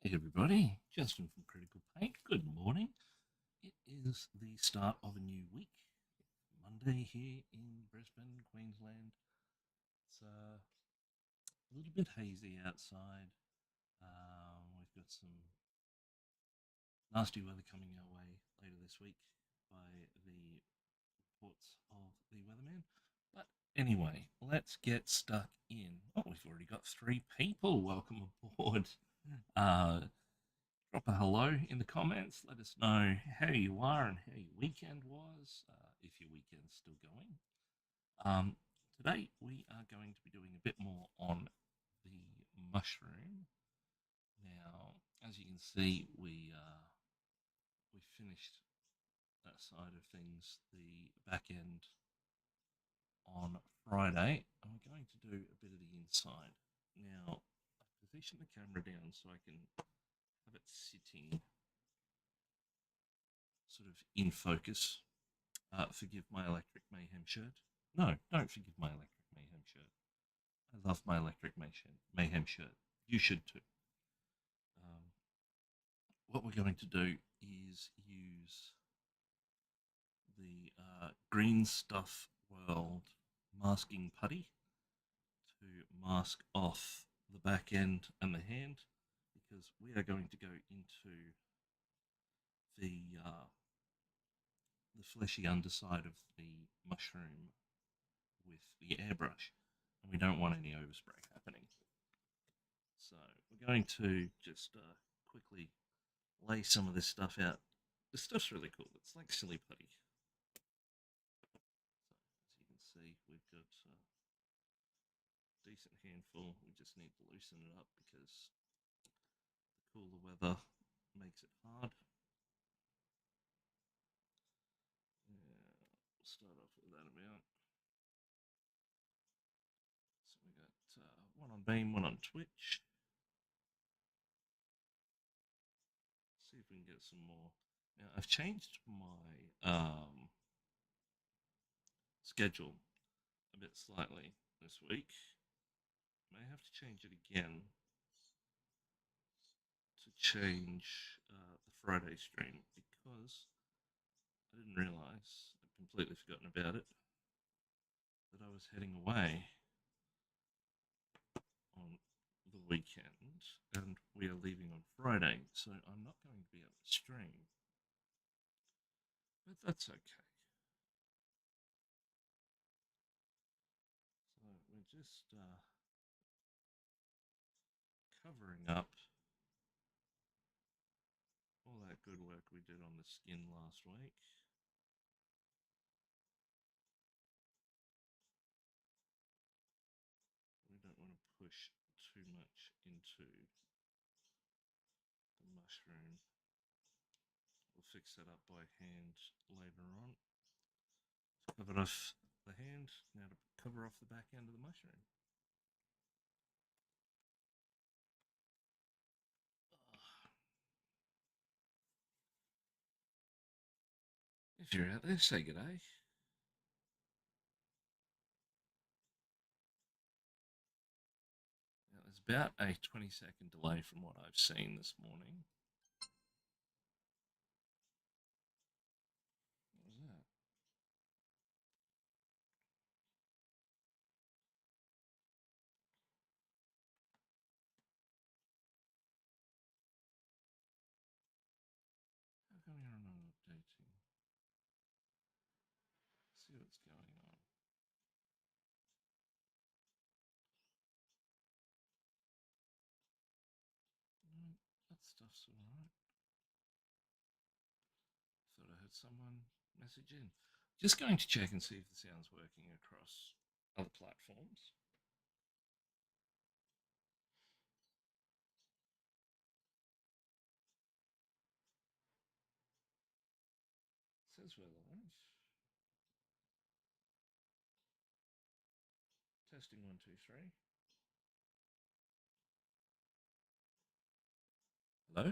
Hey everybody, Justin from Critical Paint. Good morning. It is the start of a new week. Monday here in Brisbane, Queensland. It's a little bit hazy outside. We've got some nasty weather coming our way later this week by the reports of the weatherman. But anyway, let's get stuck in. Oh, we've already got 3 people. Welcome aboard. Uh, Drop a hello in the comments. Let us know how you are and how your weekend was, if your weekend's still going. Today we are going to be doing a bit more on the mushroom. Now, as you can see, we finished that side of things, the back end, on Friday, and we're going to do a bit of the inside. Now, I've positioned the camera down so I can have it sitting sort of in focus. Forgive my Electric Mayhem shirt. No, don't forgive my Electric Mayhem shirt. I love my Electric Mayhem shirt. You should too. Um, what we're going to do is use the Green Stuff World masking putty to mask off the back end and the hand, because we are going to go into the the fleshy underside of the mushroom with the airbrush, and we don't want any overspray happening. So we're going to just quickly lay some of this stuff out. This stuff's really cool. It's like silly putty. So as you can see, we've got a decent handful. We just need to loosen it up because the cooler weather makes it hard. We'll start off with that amount. So we got one on Beam, one on Twitch. See if we can get some more. Now I've changed my schedule a bit slightly this week. May have to change it again to change the Friday stream, because I didn't realise, I'd completely forgotten about it, that I was heading away on the weekend and we are leaving on Friday, so I'm not going to be able to stream. But that's okay. So we're just covering up all that good work we did on the skin last week. We don't want to push too much into the mushroom. We'll fix that up by hand later on. Covered off the hand, now to cover off the back end of the mushroom. If you're out there, say good day. Now, there's about a 20-second delay from what I've seen this morning. What was that? How come you're not updating? Let's see what's going on. No, that stuff's alright. Thought I heard someone message in. Just going to check and see if the sound's working across other platforms. It says we're live. Testing 1, 2, 3. Hello?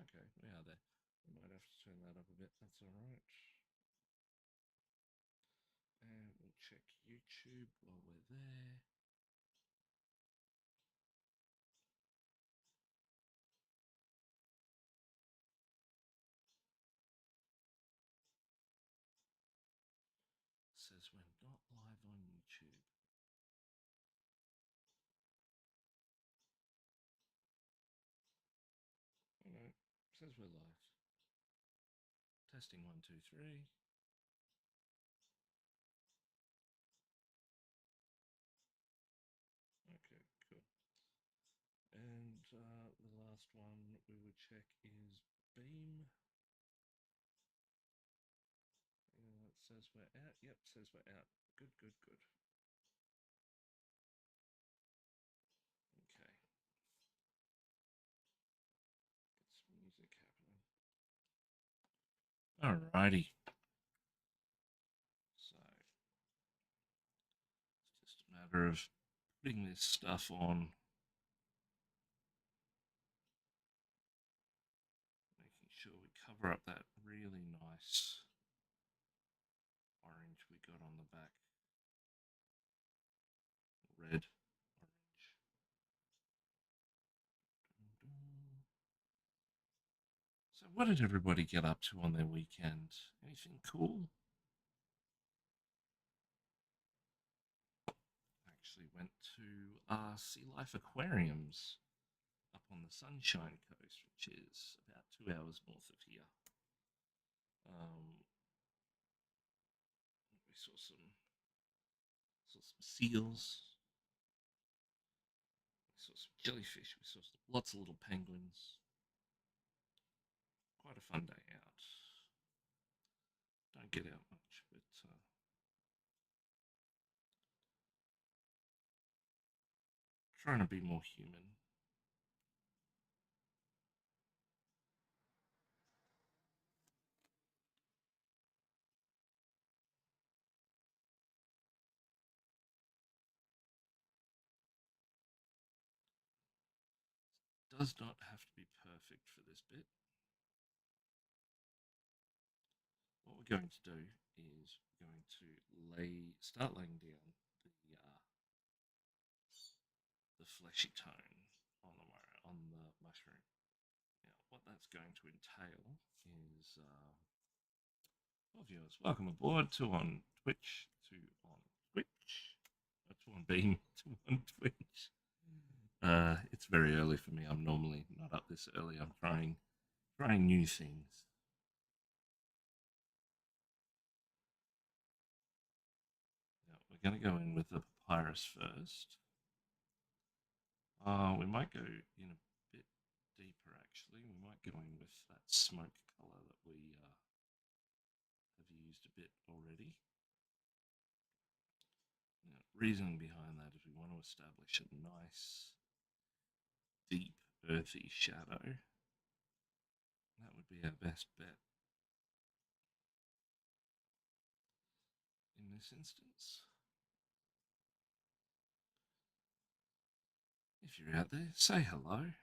Okay, we are there. We might have to turn that up a bit. That's alright. And we'll check YouTube while we're there. says we're not live on YouTube. Oh no, says we're live. Testing 1, 2, 3. Okay, cool. And the last one we would check is Beam. It says we're out. Yep, says we're out. Good, good, good. Okay. Get some music happening. Alrighty. So it's just a matter of putting this stuff on, making sure we cover up that really nice orange we got on the back. Red, orange. So what did everybody get up to on their weekend? Anything cool? Actually went to Sea Life Aquariums up on the Sunshine Coast, which is about 2 hours north of here. We saw some seals. We saw some jellyfish. We saw lots of little penguins. Quite a fun day out. Don't get out much, but trying to be more human. Does not have to be perfect for this bit. What we're going to do is we're going to start laying down the fleshy tone on the mushroom. Now, what that's going to entail is, well, viewers, welcome aboard. 2 on Twitch, 2 on Twitch, 2 on Beam, 2 on Twitch. It's very early for me. I'm normally not up this early. I'm trying new things. Now, we're going to go in with the papyrus first. We might go in a bit deeper, actually. We might go in with that smoke color that we have used a bit already. Now, reason behind that is we want to establish a nice, deep, earthy shadow. That would be our best bet in this instance. If you're out there, say hello.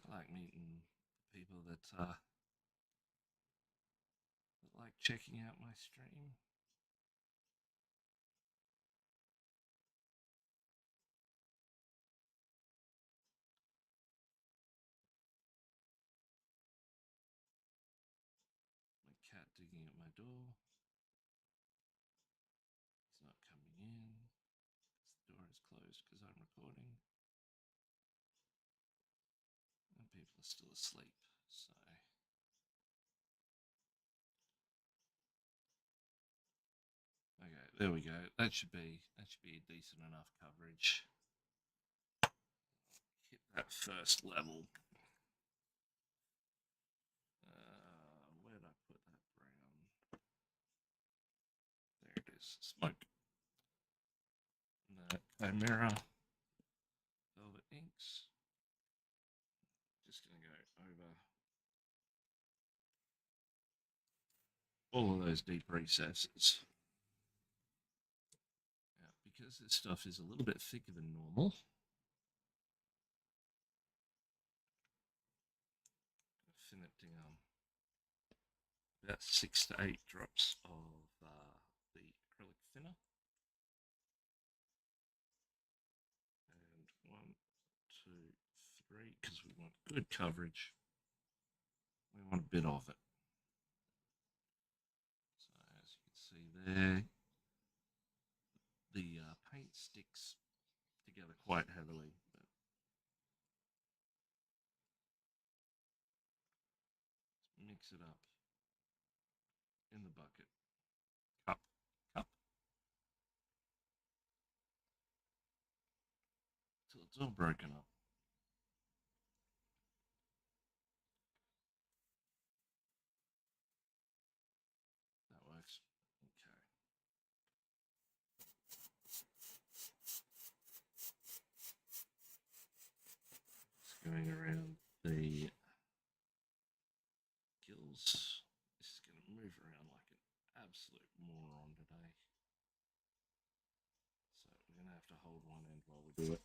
I like meeting people that like checking out my stream. My cat digging at my door. He's not coming in. The door is closed because I'm recording. And people are still asleep, so okay, there we go. That should be a decent enough coverage. Hit that first level. Where did I put that brown? There it is. Smoke. And the Chimera Velvet Inks. Just going to go over all of those deep recesses. Now, because this stuff is a little bit thicker than normal, thin it down. About 6 to 8 drops of the acrylic thinner. And 1, 2, 3, because we want good coverage. We want a bit of it. So as you can see there, the paint sticks together quite heavily. But let's mix it up in the bucket. Cup, cup. Till it's all broken up. That works. Okay. Just going around the gills. This is going to move around like an absolute moron today. So we're going to have to hold one end while we do it.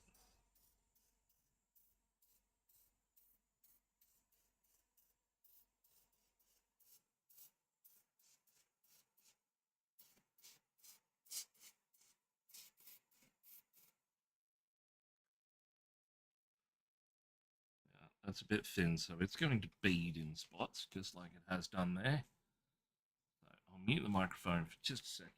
That's a bit thin, so it's going to bead in spots, just like it has done there. So I'll mute the microphone for just a second.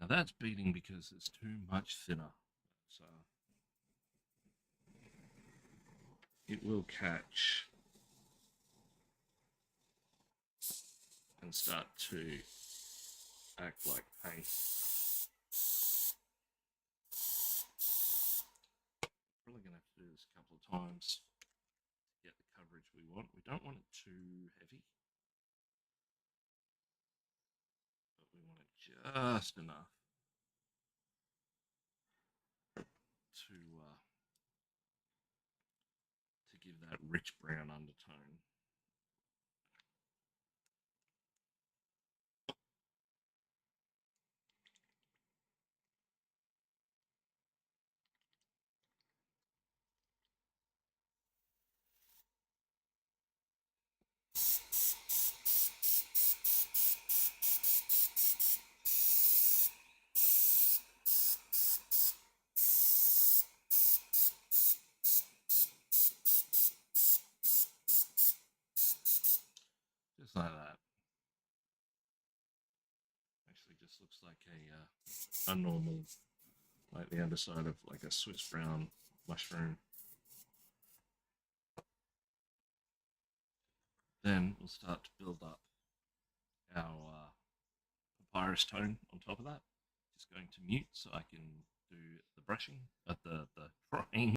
Now that's beading because it's too much thinner. So it will catch and start to act like paint. Probably going to have to do this a couple of times to get the coverage we want. We don't want it too heavy, but we want it just enough to give that rich brown undertone. Just like that. Actually just looks like a normal, like the underside of like a Swiss brown mushroom. Then we'll start to build up our papyrus tone on top of that. Just going to mute so I can do the brushing, the drying.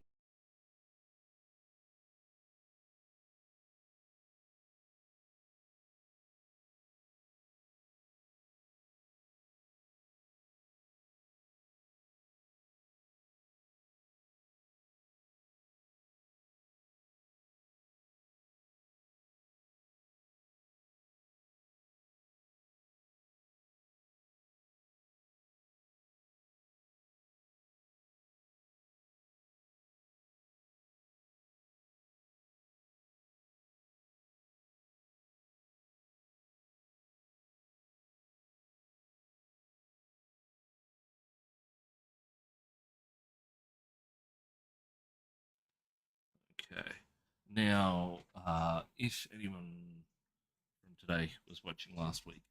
Okay. Now, if anyone from today was watching last week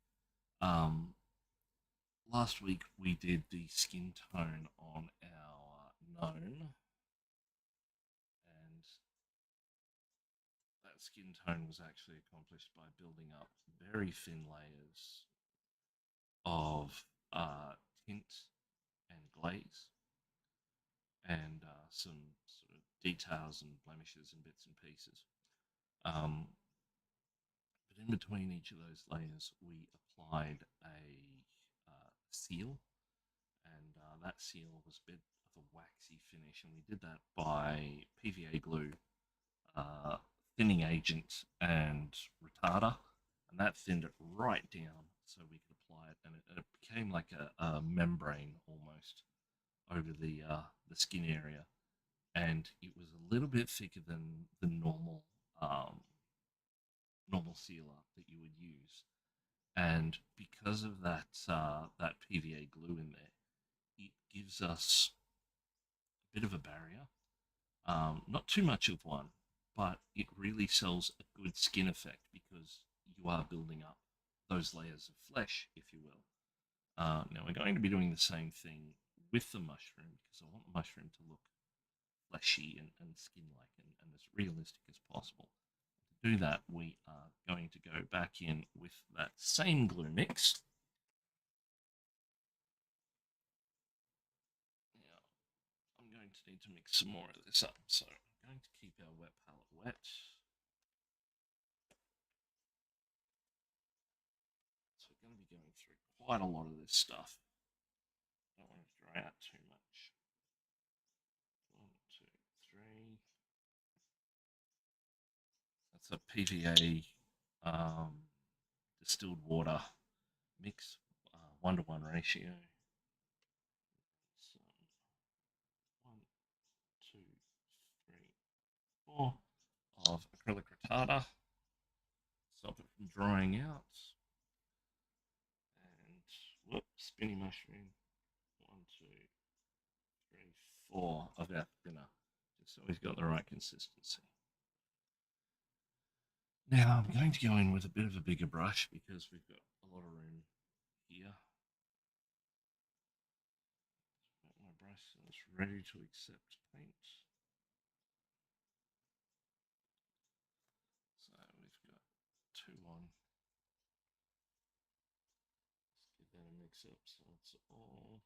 we did the skin tone on our gnome, and that skin tone was actually accomplished by building up very thin layers of tint and glaze, and some sort of details and blemishes and bits and pieces. But in between each of those layers, we applied a seal, and that seal was a bit of a waxy finish, and we did that by PVA glue, thinning agent, and retarder, and that thinned it right down so we could apply it, and it became like a membrane almost over the skin area. and it was a little bit thicker than the um, normal sealer that you would use. And because of that PVA glue in there, it gives us a bit of a barrier. Not too much of one, but it really sells a good skin effect because you are building up those layers of flesh, if you will. Now we're going to be doing the same thing with the mushroom because I want the mushroom to look fleshy and skin-like and as realistic as possible. To do that, we are going to go back in with that same glue mix. Now, I'm going to need to mix some more of this up, so I'm going to keep our wet palette wet. So we're going to be going through quite a lot of this stuff. Don't want to dry out too much. 1, 2, 3. That's a PVA distilled water mix, 1-to-1 ratio. So 1, 2, 3, 4 of acrylic retarder. Stop it from drying out. And whoop, spinny mushroom. 1, 2, 3, 4 of our thinner, just so we've got the right consistency. Now I'm going to go in with a bit of a bigger brush because we've got a lot of room here. My brush is ready to accept paint. So we've got 2 on. Let's give that a mix up so it's all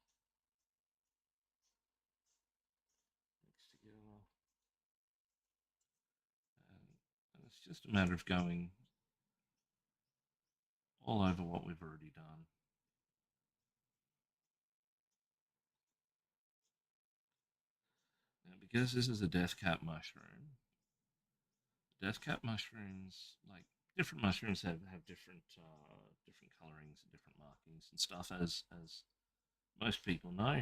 mixed together. And it's just a matter of going all over what we've already done. Now, because this is a death cap mushroom, death cap mushrooms, like different mushrooms, have different colorings and different markings and stuff. As most people know,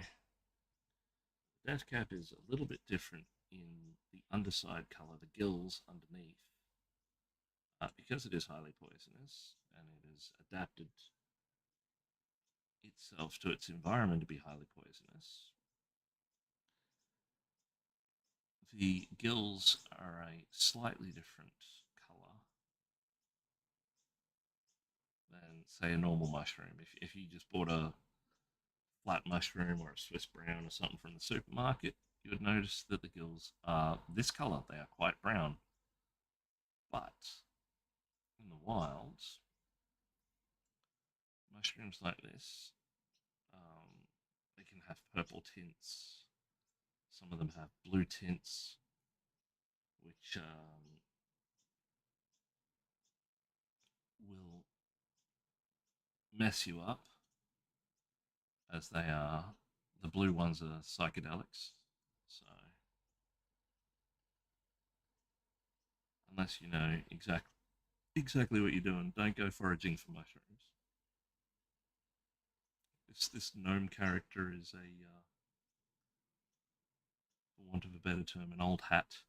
death cap is a little bit different in the underside color, the gills underneath, because it is highly poisonous and it has adapted itself to its environment to be highly poisonous. The gills are a slightly different color than, say, a normal mushroom. If you just bought a flat mushroom or a Swiss brown or something from the supermarket, you would notice that the gills are this color. They are quite brown. But in the wild, mushrooms like this, they can have purple tints. Some of them have blue tints, which will mess you up, as they are. The blue ones are psychedelics. So, unless you know exactly what you're doing, don't go foraging for mushrooms. This gnome character is for want of a better term, an old hat.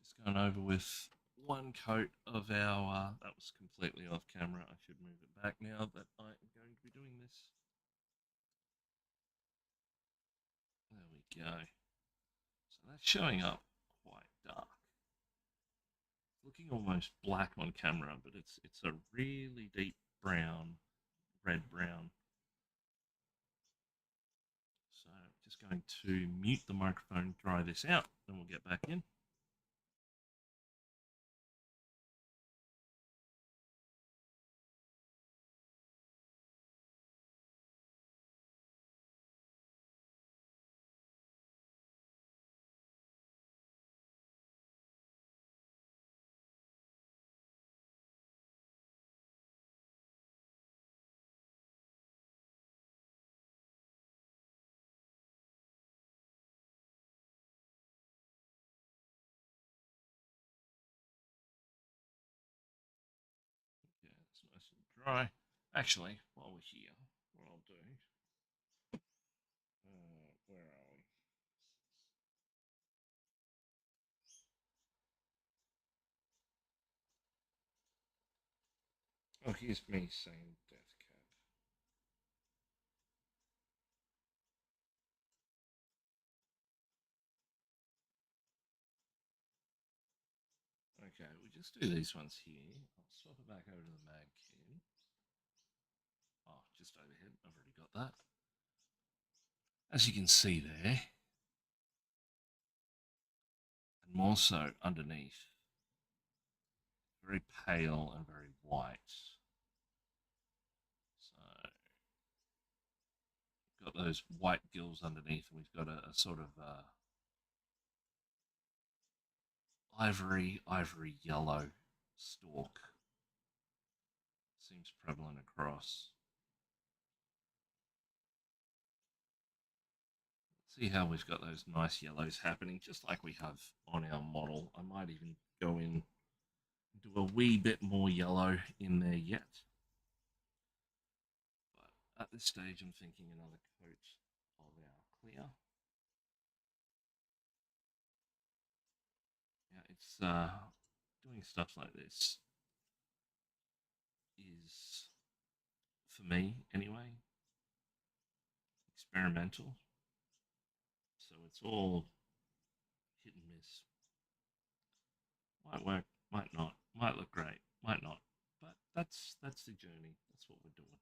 Just going over with one coat of our. That was completely off camera. I should move it back now that I am going to be doing this. There we go. So that's showing up quite dark. Looking almost black on camera, but it's a really deep brown, red brown. So just going to mute the microphone, dry this out, then we'll get back in. Yeah, it's nice and dry. Actually, while we're here, do. Where are we? Oh, here's me saying death cab. Okay, we'll just do these ones here. I'll swap it back over to the mag key. Oh, just overhead. I've already got that. As you can see there, and more so underneath, very pale and very white. So, got those white gills underneath, and we've got a sort of ivory yellow stalk. Seems prevalent across. See how we've got those nice yellows happening, just like we have on our model. I might even go in, do a wee bit more yellow in there yet. But at this stage, I'm thinking another coat of our clear. Yeah, it's doing stuff like this is, for me anyway, experimental. So it's all hit and miss. Might work, might not, might look great, might not. But that's the journey. That's what we're doing.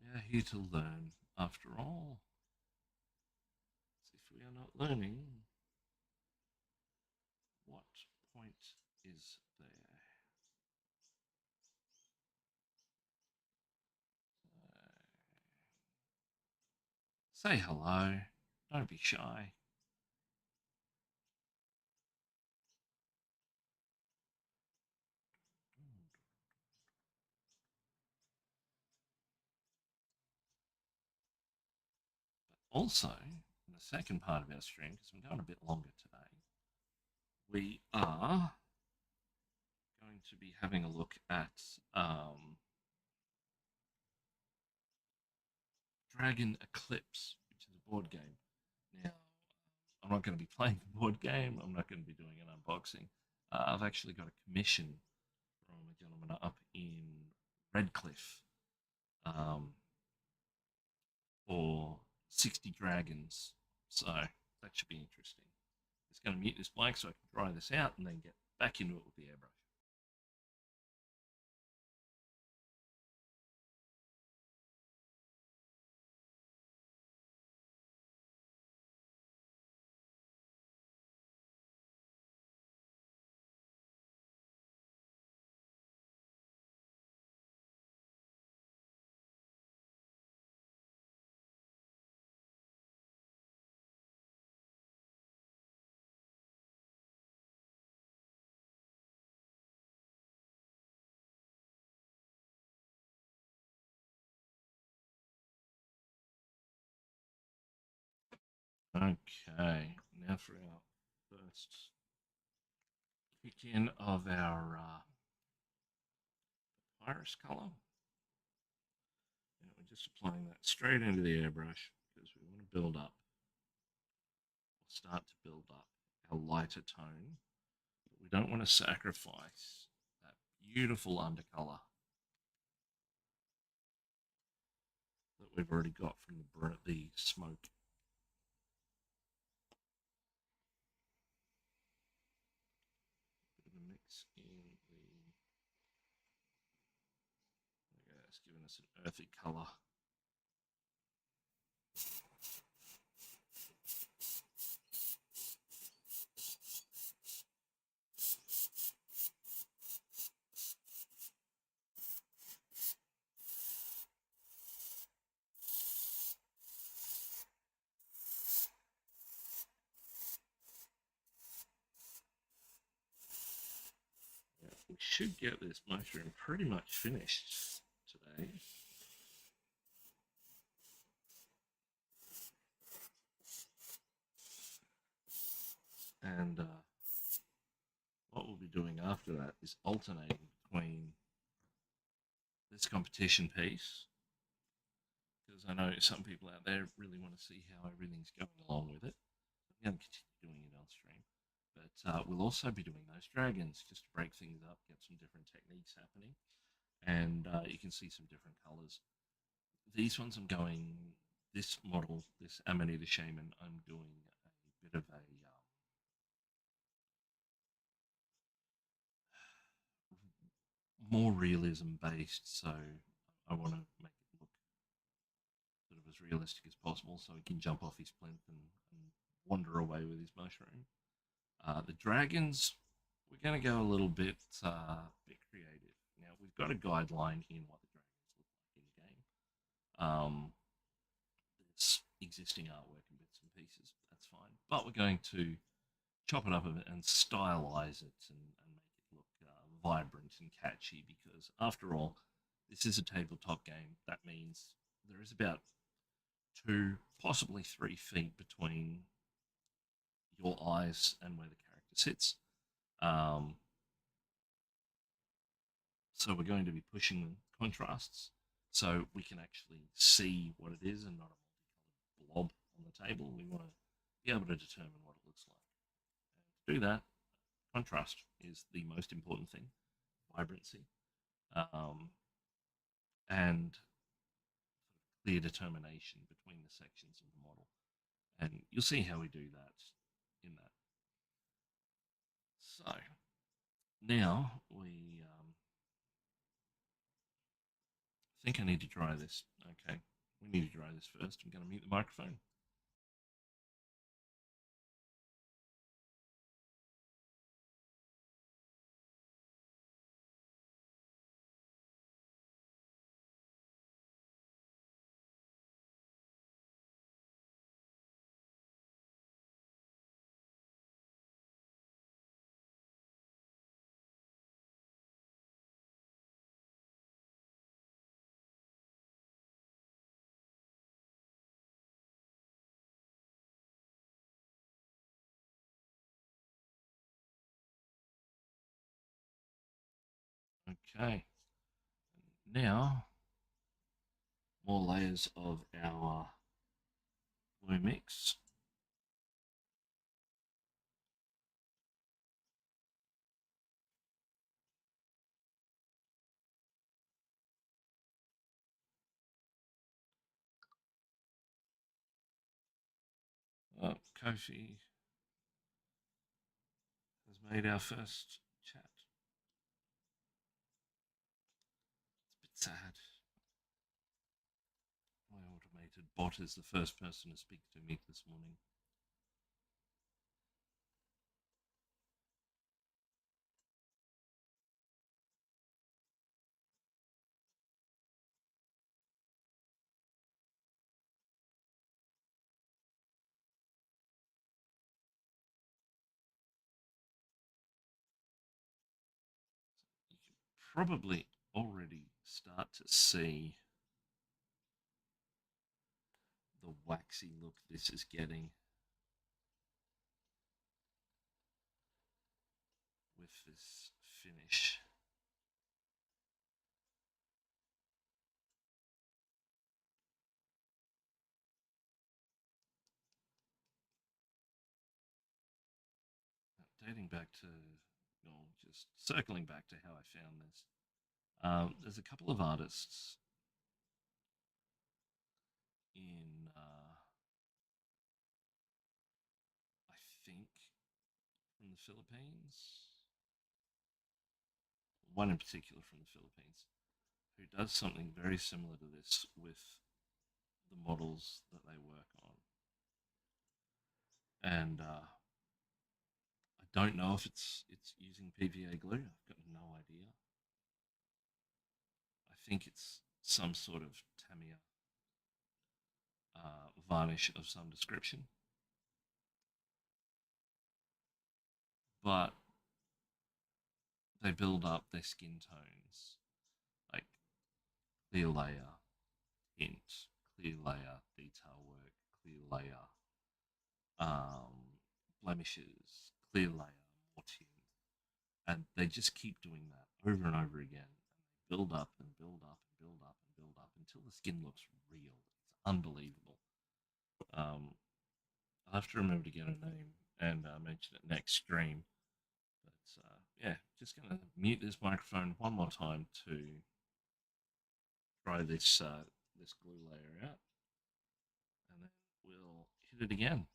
We are here to learn, after all. As if we are not learning, what point is there? Say hello. Don't be shy. But also, in the second part of our stream, because we're going a bit longer today, we are going to be having a look at Dragon Eclipse, which is a board game. Now, I'm not going to be playing the board game. I'm not going to be doing an unboxing. I've actually got a commission from a gentleman up in Redcliffe for 60 dragons. So that should be interesting. Just going to mute this mic so I can dry this out and then get back into it with the airbrush. Okay, now for our first kick in of our iris color. And we're just applying that straight into the airbrush because we want to build up, or start to build up our lighter tone. But we don't want to sacrifice that beautiful undercolor that we've already got from the smoke. Bit of a mix in the, yeah, it's giving us an earthy color. We should get this mushroom pretty much finished today. And what we'll be doing after that is alternating between this this competition piece because I know some people out there really want to see how everything's going along with it. I'm going to continue doing it on stream, but we'll also be doing those dragons just to break things up, get some different techniques happening, and you can see some different colors. These ones I'm going, this model, this Amanita Shaman, I'm doing a bit of a more realism based, so I want to make it look sort of as realistic as possible so he can jump off his plinth and wander away with his mushroom. The dragons, we're going to go a little bit creative. Now, we've got a guideline in what the dragons look like in the game. There's existing artwork and bits and pieces, that's fine. But we're going to chop it up a bit and stylize it and make it look vibrant and catchy because, after all, this is a tabletop game. That means there is about 2, possibly 3 feet between your eyes and where the character sits. So we're going to be pushing contrasts so we can actually see what it is and not a multicolored blob on the table. We want to be able to determine what it looks like. And to do that, contrast is the most important thing, vibrancy, and clear determination between the sections of the model. And you'll see how we do that in that. So now we think I need to dry this. Okay, we need to dry this first. I'm going to mute the microphone. Okay, now more layers of our blue mix. Kofi has made our first chat. It's a bit sad. My automated bot is the first person to speak to me this morning. You can probably already start to see the waxy look this is getting with this finish. Dating back to, well, just circling back to how I found this, there's a couple of artists in, I think, from the Philippines, one in particular from the Philippines, who does something very similar to this with the models that they work on. And I don't know if it's using PVA glue. I've got no idea. I think it's some sort of Tamiya varnish of some description. But they build up their skin tones, like clear layer, hint, clear layer, detail work, clear layer, blemishes, clear layer, more tint. And they just keep doing that over and over again. And they build up and build up and build up until the skin looks real. It's unbelievable. Um, I'll have to remember to get her name and mention it next stream. But yeah, just going to mute this microphone one more time to try this glue layer out, and then we'll hit it again.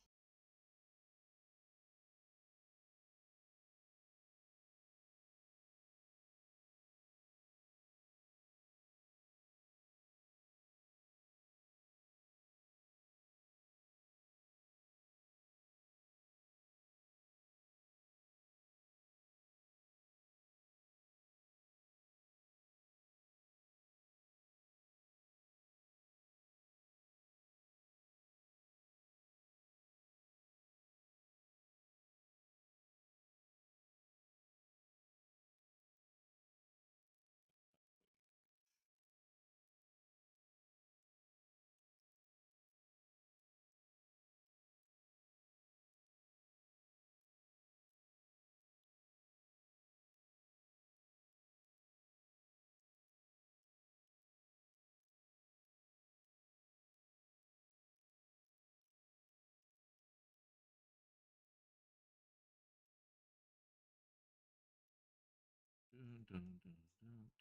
Dun, dun, dun,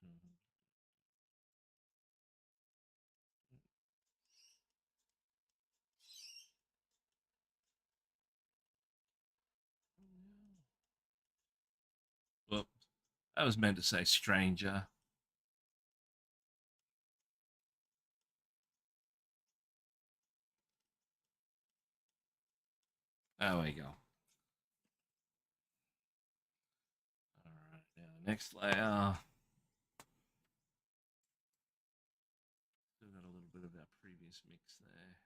dun, dun. Well, I was meant to say stranger. There we go. All right, now next layer. Still got a little bit of our previous mix there.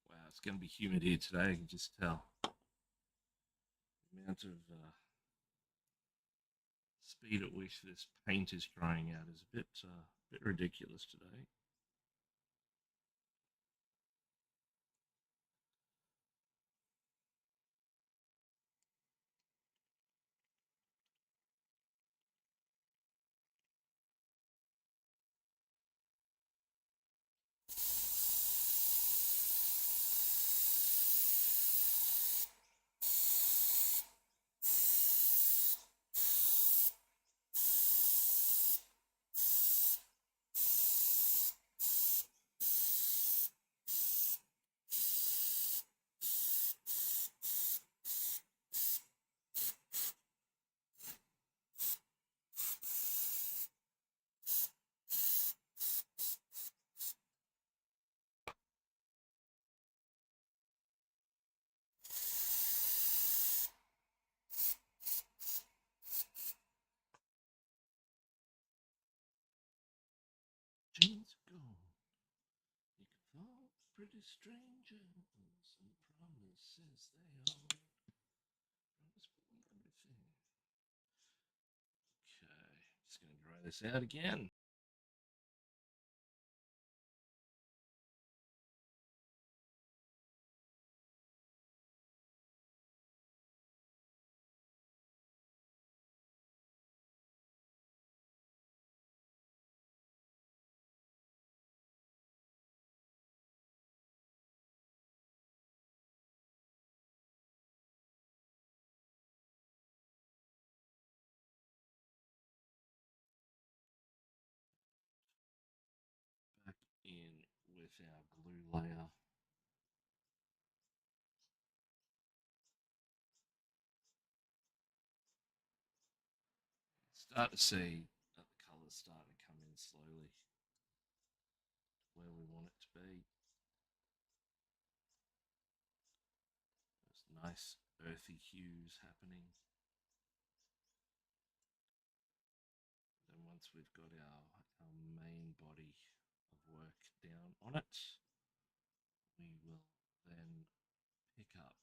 Wow, it's going to be humid here today. I can just tell. The amount of speed at which this paint is drying out is a bit ridiculous today. Jeans gone. You can fall pretty strangers and promises they hold. Promise me everything. Okay, just gonna dry this out again. Back in with our glue layer. Start to see that the colours starting to come in slowly to where we want it to be. Those nice earthy hues happening. Then once we've got our main body of work down on it, we will then pick up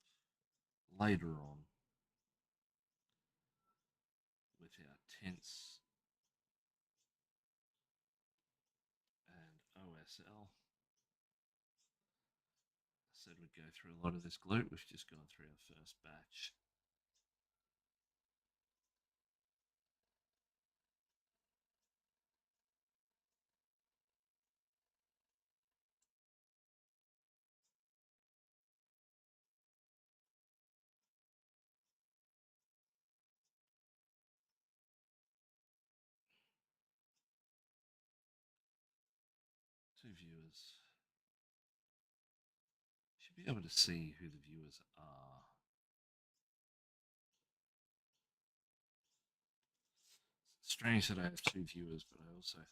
later on with our tints and OSL. I said we'd go through a lot of this glue. We've just gone through our first batch. viewers. Should be able to see who the viewers are. It's strange that I have 2 viewers, but I also have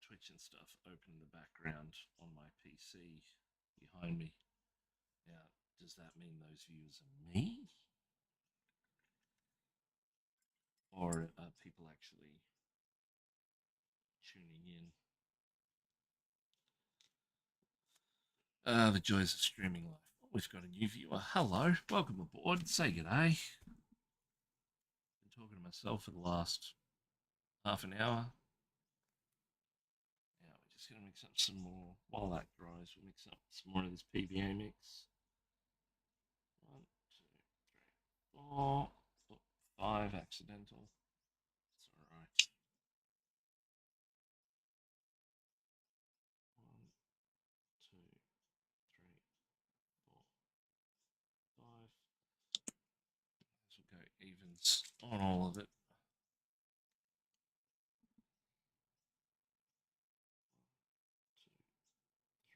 Twitch and stuff open in the background on my PC behind me. Now, does that mean those viewers are me? Or are people actually tuning in? The joys of streaming live. Oh, we've got a new viewer. Hello, welcome aboard. Say g'day. Been talking to myself for the last half an hour. Now we're just going to mix up some more. While that dries, we'll mix up some more of this PBA mix. 1, 2, 3, 4, 5 accidental. It's all right. 1, 2, 3, 4, 5. This will go evens on all of it. 1, 2, 3, 4.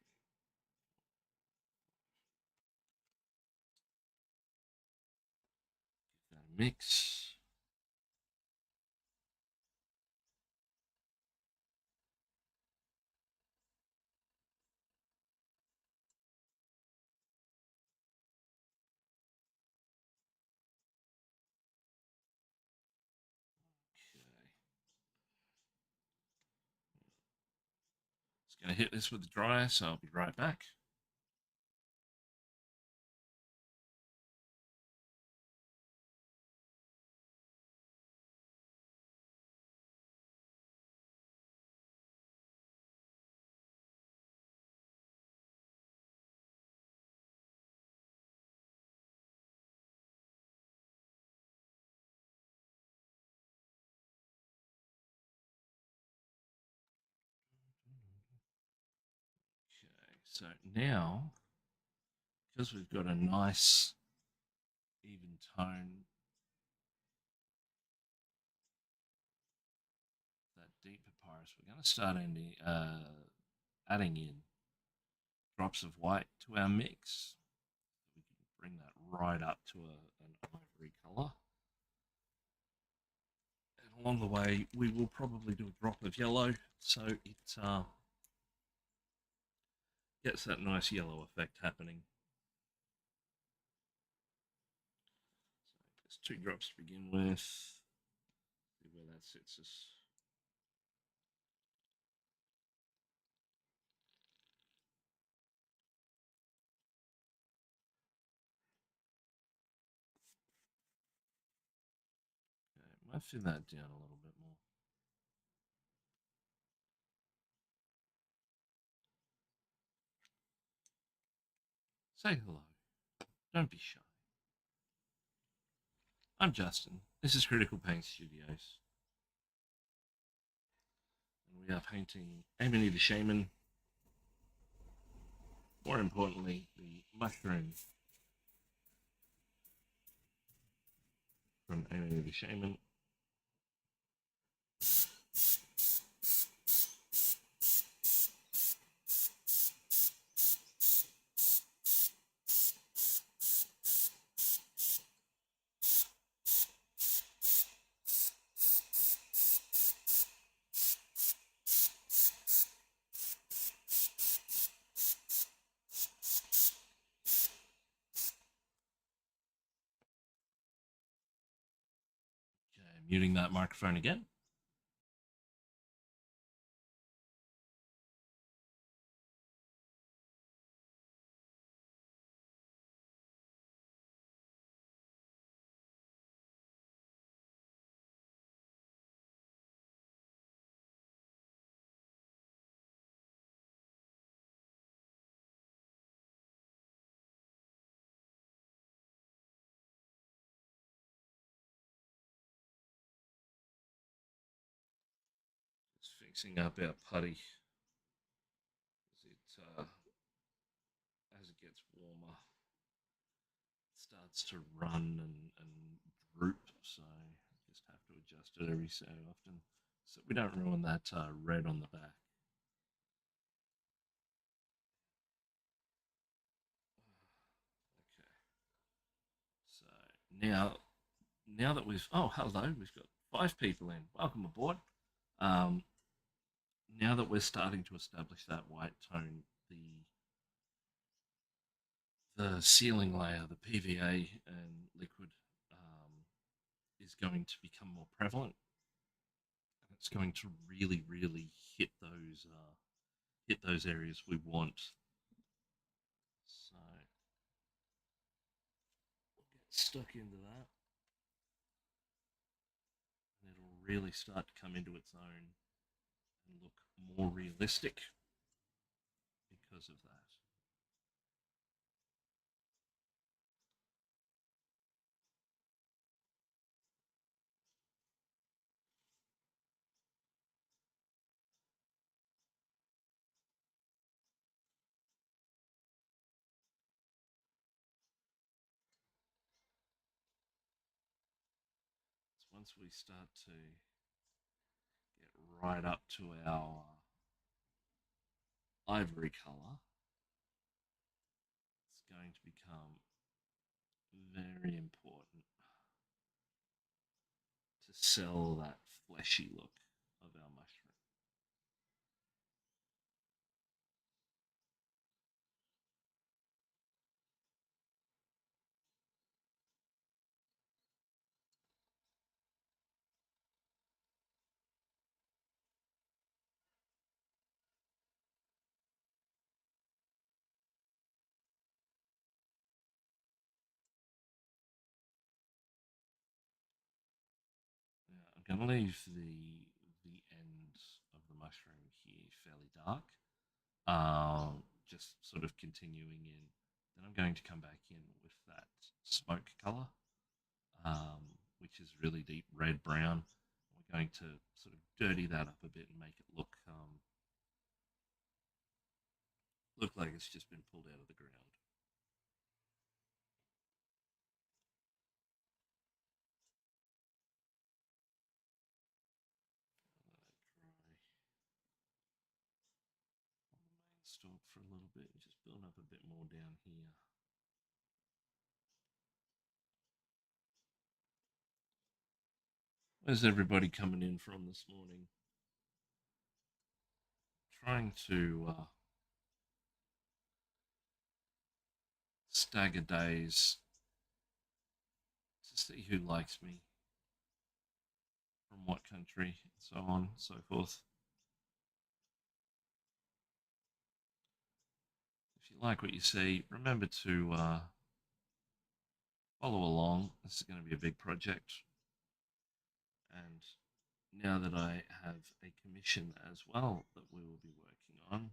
Give that a mix. Just going to hit this with the dryer, so I'll be right back. Okay, so now, because we've got a nice even tone, that deep papyrus, we're going to start adding in drops of white to our mix. We can bring that right up to an ivory color. And along the way, we will probably do a drop of yellow, so it gets that nice yellow effect happening. So just 2 drops to begin with. See where that sits us. Okay, might thin that down a little bit more. Say hello. Don't be shy. I'm Justin. This is Critical Paint Studios. And we are painting Amity the Shaman. More importantly, the mushroom from Amity the Shaman. Okay, muting that microphone again. Just fixing up our putty as it gets warmer. It starts to run and droop, so just have to adjust it every so often. so we don't ruin that red on the back. Okay. So now that we've hello, we've got 5 people in. Welcome aboard. Um, now that we're starting to establish that white tone, the ceiling layer, the PVA and liquid, is going to become more prevalent, and it's going to really hit those areas we want. So we'll get stuck into that, and it'll really start to come into its own and look more realistic because of that. So once we start to get right up to our ivory color, it's going to become very important to sell that fleshy look of our mushroom. Yeah, I'm going to leave the end of the mushroom here fairly dark, just sort of continuing in. Then I'm going to come back in with that smoke color, which is really deep red brown. We're going to sort of dirty that up a bit and make it look like it's just been pulled out of the ground. Stalk for a little bit, just build up a bit more down here. Where's everybody coming in from this morning? Trying to stagger days to see who likes me from what country, and so on and so forth. If you like what you see, remember to follow along. This is going to be a big project. And now that I have a commission as well that we will be working on,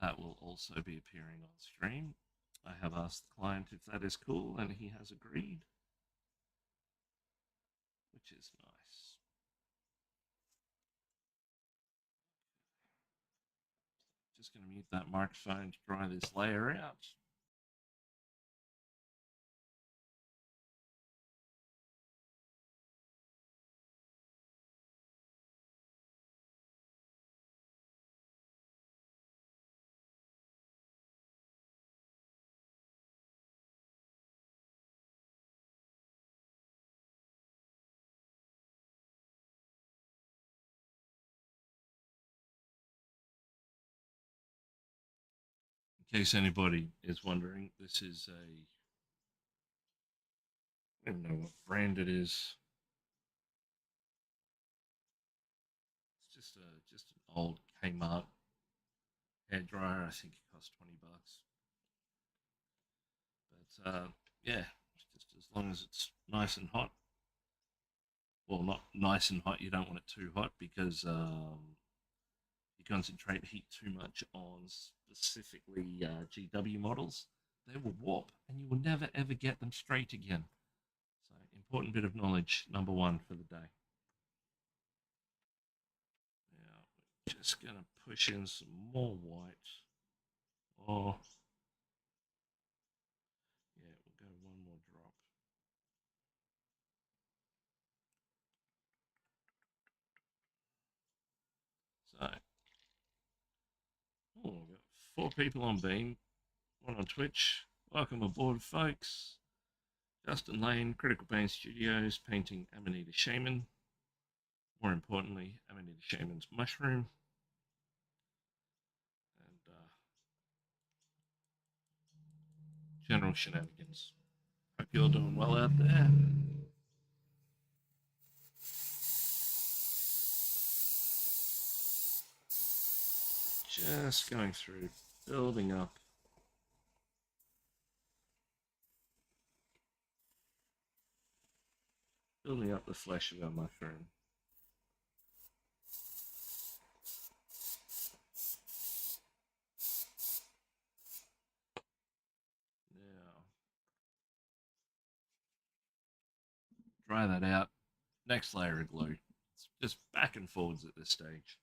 that will also be appearing on stream. I have asked the client if that is cool, and he has agreed, which is nice. Just going to mute that microphone to dry this layer out. In case anybody is wondering, this is I don't know what brand it is. It's just an old Kmart hair dryer. I think it cost $20. But yeah, just as long as it's nice and hot. Well, not nice and hot. You don't want it too hot because you concentrate heat too much on specifically GW models, they will warp and you will never ever get them straight again. So, important bit of knowledge, number one for the day. Now, we're just going to push in some more white. Oh, yeah, we'll go one more drop. So, we've got 4 people on Beam, 1 on Twitch. Welcome aboard, folks. Justin Lane, Critical Pain Studios, painting Amanita Shaman. More importantly, Amanita Shaman's mushroom. And general shenanigans. Hope you're doing well out there. Just going through, building up the flesh of our mushroom. Now, dry that out. Next layer of glue. It's just back and forwards at this stage.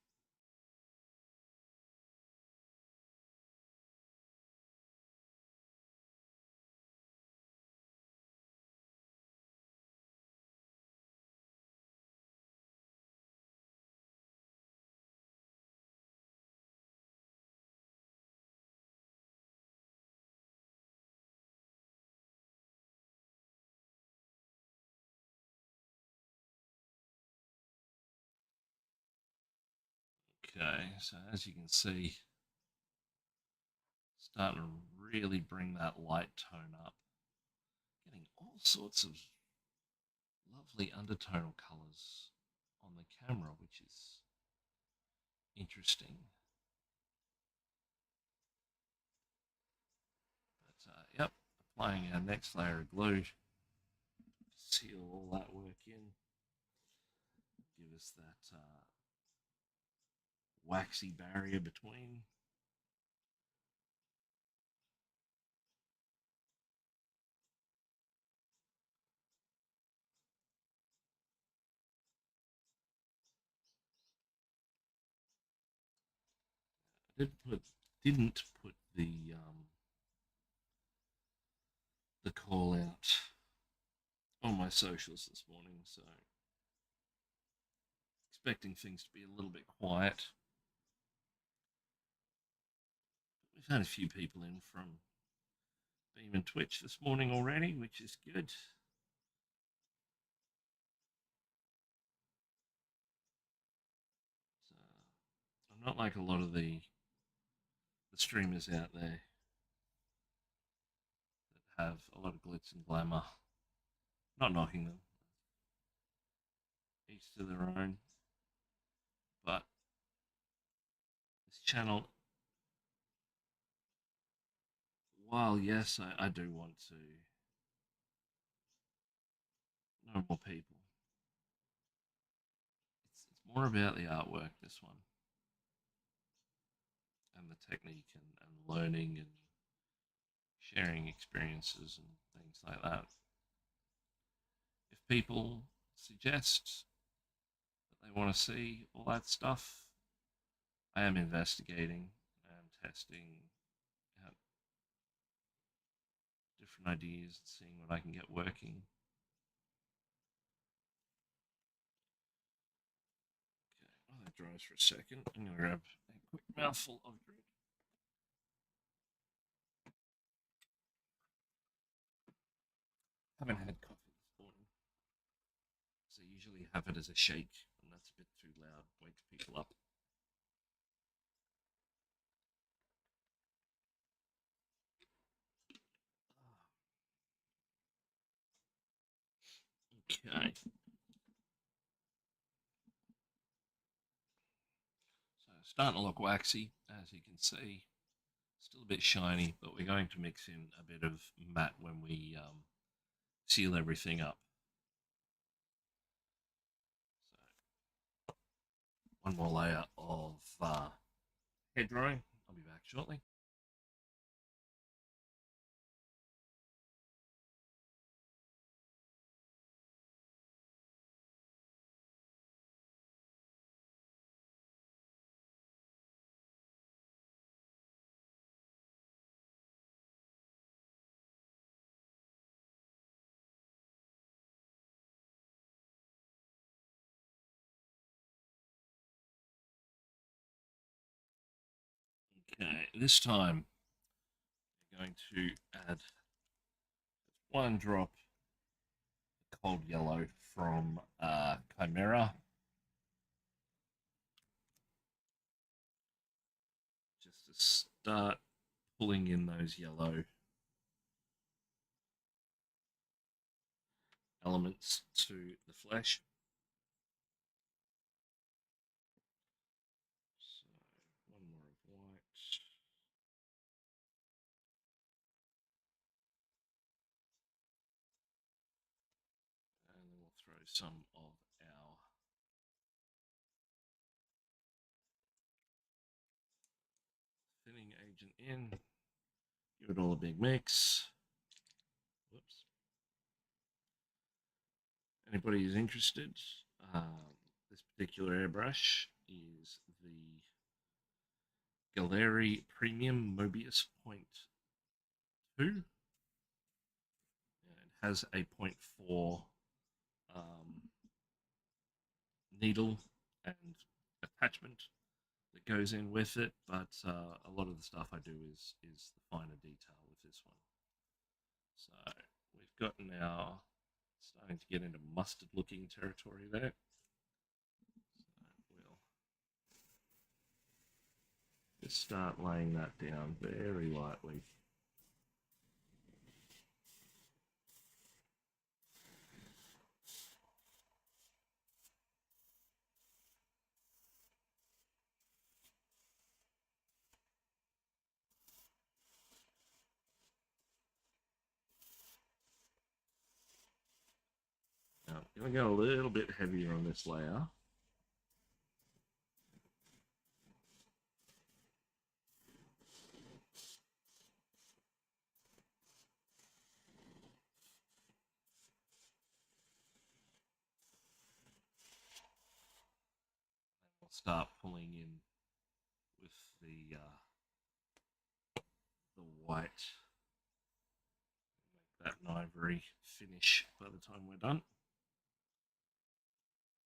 Okay, so as you can see, starting to really bring that light tone up. Getting all sorts of lovely undertonal colors on the camera, which is interesting. But yep, applying our next layer of glue, seal all that work in, give us that waxy barrier between. I didn't put the call out on my socials this morning, so expecting things to be a little bit quiet. We've had a few people in from Beam and Twitch this morning already, which is good. So I'm not like a lot of the streamers out there that have a lot of glitz and glamour. Not knocking them. Each to their own. But this channel, while yes, I do want to know more people, it's more about the artwork, this one, and the technique and learning and sharing experiences and things like that. If people suggest that they want to see all that stuff, I am investigating and testing out different ideas and seeing what I can get working. Okay, while that dries for a second, I'm going to grab a quick mouthful of drink. Haven't had coffee this morning, so I usually have it as a shake, and that's a bit too loud, wakes people up. Okay. So starting to look waxy, as you can see. Still a bit shiny, but we're going to mix in a bit of matte when we seal everything up. So one more layer of hair drying. I'll be back shortly. Okay, this time we're going to add one drop of cold yellow from Chimera, just to start pulling in those yellow elements to the flesh. So one more of white. And then we'll throw some of our thinning agent in. Give it all a big mix. Whoops. Anybody who's interested, this particular airbrush is the Galeri Premium Mobius Point 2. It has a 0.4 needle and attachment that goes in with it, but a lot of the stuff I do is the finer detail with this one. So we've got now starting to get into mustard looking territory there. So we'll just start laying that down very lightly. Now, I'm going to go a little bit heavier on this layer. I'll start pulling in with the white. Make that an ivory finish by the time we're done.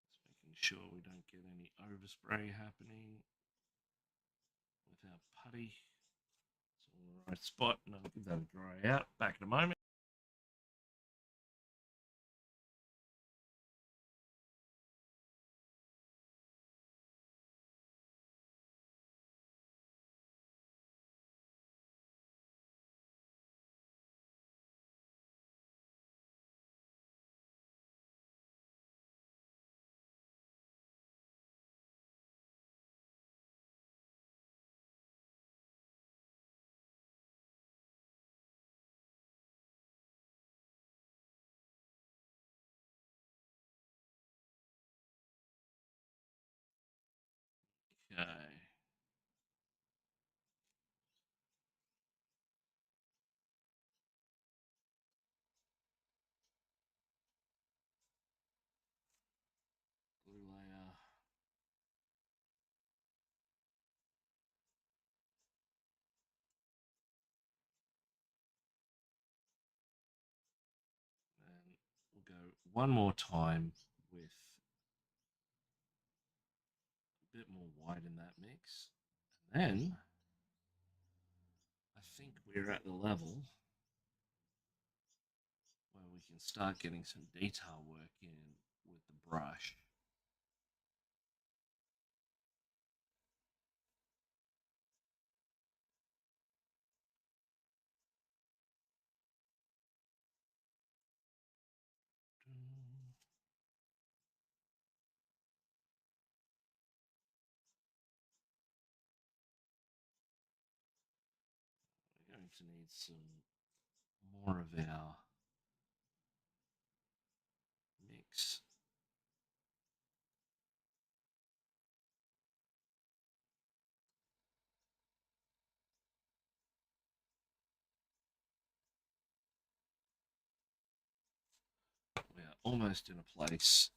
Just making sure we don't get any overspray happening with our putty. It's all in the right spot, and I'll give that a dry out. Back in a moment. Okay. Glue layer. And we'll go one more time with a bit more white in that mix. And then I think we're at the level where we can start getting some detail work in with the brush. We're going to need some more of our mix. We are almost in a place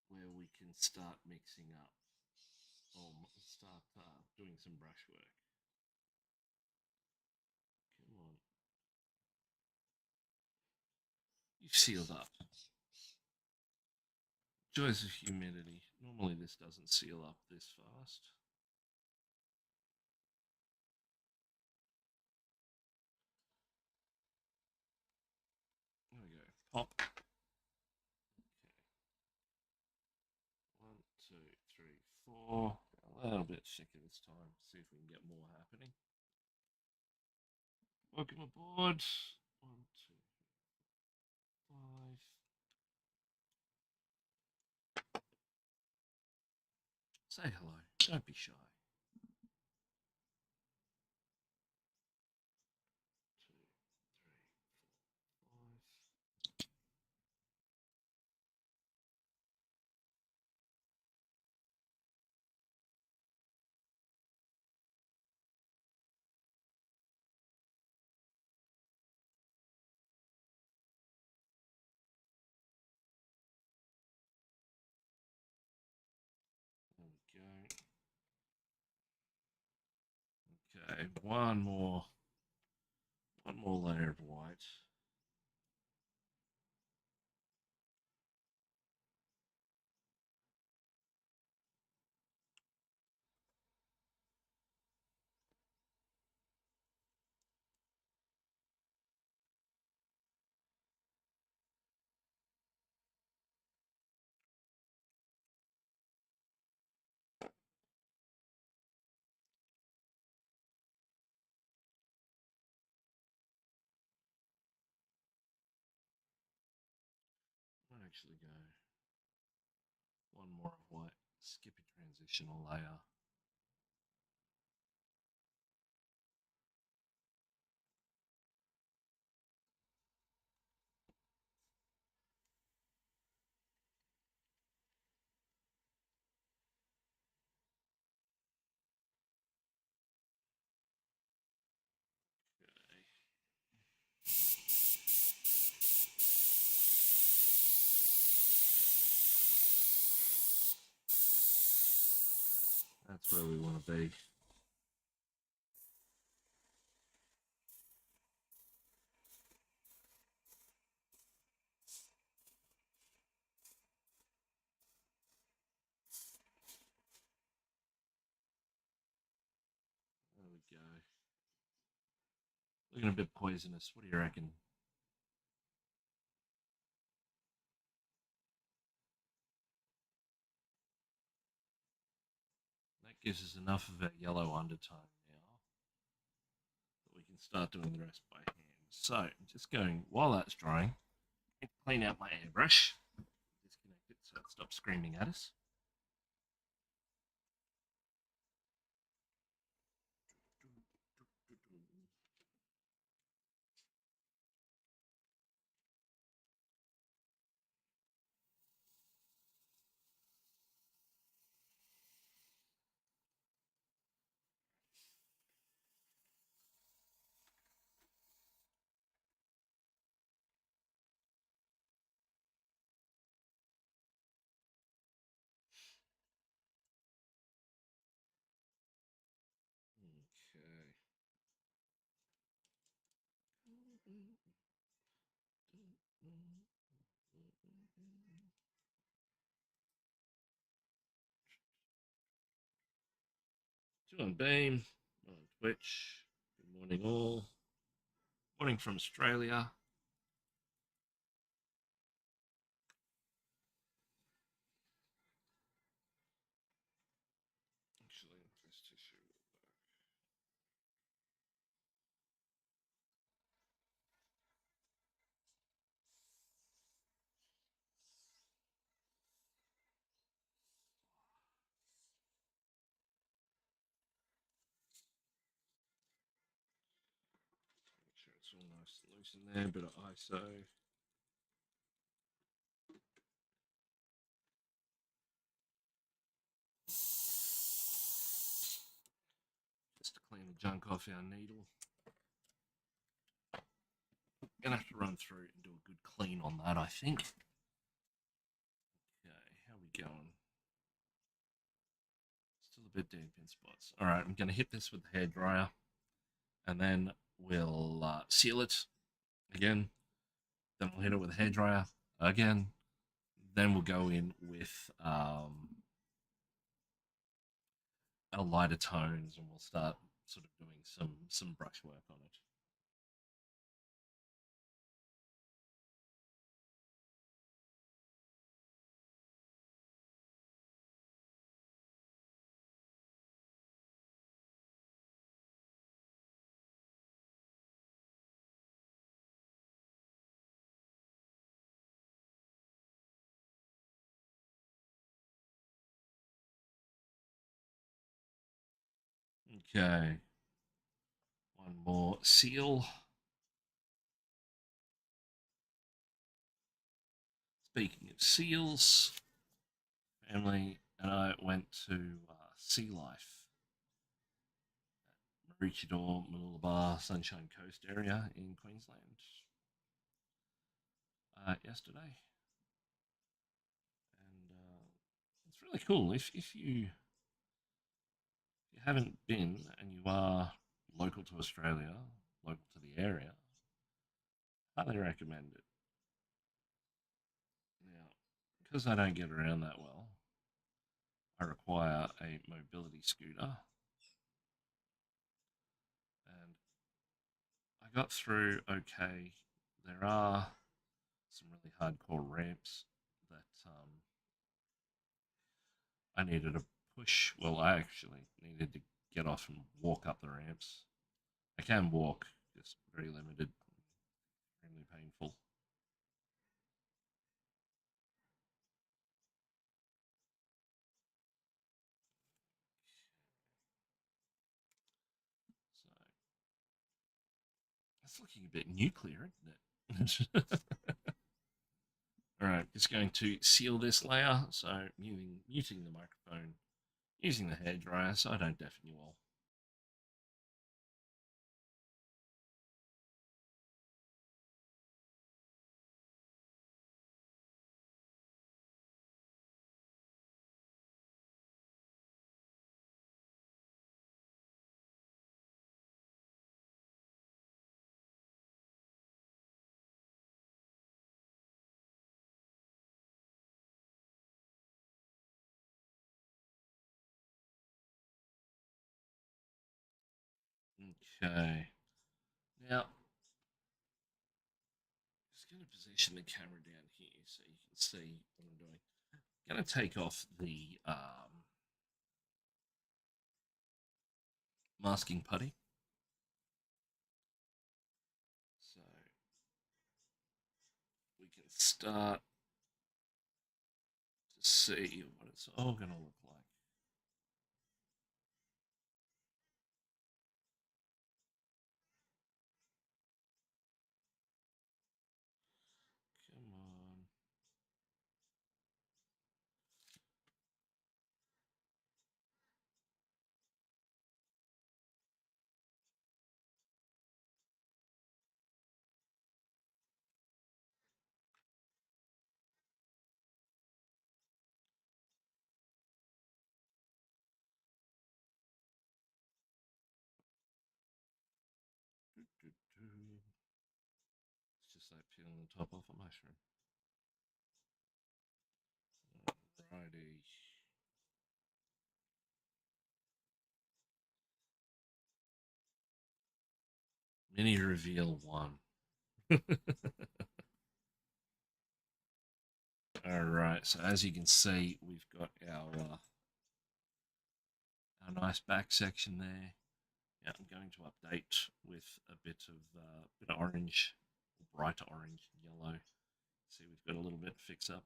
where we can start mixing up or start doing some brush work. Come on. You've sealed up. Joys of humidity. Normally this doesn't seal up this fast. 4. A little bit thicker this time. See if we can get more happening. Welcome aboard. 1, 2, 5. Say hello. Don't be shy. 2, 3, 4, 5. There we go. Okay, one more layer of white. Might actually go one more of white. Skip a transitional layer. That's where we want to be. There we go. Looking a bit poisonous. What do you reckon? That gives us enough of a yellow undertone now that we can start doing the rest by hand. So I'm just going, while that's drying, clean out my airbrush. Disconnect it so it stops screaming at us. John Beam on Twitch. Good morning, all. Morning from Australia. Actually, this tissue will work. Make sure it's all nice and loose in there. Bit of ISO. Just to clean the junk off our needle. Gonna have to run through and do a good clean on that, I think. Okay, how we going? Still a bit deep in spots. All right, I'm gonna hit this with the hairdryer, and then we'll seal it again. Then we'll hit it with a hairdryer again. Then we'll go in with our lighter tones, and we'll start sort of doing some brush work on it. Okay. One more seal. Speaking of seals, family and I went to Sea Life at Maroochydore, Mooloolaba, Sunshine Coast area in Queensland yesterday. And it's really cool. If you haven't been and you are local to Australia, local to the area, highly recommend it. Now, because I don't get around that well, I require a mobility scooter, and I got through okay. There are some really hardcore ramps that I needed to push. Well, I actually needed to get off and walk up the ramps. I can walk, just very limited, extremely painful. So it's looking a bit nuclear, isn't it? All right, just going to seal this layer. So muting the microphone, using the hairdryer so I don't deafen you all. Okay. Now, just going to position the camera down here so you can see what I'm doing. I'm going to take off the masking putty. So we can start to see what it's all going to look like. Come on. It's just like peeling the top off a mushroom. Alrighty. Mini reveal one. Alright, so as you can see, we've got our nice back section there. Yeah, I'm going to update with a bit of orange, bright orange, yellow. See, we've got a little bit fix up,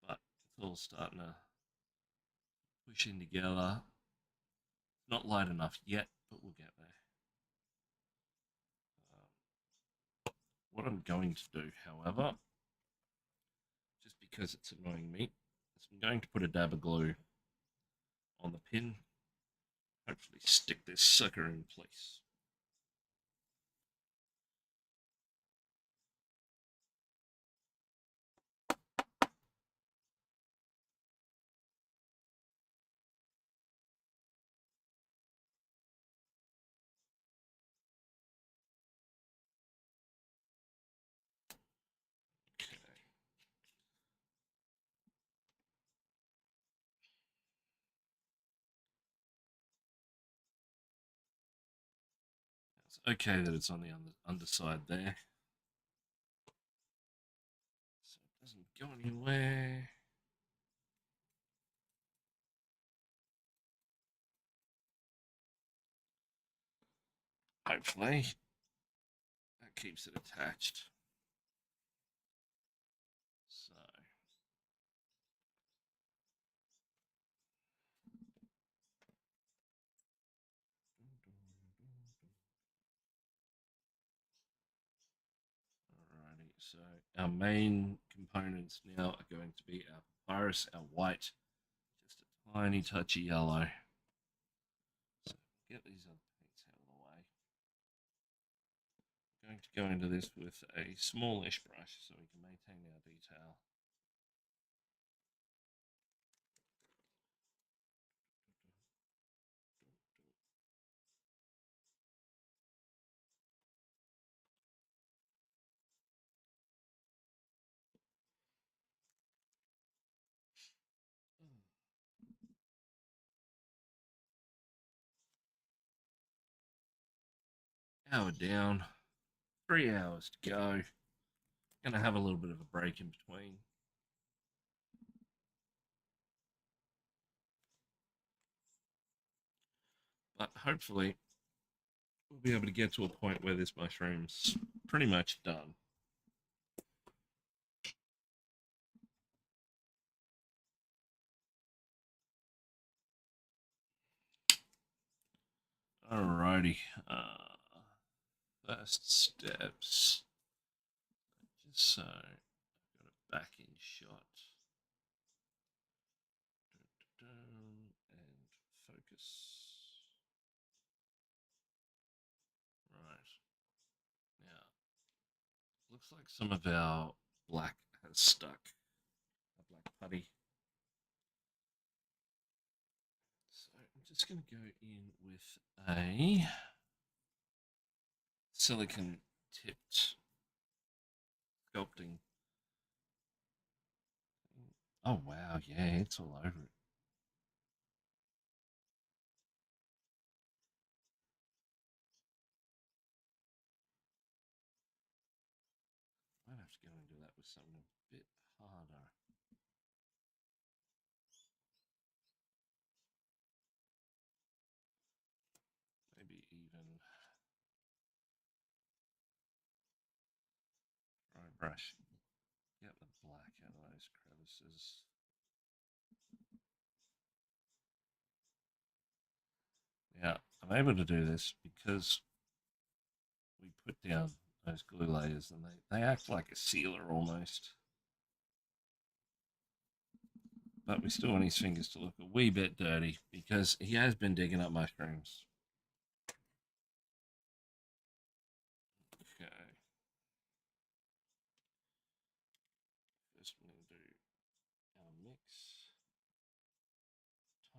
but it's all starting to push in together. Not light enough yet, but we'll get there. What I'm going to do, however, just because it's annoying me, is I'm going to put a dab of glue on the pin. Hopefully stick this sucker in place. Okay. It's okay that it's on the underside there, so it doesn't go anywhere. Hopefully, that keeps it attached. So, So our main components now are going to be our papyrus, our white, just a tiny touch of yellow. So get these other paints out of the way. I'm going to go into this with a smallish brush so we can maintain our detail. Hour down, 3 hours to go. Gonna have a little bit of a break in between. But hopefully we'll be able to get to a point where this mushroom's pretty much done. Alrighty. First steps. Just so I've got a back in shot. And focus. Right. Now, looks like some of our black has stuck. A black putty. So I'm just going to go in with a silicon tipped sculpting. Oh wow, yeah, it's all over it. Might have to go and do that with something a bit harder. Maybe even dry brush. Get the black out of those crevices. Yeah, I'm able to do this because we put down those glue layers and they act like a sealer almost. But we still want his fingers to look a wee bit dirty because he has been digging up mushrooms. Okay. First we're going to do our mix.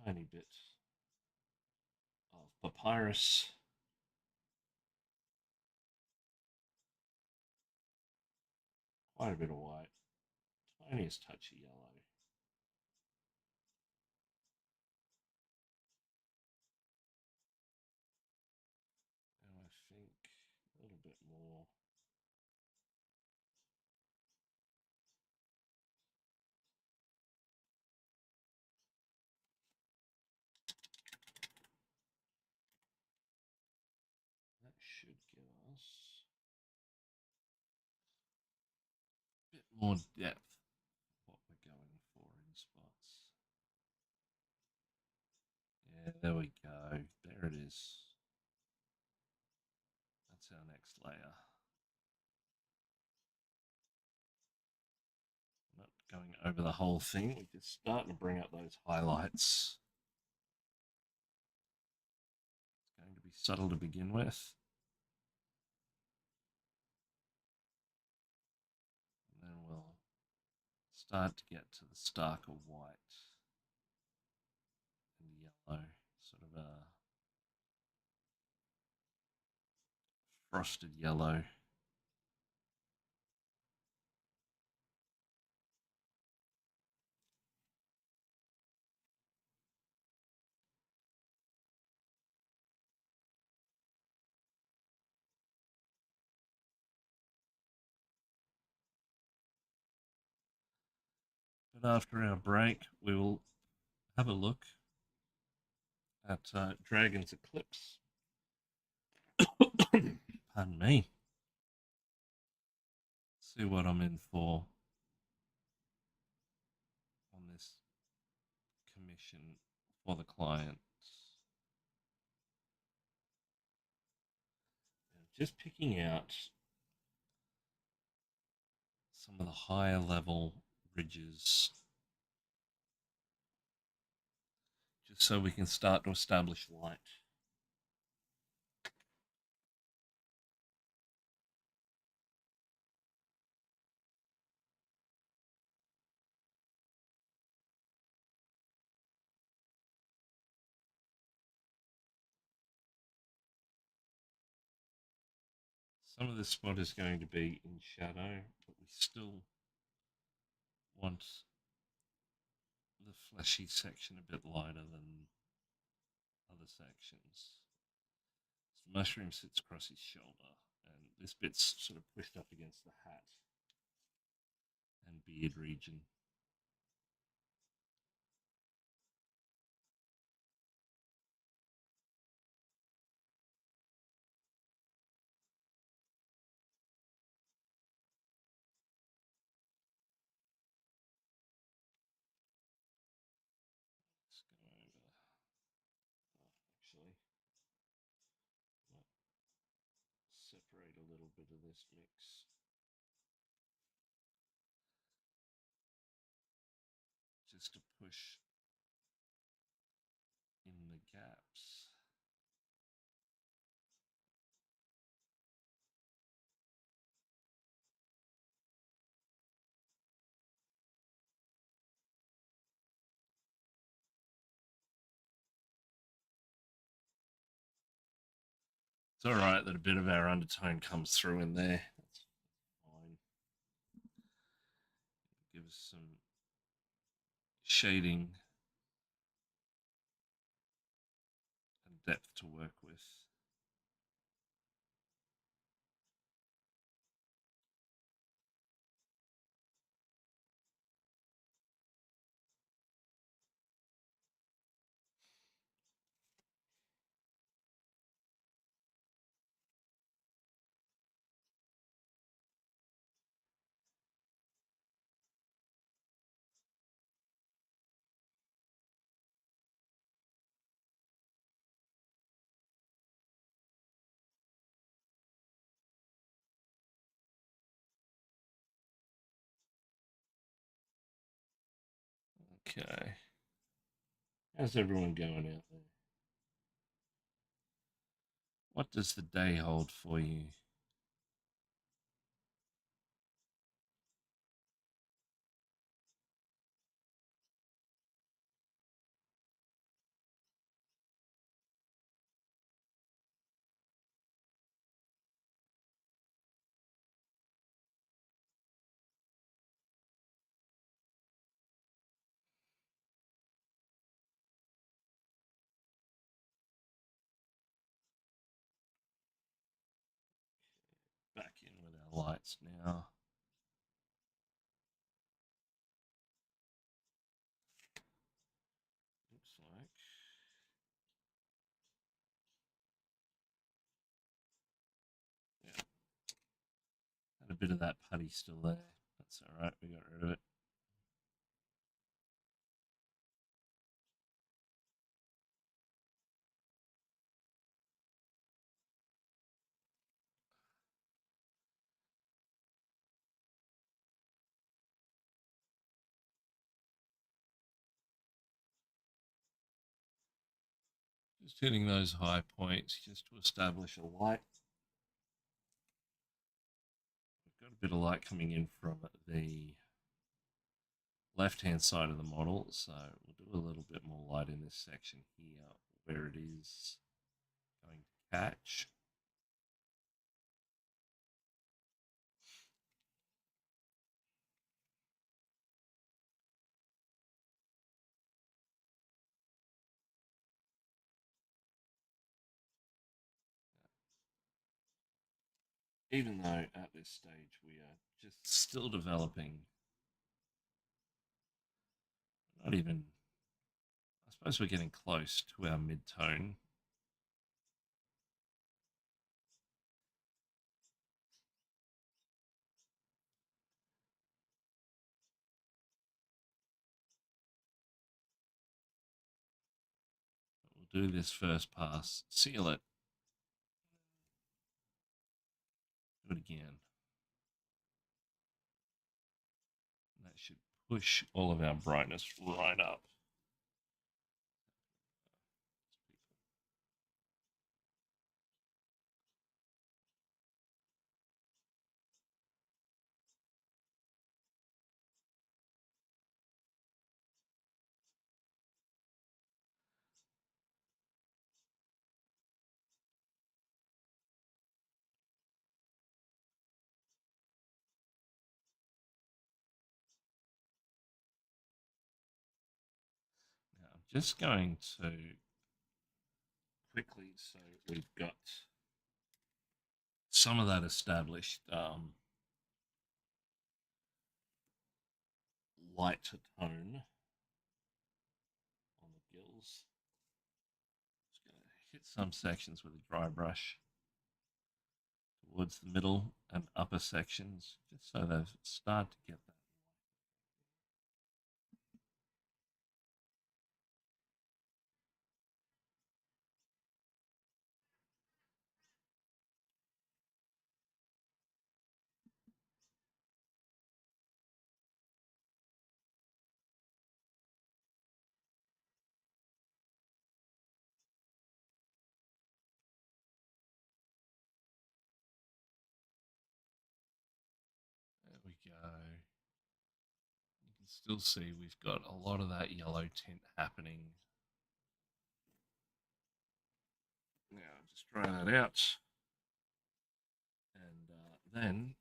Tiny bit of papyrus. Quite a bit of white. Tiniest touch of yellow. And I think a little bit more. That should give us a bit more depth of what we're going for in spots. Yeah, there we go. There it is. That's our next layer. Not going over the whole thing. We're just starting to bring up those highlights. It's going to be subtle to begin with. And then we'll start to get to the starker white and yellow, sort of a frosted yellow. But after our break, we will have a look at Dragon's Eclipse. Pardon me. See what I'm in for on this commission for the client. Just picking out some of the higher level ridges, just so we can start to establish light. Some of this spot is going to be in shadow, but we still want the fleshy section a bit lighter than other sections. So the mushroom sits across his shoulder, and this bit's sort of pushed up against the hat and beard region. Let's go over. Actually, separate a little bit of this mix. Just to push in the gaps. It's alright that a bit of our undertone comes through in there. That's fine. Give us some shading and depth to work with. Okay. How's everyone going out there? What does the day hold for you? Back in with our lights now. Looks like yeah, had a bit of that putty still there. That's all right. We got rid of it. Just hitting those high points just to establish a light. We've got a bit of light coming in from the left-hand side of the model, so we'll do a little bit more light in this section here where it is going to catch. Even though at this stage we are just still developing, not even, I suppose we're getting close to our mid-tone. We'll do this first pass, seal it, do it again. That should push all of our brightness right up. Now I'm just going to quickly, so we've got some of that established light tone on the gills. Just going to hit some sections with a dry brush towards the middle and upper sections, just so they start to get that. There we go. You can still see we've got a lot of that yellow tint happening. Now, just try that out. And then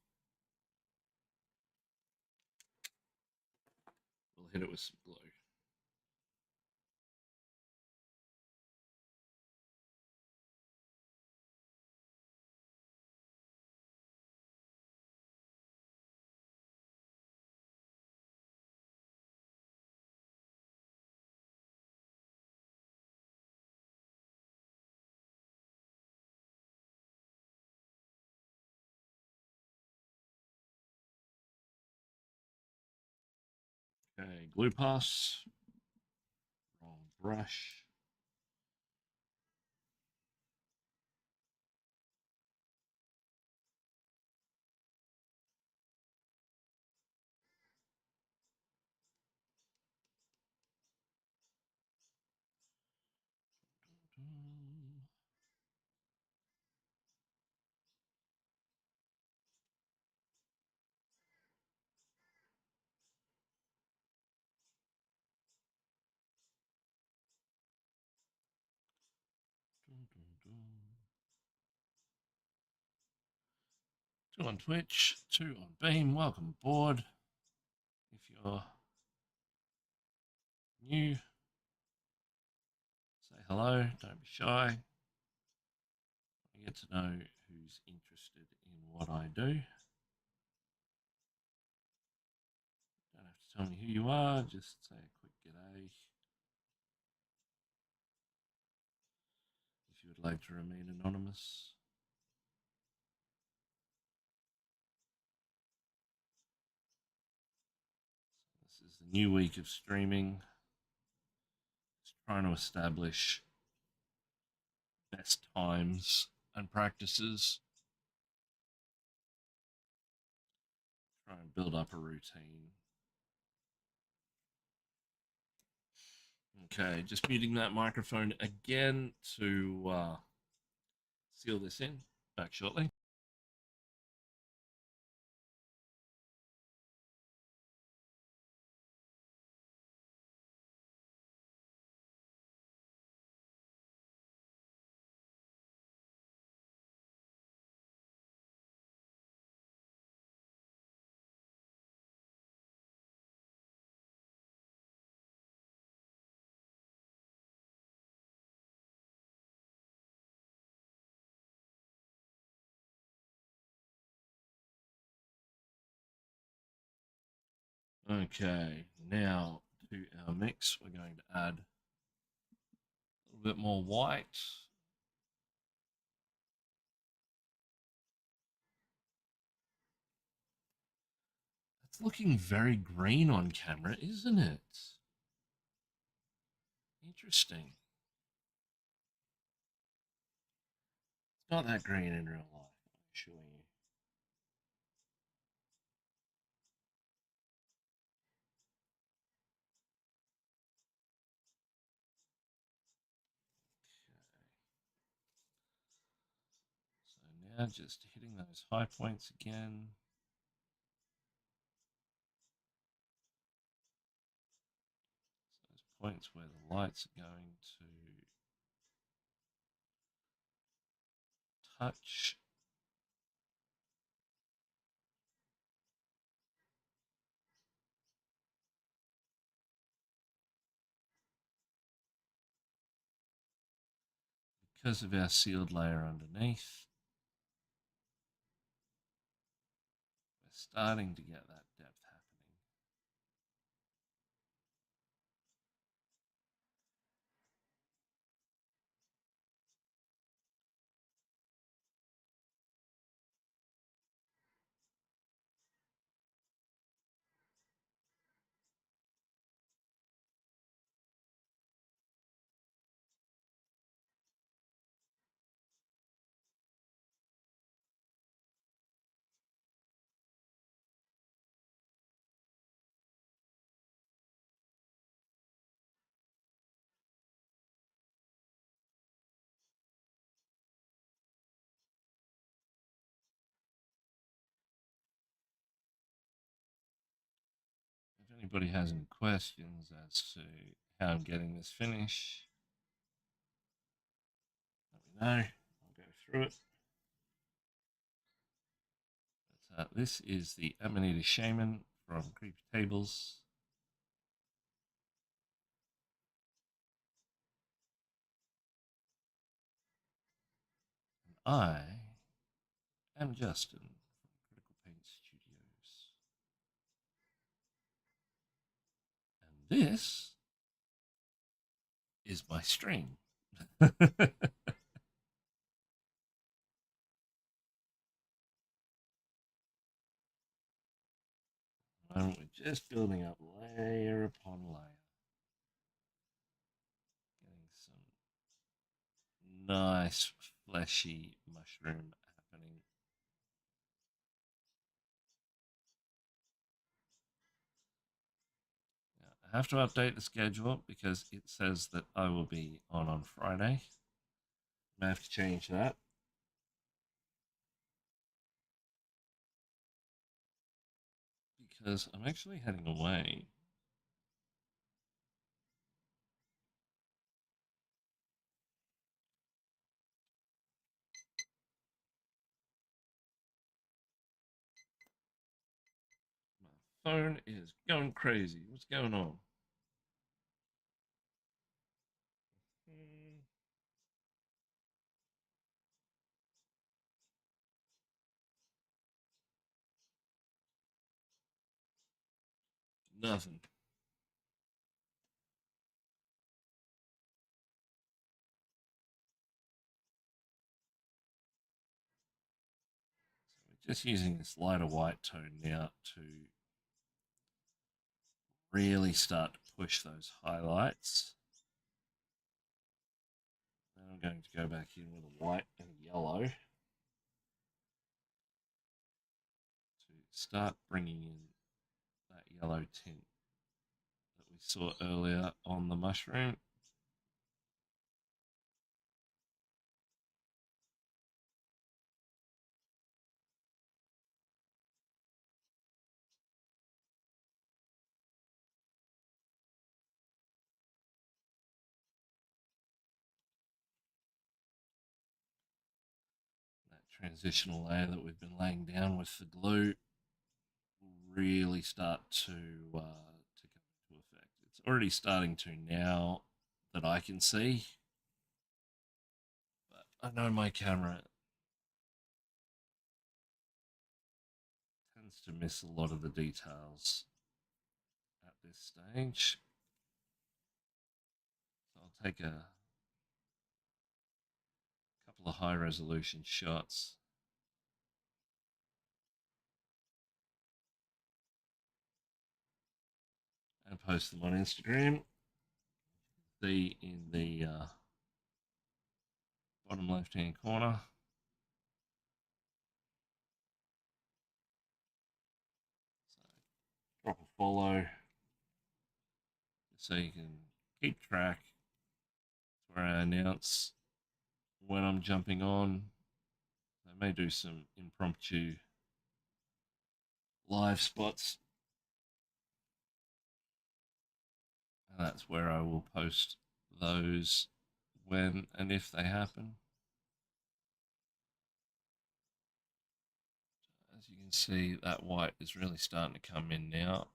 we'll hit it with some glue. Okay, glue pass, wrong brush. Two on Twitch, two on Beam. Welcome aboard. If you're new, say hello, don't be shy. I get to know who's interested in what I do. Don't have to tell me who you are, just say a quick g'day. If you would like to remain anonymous. This is the new week of streaming. Just trying to establish best times and practices. Try and build up a routine. Okay, just muting that microphone again to seal this in. Back shortly. Okay, now to our mix, we're going to add a little bit more white. It's looking very green on camera, isn't it? Interesting. It's not that green in real life, I'm assure you. Yeah, just hitting those high points again. So those points where the lights are going to touch. Because of our sealed layer underneath, we're starting to get that depth happening. If anybody has any questions as to how I'm getting this finish, let me know. I'll go through it. But, this is the Amanita Shaman from Creepy Tables. And I am Justin from Critical Paint Studios. And this is my stream. And we're just building up layer upon layer. Getting some nice fleshy mushroom happening. Now, I have to update the schedule because it says that I will be on Friday. I have to change that. Because I'm actually heading away. My phone is going crazy. What's going on? Nothing. So we're just using this lighter white tone now to really start to push those highlights. Then I'm going to go back in with a white and a yellow to start bringing in that yellow tint that we saw earlier on the mushroom. That transitional layer that we've been laying down with the glue will really start to come into effect. It's already starting to now that I can see, but I know my camera tends to miss a lot of the details at this stage. So I'll take a couple of high resolution shots and post them on Instagram. See in the bottom left hand corner. So drop a follow so you can keep track. It's where I announce when I'm jumping on. So may do some impromptu live spots, and that's where I will post those when and if they happen. As you can see, that white is really starting to come in now.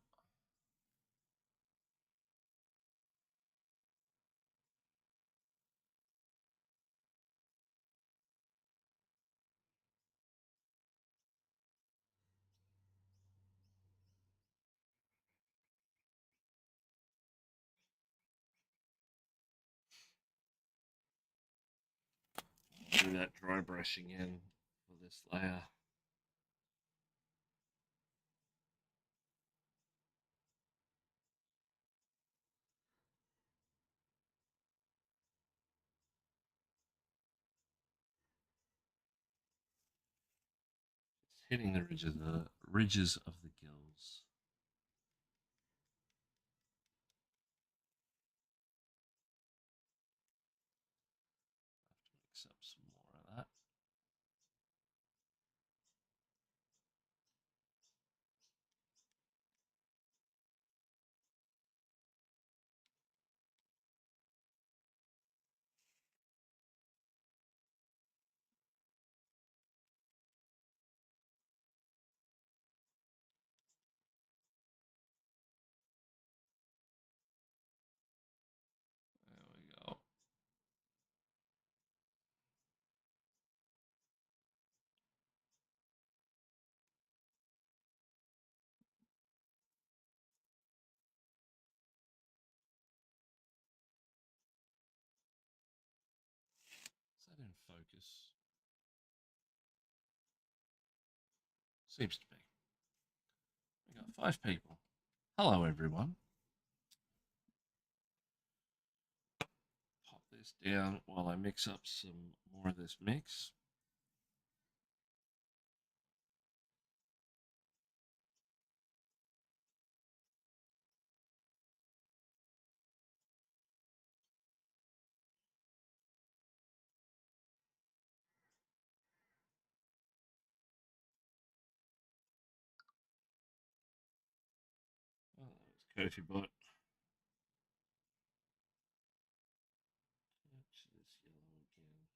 Do that dry brushing in for this layer. It's hitting the ridges of the gills. I have to mix up some more of that. There we go. Is that in focus? Seems to be. We got 5 people. Hello, everyone. Pop this down while I mix up some more of this mix. Oh, that was Kofi Bot. Touch this yellow again.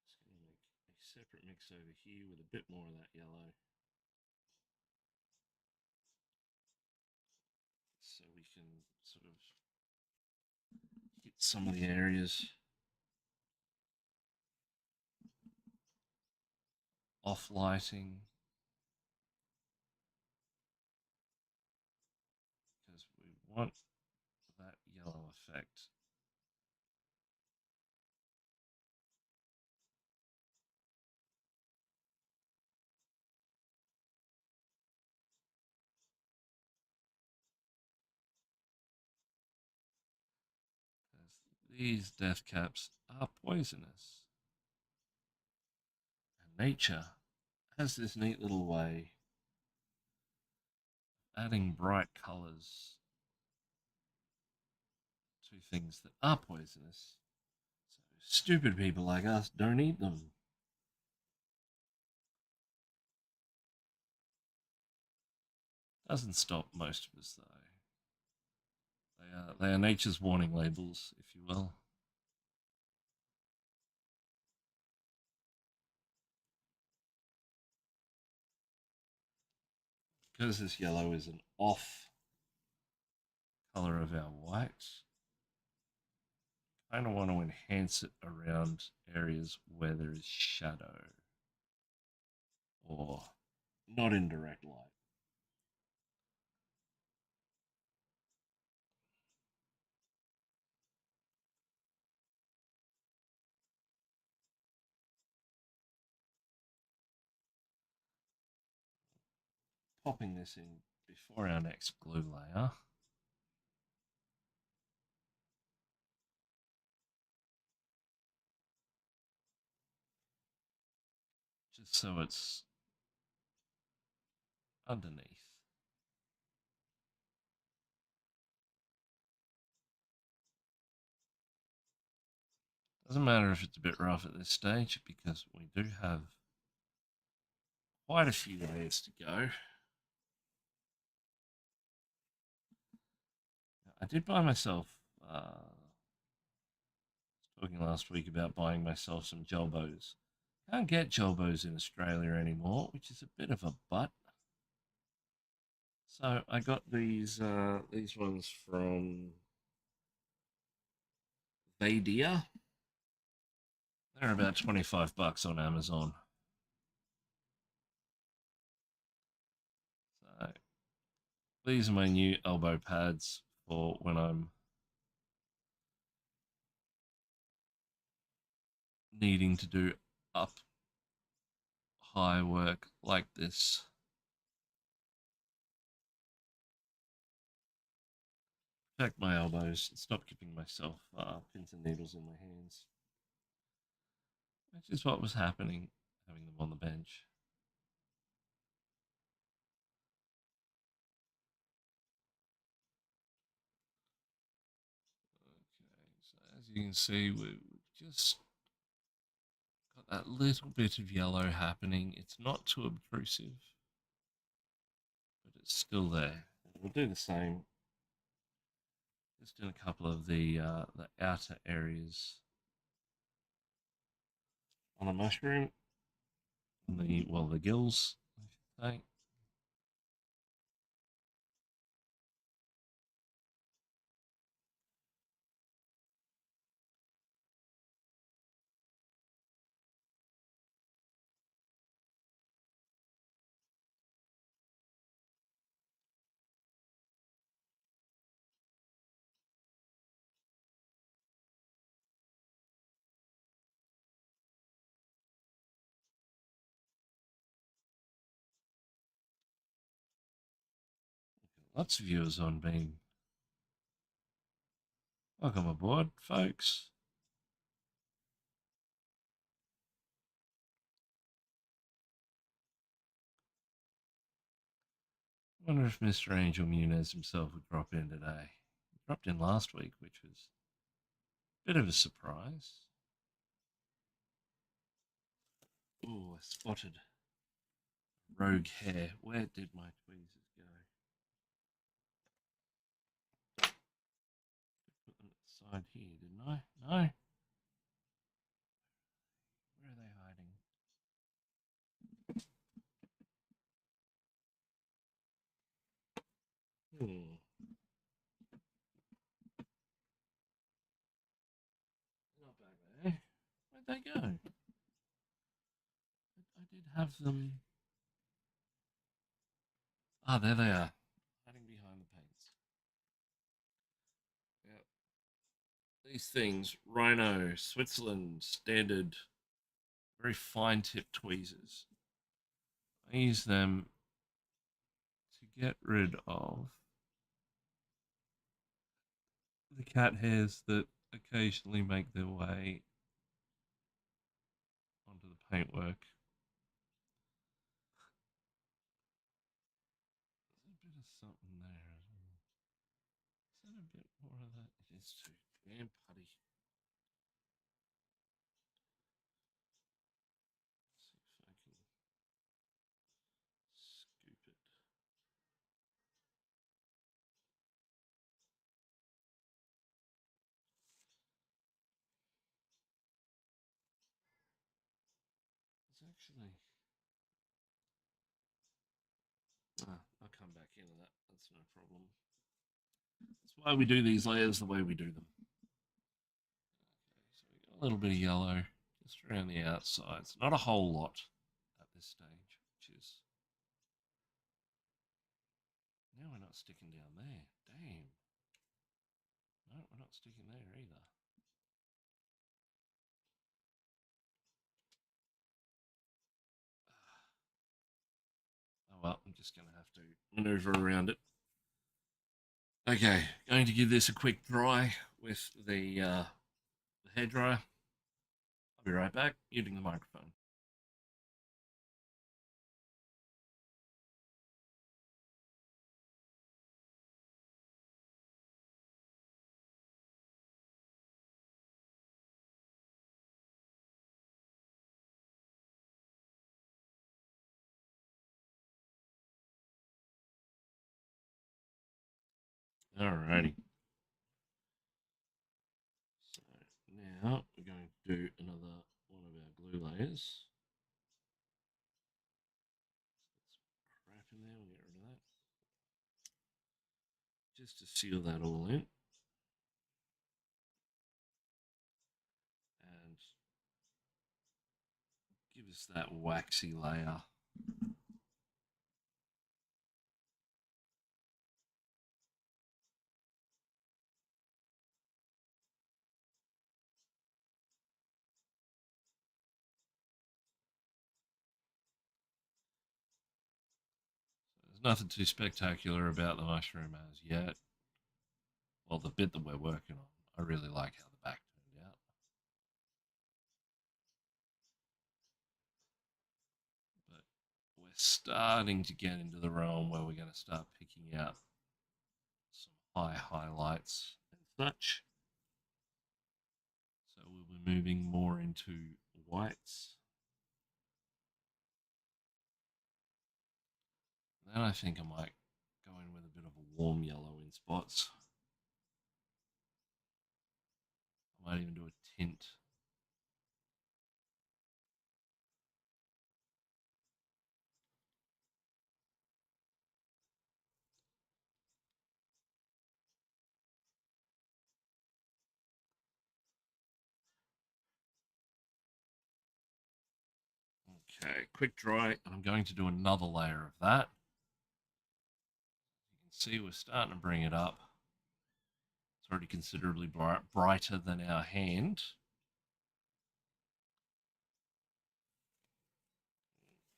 Just going to make a separate mix over here with a bit more of that yellow. So we can sort of hit some of the areas off lighting, because we want that yellow effect. These death caps are poisonous. And nature has this neat little way of adding bright colours to things that are poisonous. So stupid people like us don't eat them. Doesn't stop most of us though. They are nature's warning labels, if you will. Because this yellow is an off color of our white, I kind of want to enhance it around areas where there is shadow or not in direct light. Popping this in before our next glue layer. Just so it's underneath. Doesn't matter if it's a bit rough at this stage because we do have quite a few layers to go. I did buy myself, talking last week about buying myself some gel bows. Can't get gel bows in Australia anymore, which is a bit of a butt. So I got these ones from Vadia. They're about $25 on Amazon. So these are my new elbow pads for when I'm needing to do up high work like this. Protect my elbows and stop giving myself pins and needles in my hands, which is what was happening having them on the bench. Okay, so as you can see, we've just got that little bit of yellow happening. It's not too obtrusive, but it's still there. We'll do the same just in a couple of the outer areas on a mushroom. The gills, I should say. Lots of viewers on Beam. Welcome aboard, folks. I wonder if Mr. Angel Munez himself would drop in today. He dropped in last week, which was a bit of a surprise. Oh, I spotted rogue hair. Where did my tweezers go? Put them at the side here, didn't I? No? Where are they hiding? Hmm. Not back there. Where'd they go? I did have them. Ah, there they are. Hiding behind the paints. Yep. These things, Rhino, Switzerland, standard, very fine tip tweezers. I use them to get rid of the cat hairs that occasionally make their way onto the paintwork. There's a bit of something there as well. Is that a bit more of that? It is too damn putty. Let's see if I can scoop it. It's actually. I'll come back into that. That's no problem. That's why we do these layers the way we do them. Okay, so we got a little bit of yellow just around the outsides. Not a whole lot at this stage, which is. Now we're not sticking down there. Damn. No, we're not sticking there either. Oh well, I'm just going to have to maneuver around it. Okay, going to give this a quick dry with the hairdryer. I'll be right back, muting the microphone. Alrighty. So now we're going to do another one of our glue layers. Crap in there, we'll get rid of that. Just to seal that all in. And give us that waxy layer. There's nothing too spectacular about the mushroom as yet. Well, the bit that we're working on, I really like how the back turned out. But we're starting to get into the realm where we're going to start picking out some high highlights and such. So we'll be moving more into whites. Then I think I might go in with a bit of a warm yellow in spots. I might even do a tint. Okay, quick dry, and I'm going to do another layer of that. You can see we're starting to bring it up. It's already considerably brighter than our hand.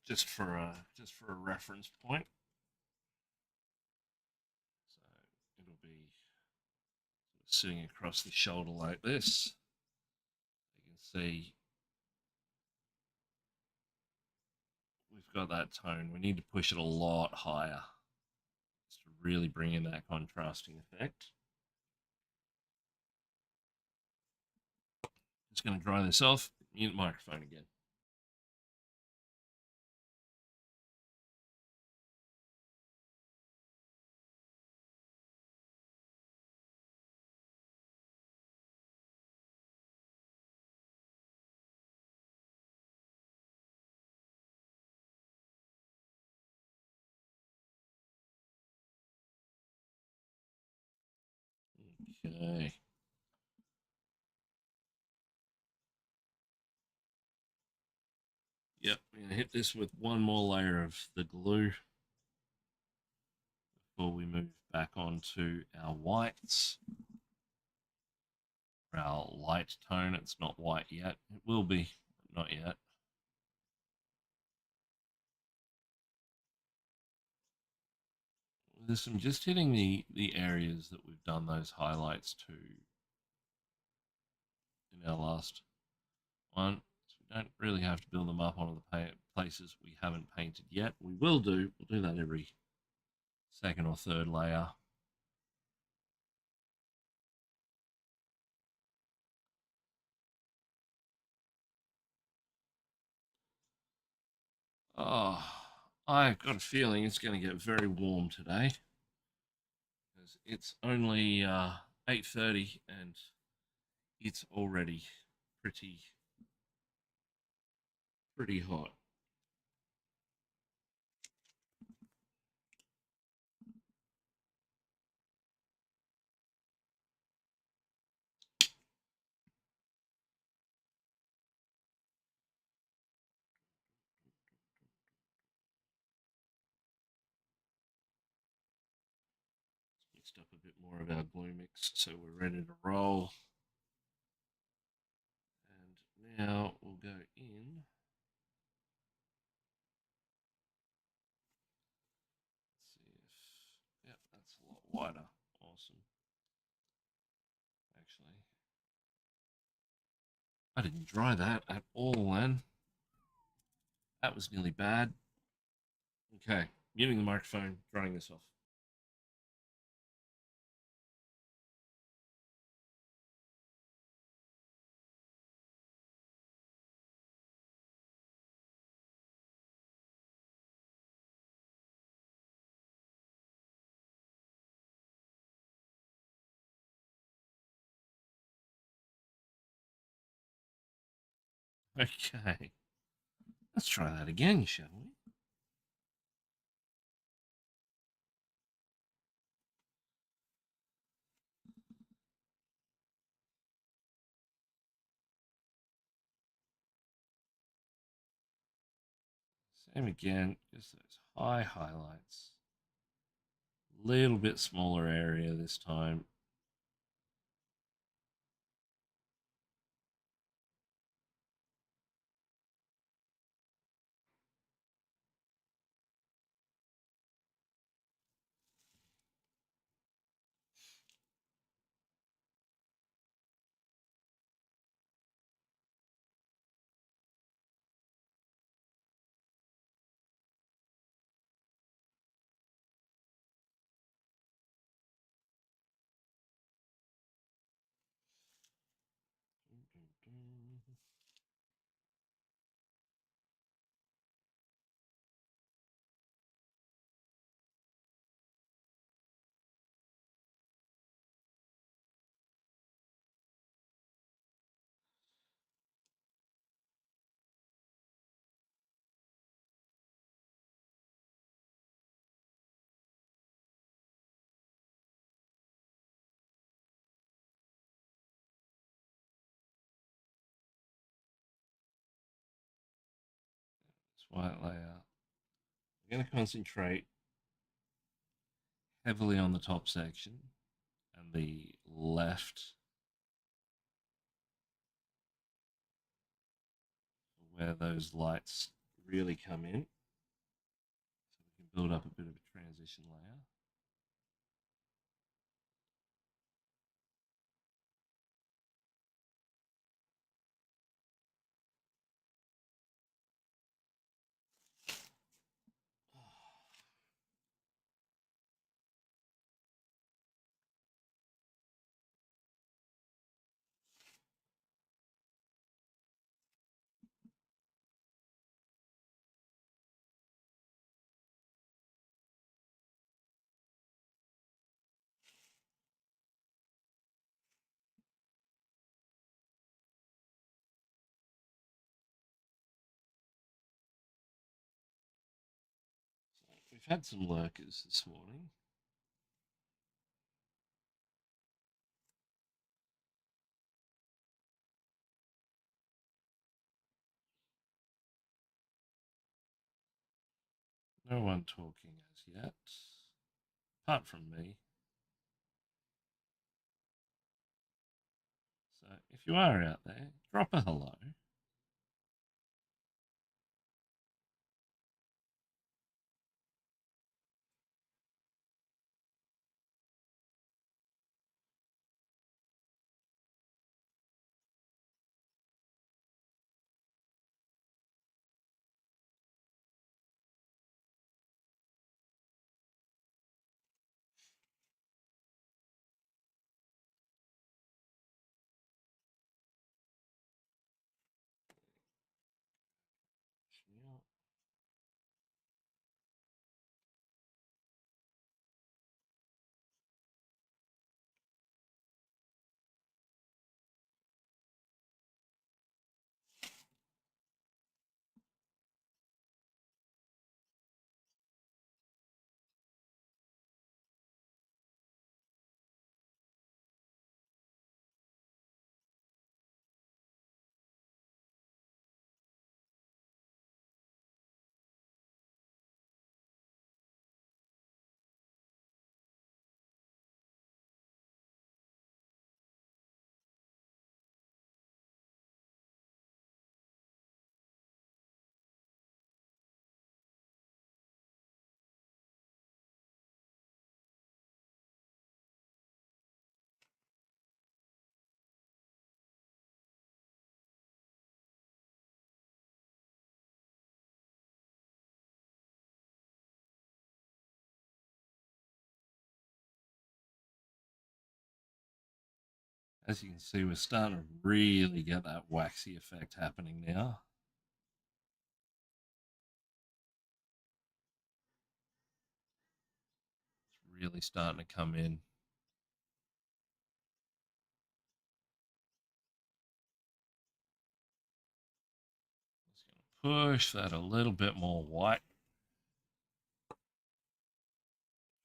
Just for a reference point. So it'll be sitting across the shoulder like this. You can see we've got that tone. We need to push it a lot higher just to really bring in that contrasting effect. Just going to dry this off. Mute microphone again. Okay. Yep, we're going to hit this with one more layer of the glue before we move back onto our whites. Our light tone, it's not white yet. It will be, but not yet. There's some just hitting the areas that we've done those highlights to in our last one. So we don't really have to build them up onto the places we haven't painted yet. We will do. We'll do that every second or third layer. Oh, I've got a feeling it's going to get very warm today because it's only 8:30 and it's already pretty hot. Mixed up a bit more of our glue mix, so we're ready to roll. And now we'll go in. Let's see if, yep, that's a lot wider. Awesome. Actually, I didn't dry that at all then. That was nearly bad. Okay, muting the microphone, drying this off. Okay. Let's try that again, shall we? Same again, just those high highlights. Little bit smaller area this time. This white layer. We're going to concentrate heavily on the top section and the left where those lights really come in. So we can build up a bit of a transition layer. So we've had some lurkers this morning. No one talking as yet, apart from me. So if you are out there, drop a hello. As you can see, we're starting to really get that waxy effect happening now. It's really starting to come in. push that a little bit more white.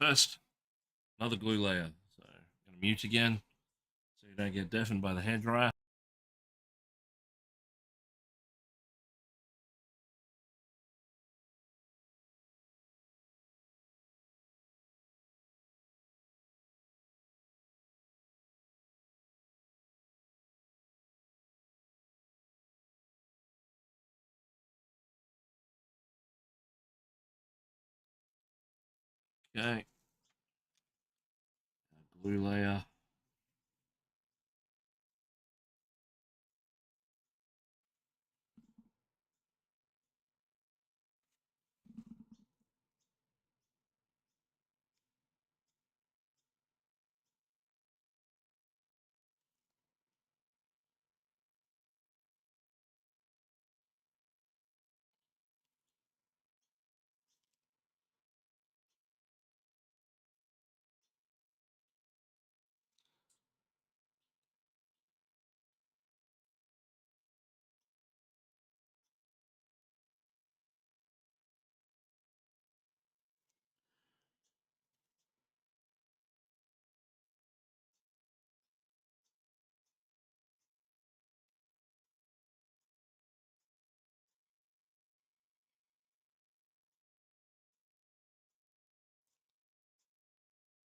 First, another glue layer. So I'm going to mute again so you don't get deafened by the hairdryer. Okay, glue layer.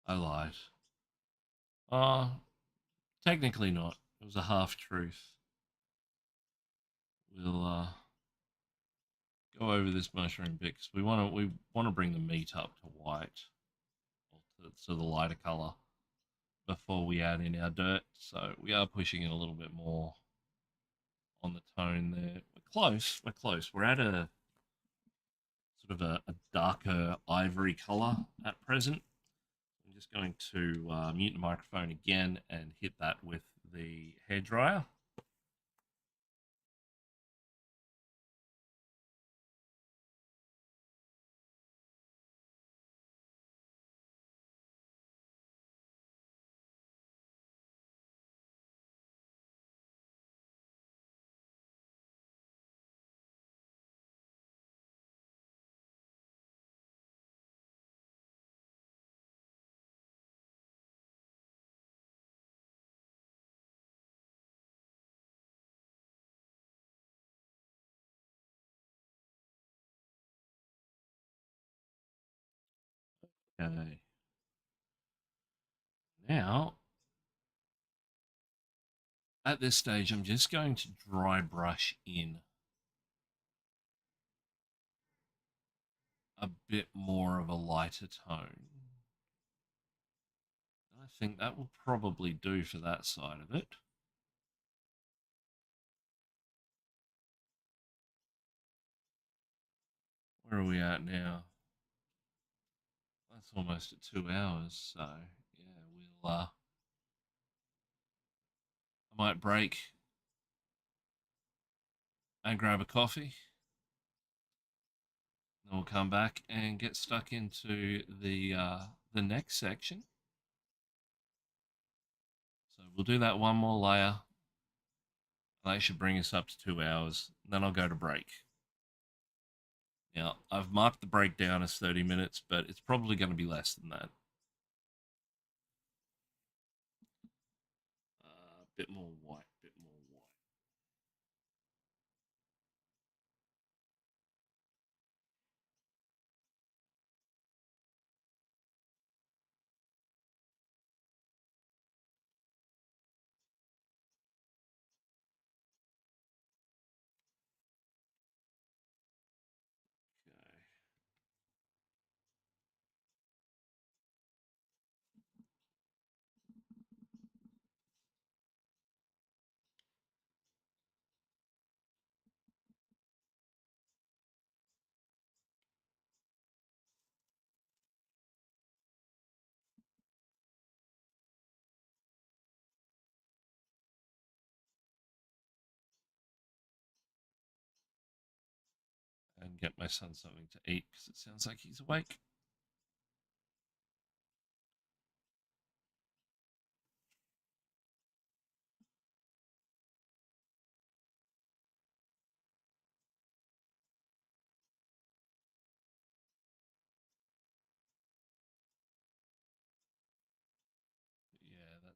I lied. Technically not. It was a half truth. We'll go over this mushroom bit because we want to bring the meat up to white, or to the lighter color before we add in our dirt. So we are pushing it a little bit more on the tone there. We're close. We're close. We're at a sort of a darker ivory color at present. I'm just going to mute the microphone again and hit that with the hairdryer. Okay. Now, at this stage, I'm just going to dry brush in a bit more of a lighter tone. I think that will probably do for that side of it. Where are we at now? That's almost at 2 hours, so yeah, I might break and grab a coffee. Then we'll come back and get stuck into the next section. So we'll do that one more layer. That should bring us up to 2 hours. Then I'll go to break. Now, I've marked the break down as 30 minutes, but it's probably going to be less than that. A bit more white, bit more white. Okay. And get my son something to eat because it sounds like he's awake.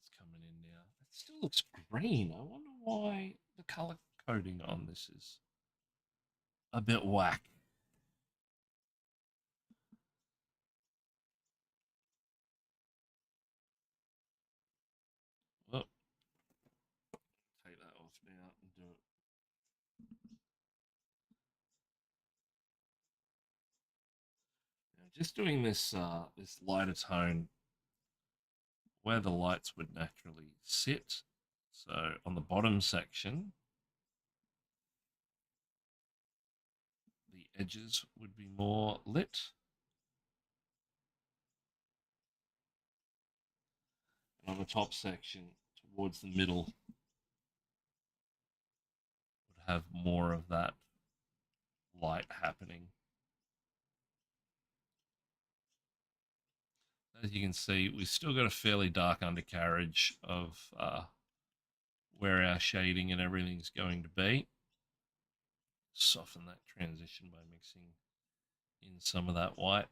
It's coming in now. It still looks green. I wonder why the color coding on this is a bit whack. Well, take that off now and do it. Now, just doing this lighter tone where the lights would naturally sit. So on the bottom section, the edges would be more lit. And on the top section, towards the middle, would have more of that light happening. As you can see, we've still got a fairly dark undercarriage of where our shading and everything's going to be. Soften that transition by mixing in some of that white.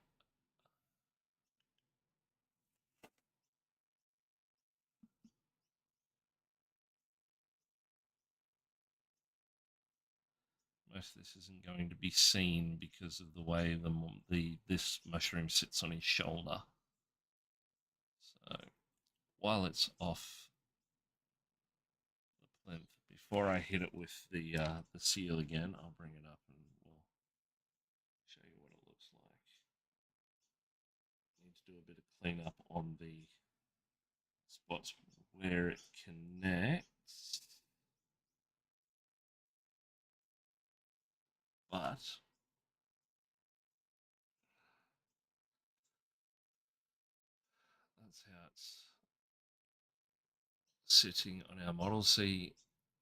Most of this isn't going to be seen because of the way this mushroom sits on his shoulder. So while it's off the plinth, before I hit it with the seal again, I'll bring it up and we'll show you what it looks like. Need to do a bit of cleanup on the spots where it connects, but that's how it's sitting on our model. See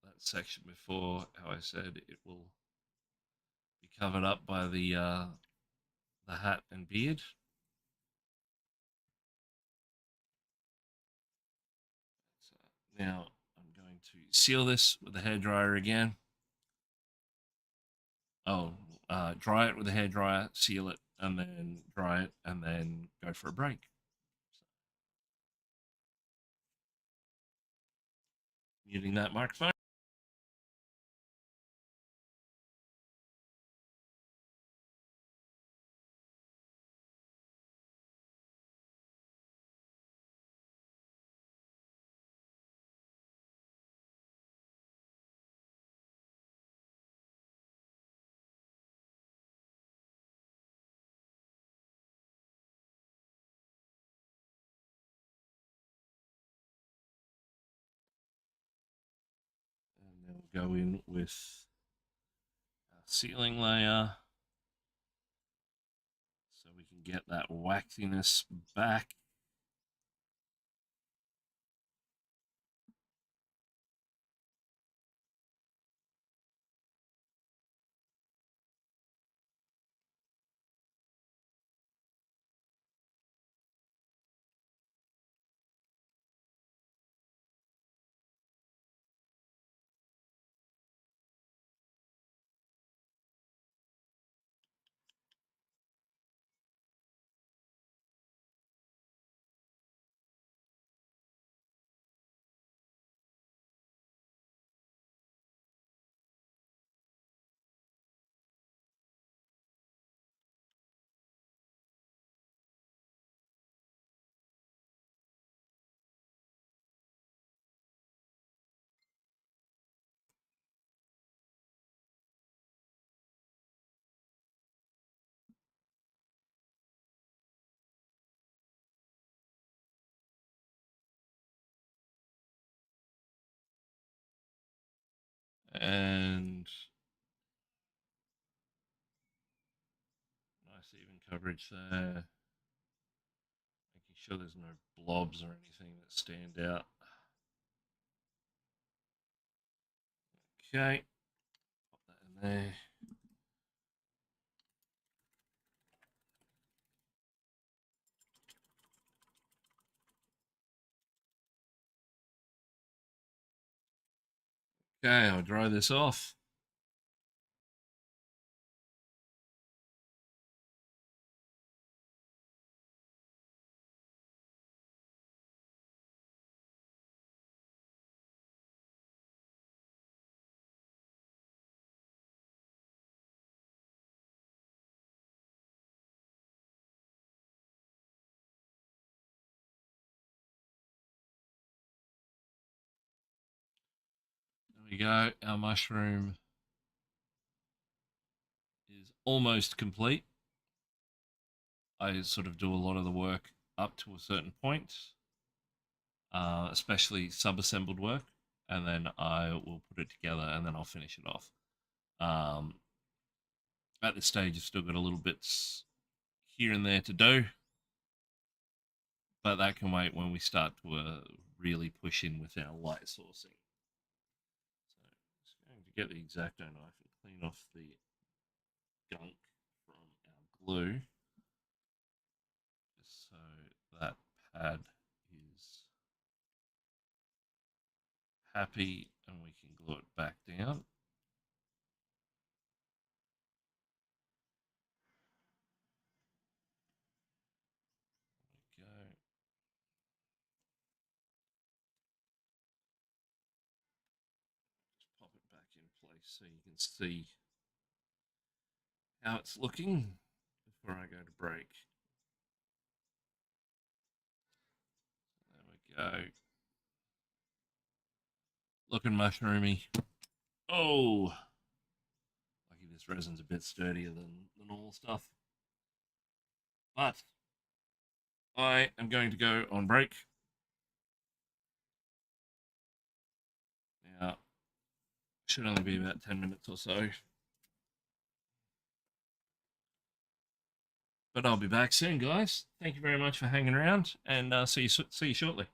that section before, how I said it will be covered up by the hat and beard. So now I'm going to seal this with the hairdryer again. Oh, dry it with a hairdryer, seal it, and then dry it, and then go for a break. Muting that microphone. And then we'll go in with our sealing layer so we can get that waxiness back. And nice even coverage there. Making sure there's no blobs or anything that stand out. Okay, pop that in there. Okay, I'll dry this off. we go. Our mushroom is almost complete. I sort of do a lot of the work up to a certain point, especially sub-assembled work, and then I will put it together and then I'll finish it off. At this stage, I've still got a little bits here and there to do, but that can wait when we start to really push in with our light sourcing. So I'm just going to get the X-Acto knife and clean off the gunk from our glue, just so that pad is happy and we can glue it back down. There we go. Just pop it back in place so you can see how it's looking before I go to break. There we go. Looking mushroomy. Oh, lucky this resin's a bit sturdier than the normal stuff. But I am going to go on break. Now, should only be about 10 minutes or so. But I'll be back soon, guys. Thank you very much for hanging around, and see you shortly.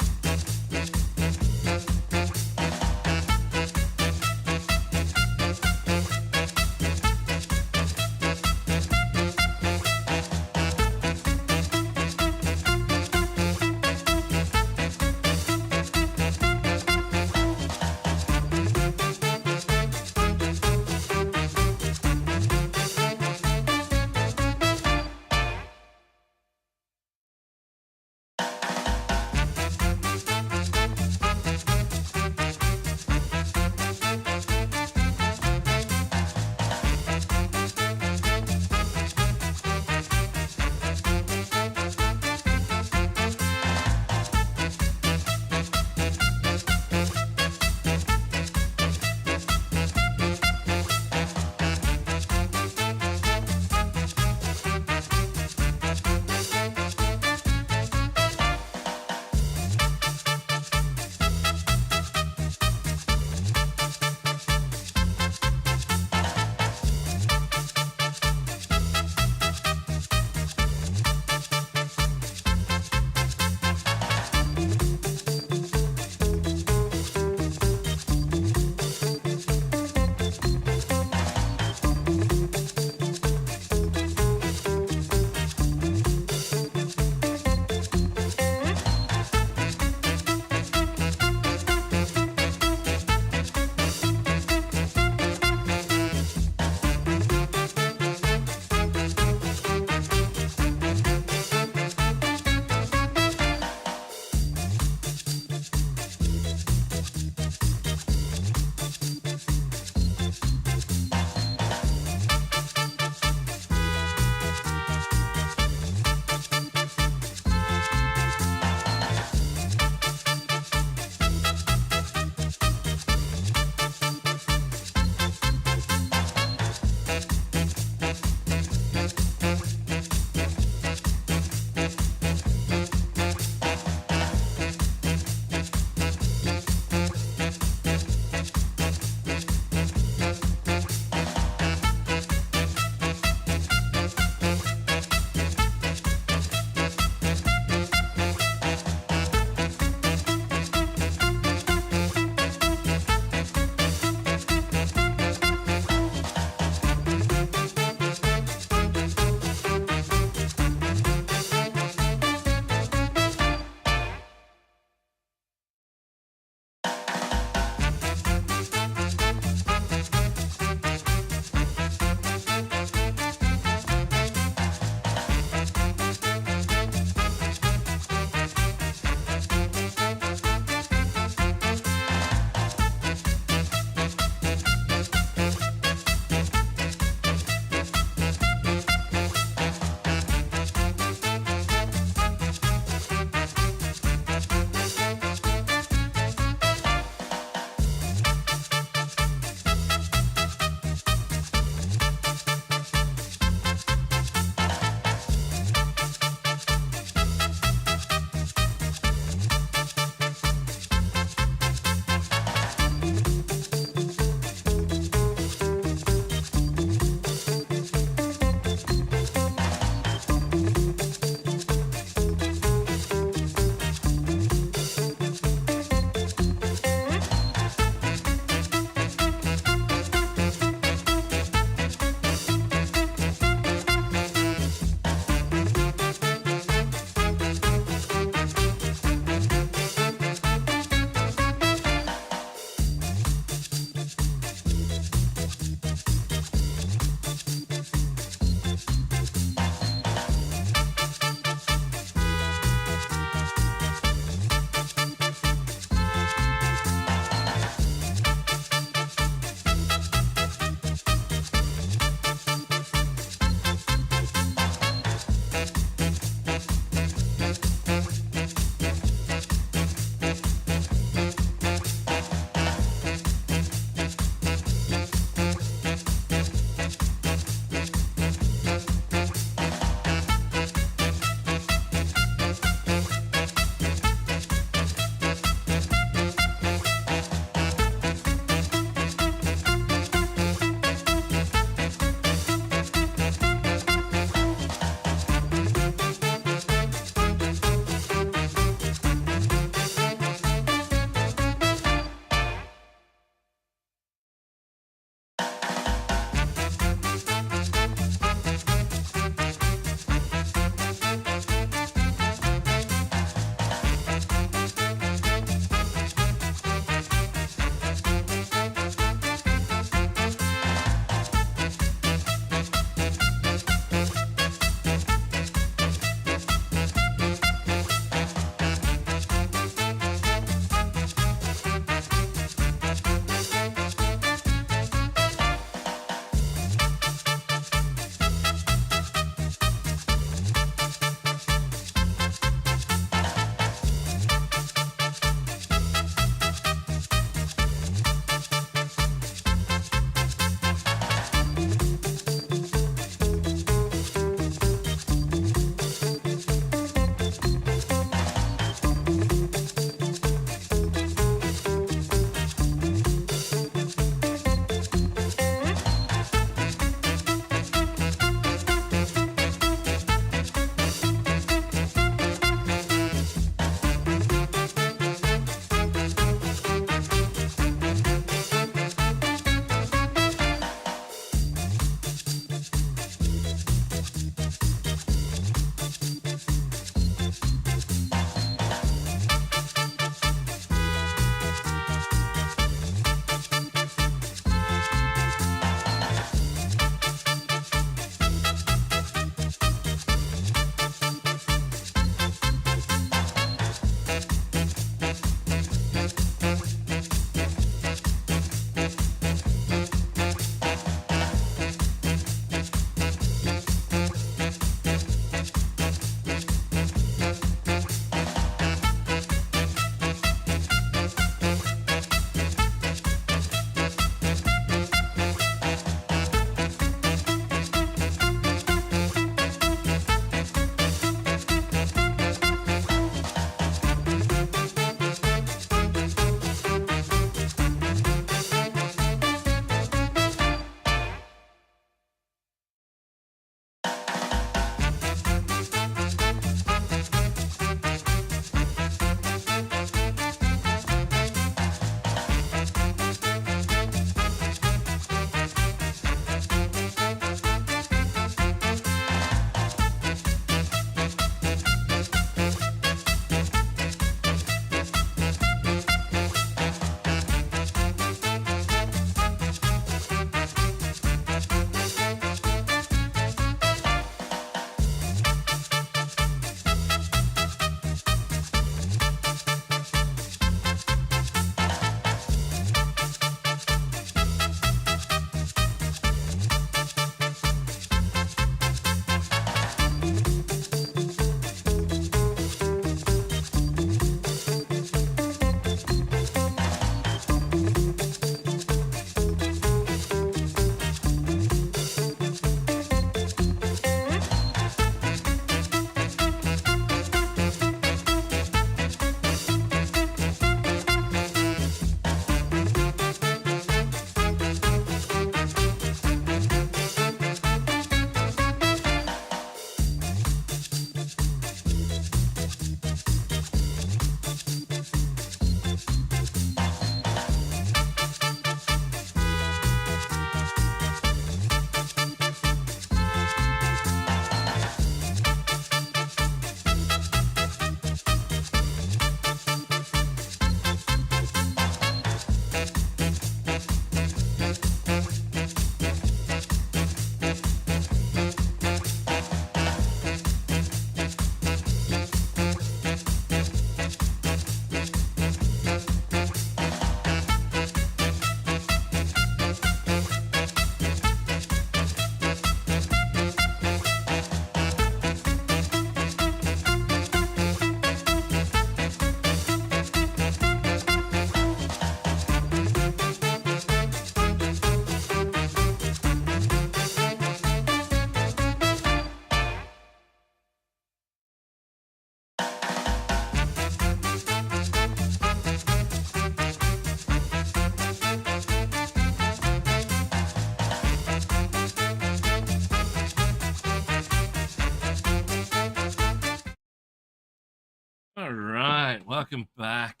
All right, welcome back.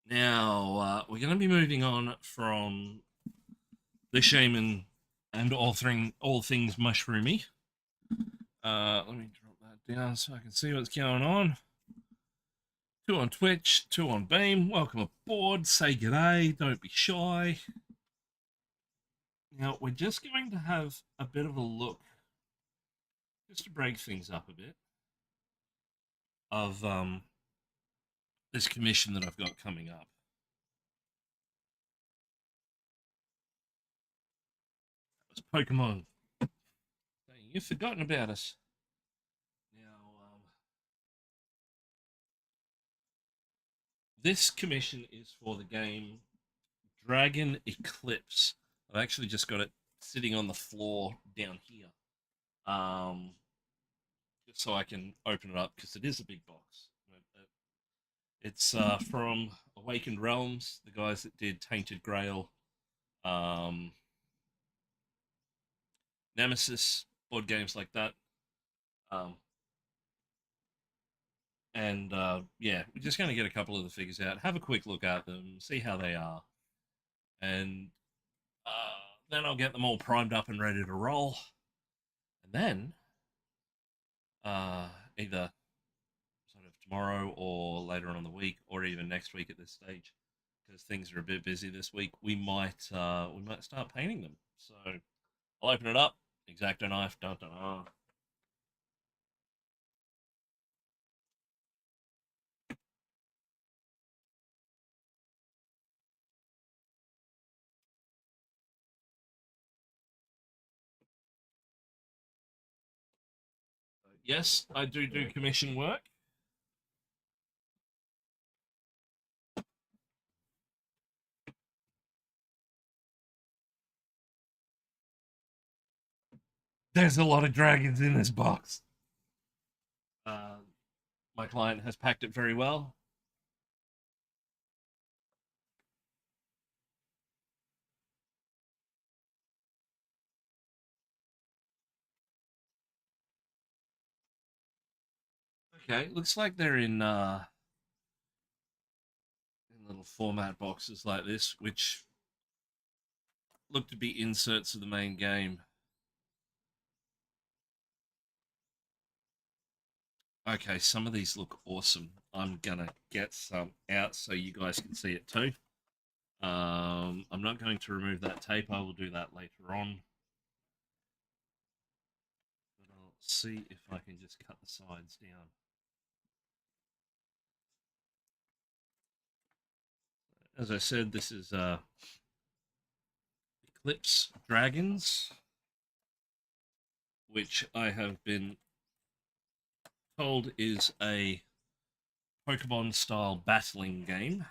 Now, we're going to be moving on from the shaman and all things mushroomy. Let me drop that down so I can see what's going on. 2 on Twitch, 2 on Beam. Welcome aboard. Say g'day. Don't be shy. Now, we're just going to have a bit of a look, just to break things up a bit, of this commission that I've got coming up. It's Pokemon. You've forgotten about us. Now, this commission is for the game Dragon Eclipse. I've actually just got it sitting on the floor down here. Just so I can open it up because it is a big box. It's from Awakened Realms, the guys that did Tainted Grail, um, Nemesis, board games like that. Um, and yeah, we're just going to get a couple of the figures out, have a quick look at them, see how they are, and then I'll get them all primed up and ready to roll. And then either sort of tomorrow or later on in the week, or even next week at this stage, because things are a bit busy this week, we might start painting them. So I'll open it up. X-Acto knife. Dun, dun, dun. Yes, I do commission work. There's a lot of dragons in this box. My client has packed it very well. Okay, looks like they're in little format boxes like this, which look to be inserts of the main game. Okay, some of these look awesome. I'm gonna get some out so you guys can see it too. I'm not going to remove that tape. I will do that later on. But I'll see if I can just cut the sides down. As I said, this is Eclipse Dragons, which I have been told is a Pokemon style battling game.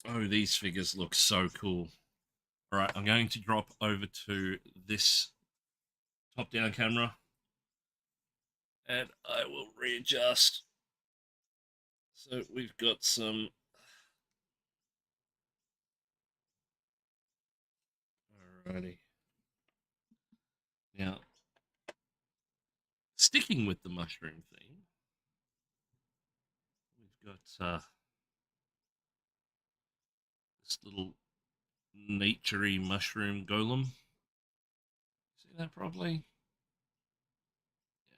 Oh, these figures look so cool. All right, I'm going to drop over to this top down camera and I will readjust. So we've got some. Alrighty. Now, sticking with the mushroom theme, we've got this little naturey mushroom golem. See that properly? Yeah.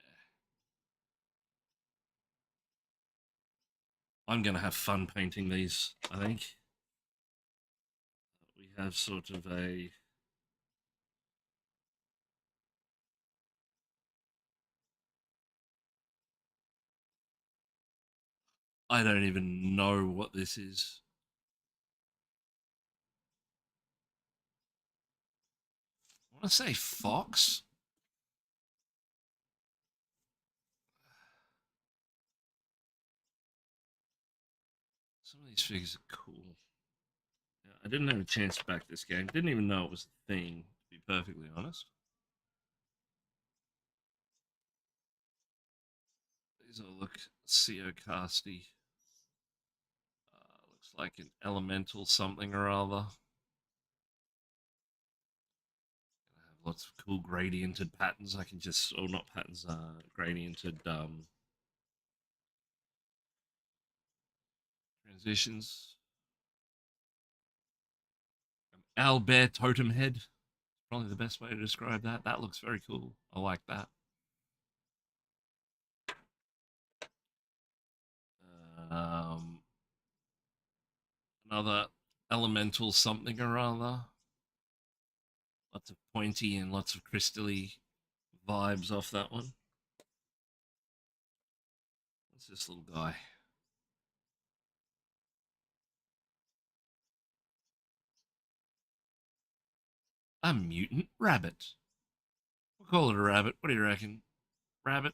I'm going to have fun painting these, I think. We have sort of a. I don't even know what this is. I want to say fox. Some of these figures are cool. Yeah, I didn't have a chance to back this game. Didn't even know it was a thing, to be perfectly honest. These all look CO casty. Looks like an elemental something or other. Have lots of cool gradiented patterns. I can just, or not patterns, gradiented Transitions. Owlbear totem head. Probably the best way to describe that. That looks very cool. I like that. Um, Another elemental something or other. Lots of pointy and lots of crystally vibes off that one. What's this little guy? A mutant rabbit. We'll call it a rabbit. What do you reckon? Rabbit?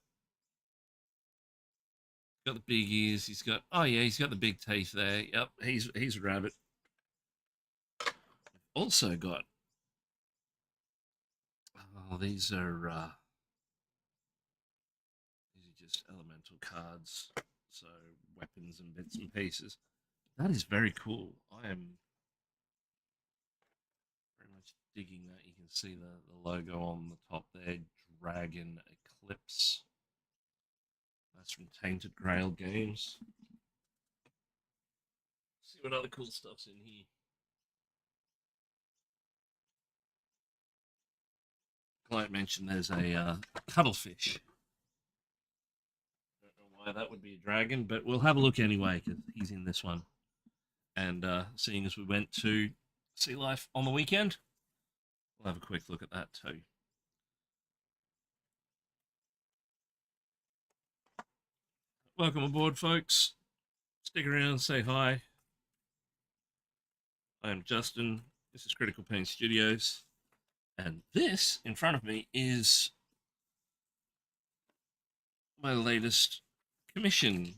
Got the big ears. He's got, oh yeah, he's got the big teeth there. Yep, he's a rabbit. Also got, oh, these are just elemental cards. So weapons and bits and pieces. That is very cool. I am very much digging that. You can see the logo on the top there, Dragon Eclipse. That's from Tainted Grail Games. See what other cool stuff's in here. Client mentioned there's a cuttlefish. Don't know why that would be a dragon, but we'll have a look anyway because he's in this one. And seeing as we went to Sea Life on the weekend, we'll have a quick look at that too. Welcome aboard, folks. Stick around, say hi. I am Justin. This is Critical Pain Studios. And this, in front of me, is my latest commission.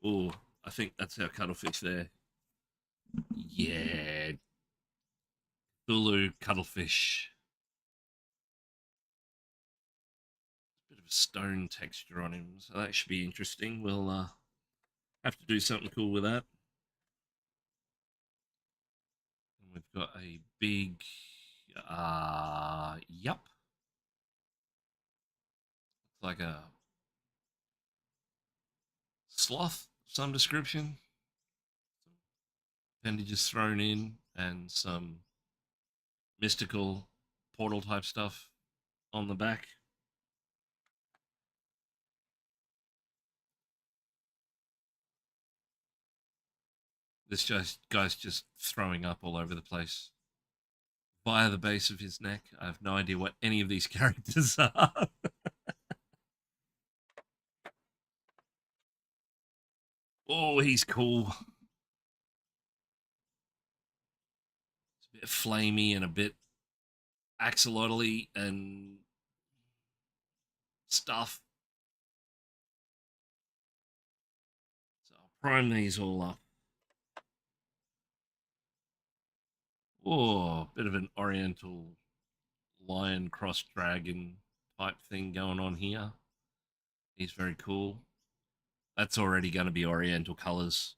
Oh, I think that's our cuttlefish there. Yeah. Hulu cuttlefish. Bit of a stone texture on him, so that should be interesting. We'll have to do something cool with that. And we've got a big, yup. Looks like a sloth, some description. Appendages thrown in, and some mystical portal type stuff on the back. This guy's just throwing up all over the place via the base of his neck. I have no idea what any of these characters are. Oh, he's cool. It's a bit flamey and a bit axolotl and stuff. So I'll prime these all up. Oh, bit of an oriental lion cross dragon type thing going on here. He's very cool. That's already going to be oriental colors,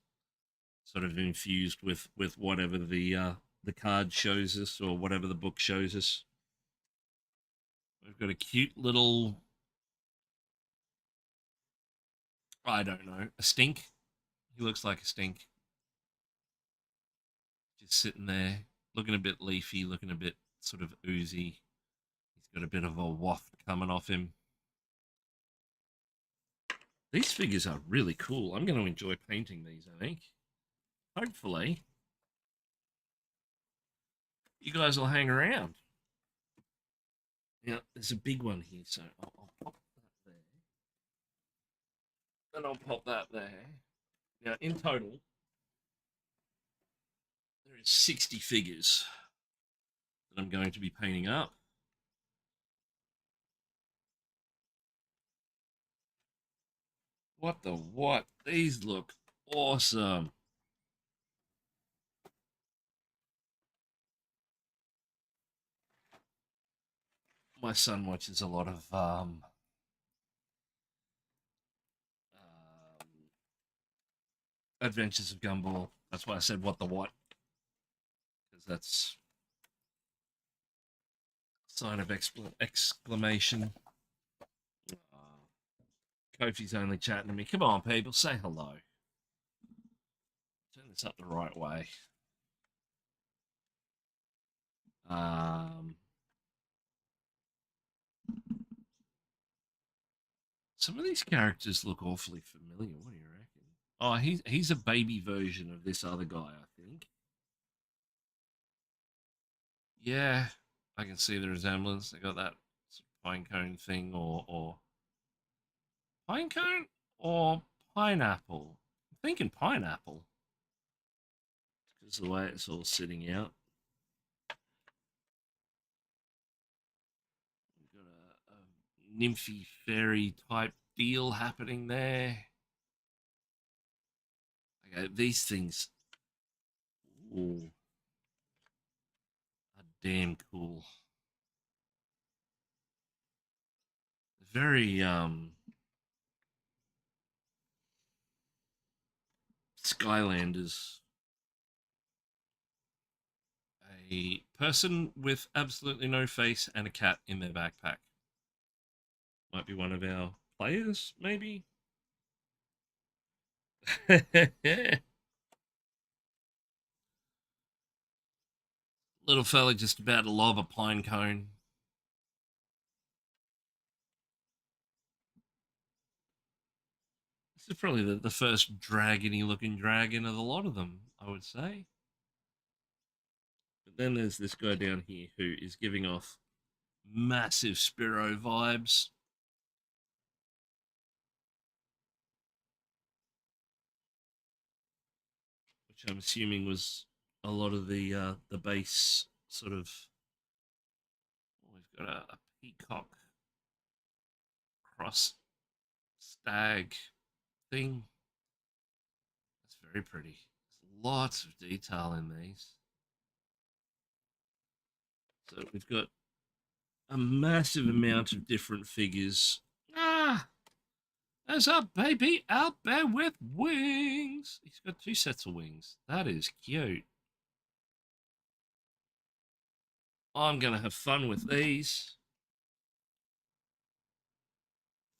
sort of infused with whatever the card shows us or whatever the book shows us. We've got a cute little, I don't know, a stink. He looks like a stink. Just sitting there, looking a bit leafy, looking a bit sort of oozy. He's got a bit of a waft coming off him. These figures are really cool. I'm going to enjoy painting these, I think. Hopefully, you guys will hang around. Now, there's a big one here, so I'll pop that there. And I'll pop that there. Now, in total, there is 60 figures that I'm going to be painting up. What the what? These look awesome. My son watches a lot of Adventures of Gumball. That's why I said what the what, because that's a sign of exclamation. Kofi's only chatting to me. Come on, people, say hello. Turn this up the right way. Some of these characters look awfully familiar. What do you reckon? Oh, he's a baby version of this other guy, I think. Yeah, I can see the resemblance. They got that sort of pine cone thing, or pine cone or pineapple. I'm thinking pineapple because of the way it's all sitting out. We've got a nymphy fairy type deal happening there. Okay, these things, ooh, are damn cool. Very Skylanders. A person with absolutely no face and a cat in their backpack. Might be one of our players, maybe. Little fella just about to lob a pine cone. This is probably the first dragony looking dragon of a lot of them, I would say. But then there's this guy down here who is giving off massive Spiro vibes. Which I'm assuming was a lot of the base sort of. We've got a peacock cross stag thing. That's very pretty. There's lots of detail in these. So we've got a massive amount of different figures. Ah, there's our baby out there with wings. He's got 2 sets of wings. That is cute. I'm going to have fun with these.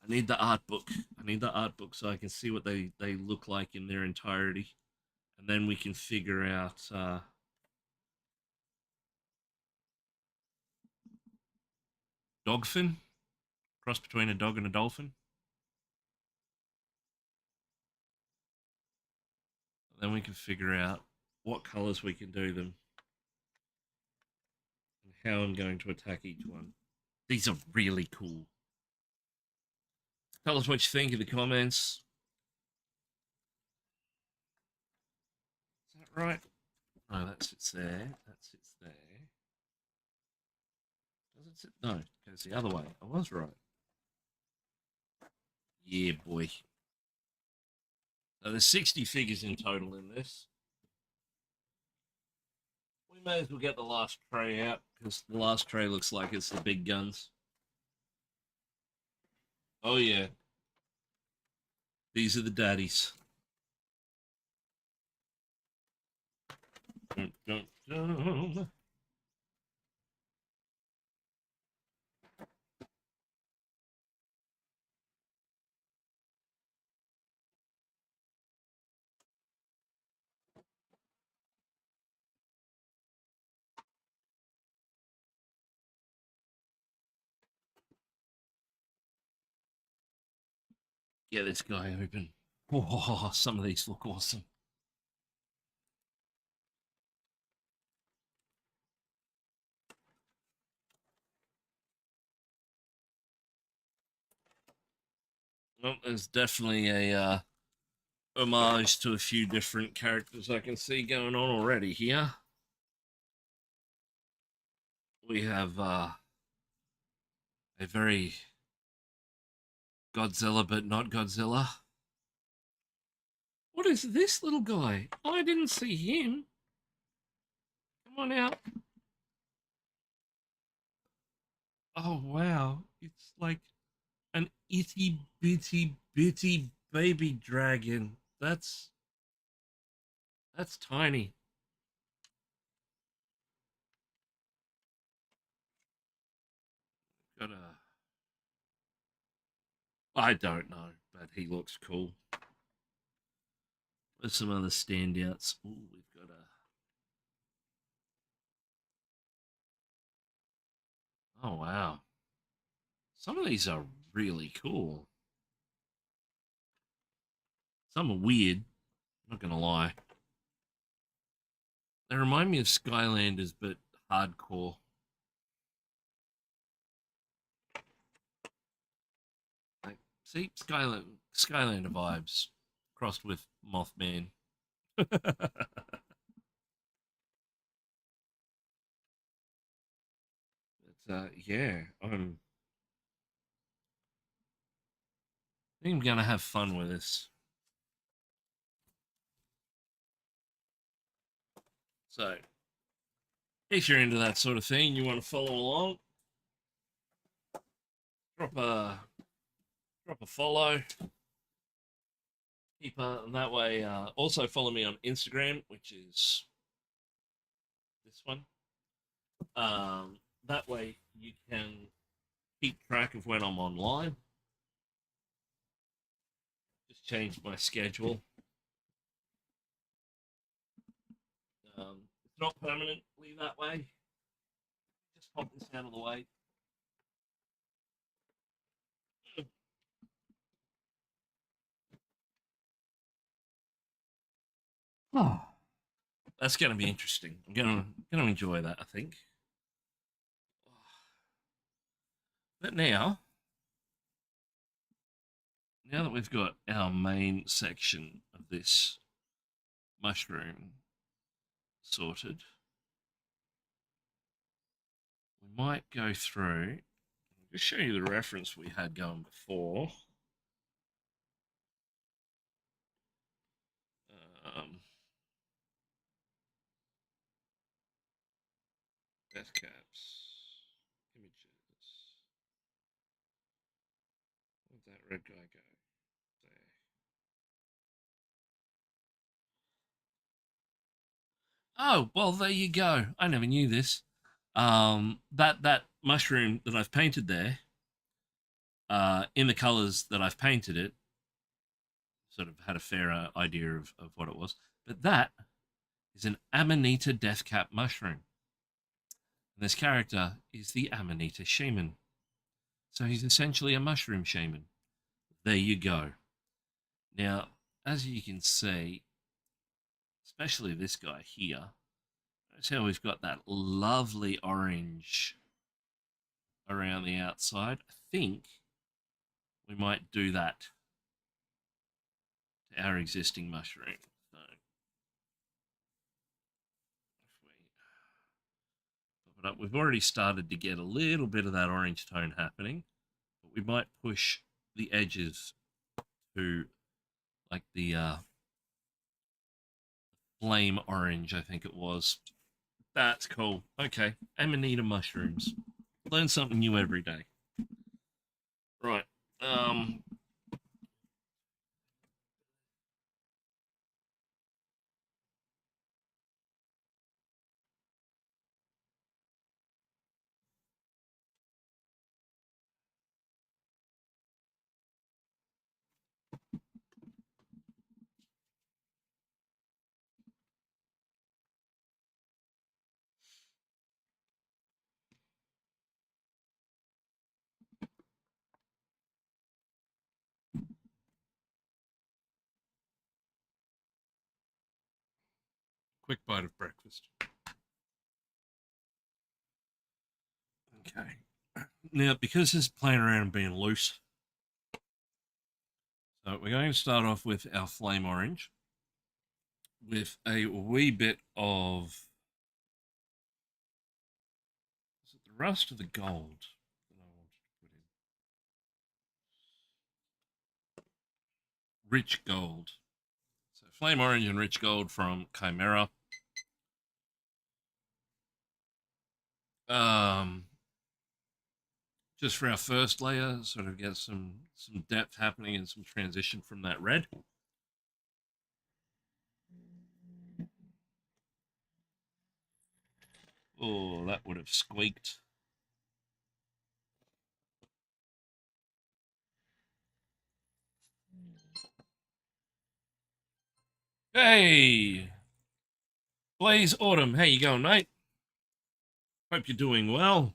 I need the art book. I need the art book so I can see what they look like in their entirety. And then we can figure out dogfin, cross between a dog and a dolphin. Then we can figure out what colors we can do them and how I'm going to attack each one. These are really cool. Tell us what you think in the comments. Is that right? No, that sits there. That sits there. Does it sit? No, it goes the other way. I was right. Yeah, boy. So there's 60 figures in total in this. We may as well get the last tray out because the last tray looks like it's the big guns. Oh, yeah. These are the daddies. Dun, dun, dun. Get this guy open. Oh, some of these look awesome. Well, there's definitely a homage to a few different characters I can see going on already here. We have a very Godzilla, but not Godzilla. What is this little guy? I didn't see him. Come on out. Oh, wow. It's like an itty bitty baby dragon. That's tiny. Got a. I don't know, but he looks cool. There's some other standouts. Ooh, we've got a. Oh wow, some of these are really cool. Some are weird. I'm not gonna lie. They remind me of Skylanders, but hardcore. Like, see, Skylander vibes crossed with Mothman. Yeah, I think I'm gonna have fun with this. So, if you're into that sort of thing, you want to follow along, drop a follow. Keep that way. Also follow me on Instagram, which is this one. That way you can keep track of when I'm online. Just changed my schedule. It's not permanently that way. Just pop this out of the way. Oh, that's going to be interesting. I'm going to enjoy that, I think. But now that we've got our main section of this mushroom sorted, we might go through. I'll just show you the reference we had going before. Death caps, images. Where'd that red guy go? There. Oh, well, there you go. I never knew this. That mushroom that I've painted there, in the colors that I've painted it, sort of had a fair idea of what it was. But that is an Amanita deathcap mushroom. And this character is the Amanita shaman. So he's essentially a mushroom shaman. There you go. Now, as you can see, especially this guy here, notice how we've got that lovely orange around the outside. I think we might do that to our existing mushroom. So if we pop it up, we've already started to get a little bit of that orange tone happening, but we might push the edges to like the flame orange, I think it was. That's cool. Okay, Amanita mushrooms. Learn something new every day. Right. Quick bite of breakfast. Okay. Now, because this is playing around and being loose, so we're going to start off with our flame orange with a wee bit of, is it the rust or the gold that I wanted to put in? Rich gold. So flame orange and rich gold from Chimera. Um, just for our first layer, sort of get some depth happening and some transition from that red. Oh, that would have squeaked. Hey, Blaze Autumn, how you going, mate? Hope you're doing well.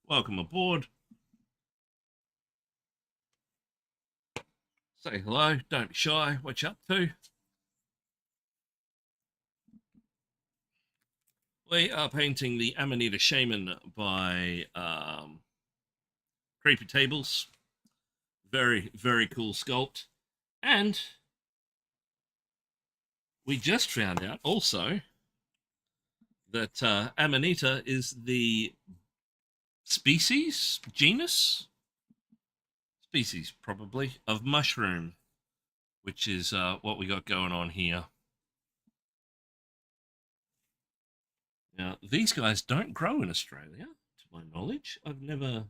Welcome aboard. Say hello, don't be shy. What you up to? We are painting the Amanita Shaman by Creepy Tables. Very, very cool sculpt. And we just found out also that Amanita is the species probably, of mushroom, which is what we got going on here. Now, these guys don't grow in Australia, to my knowledge. I've never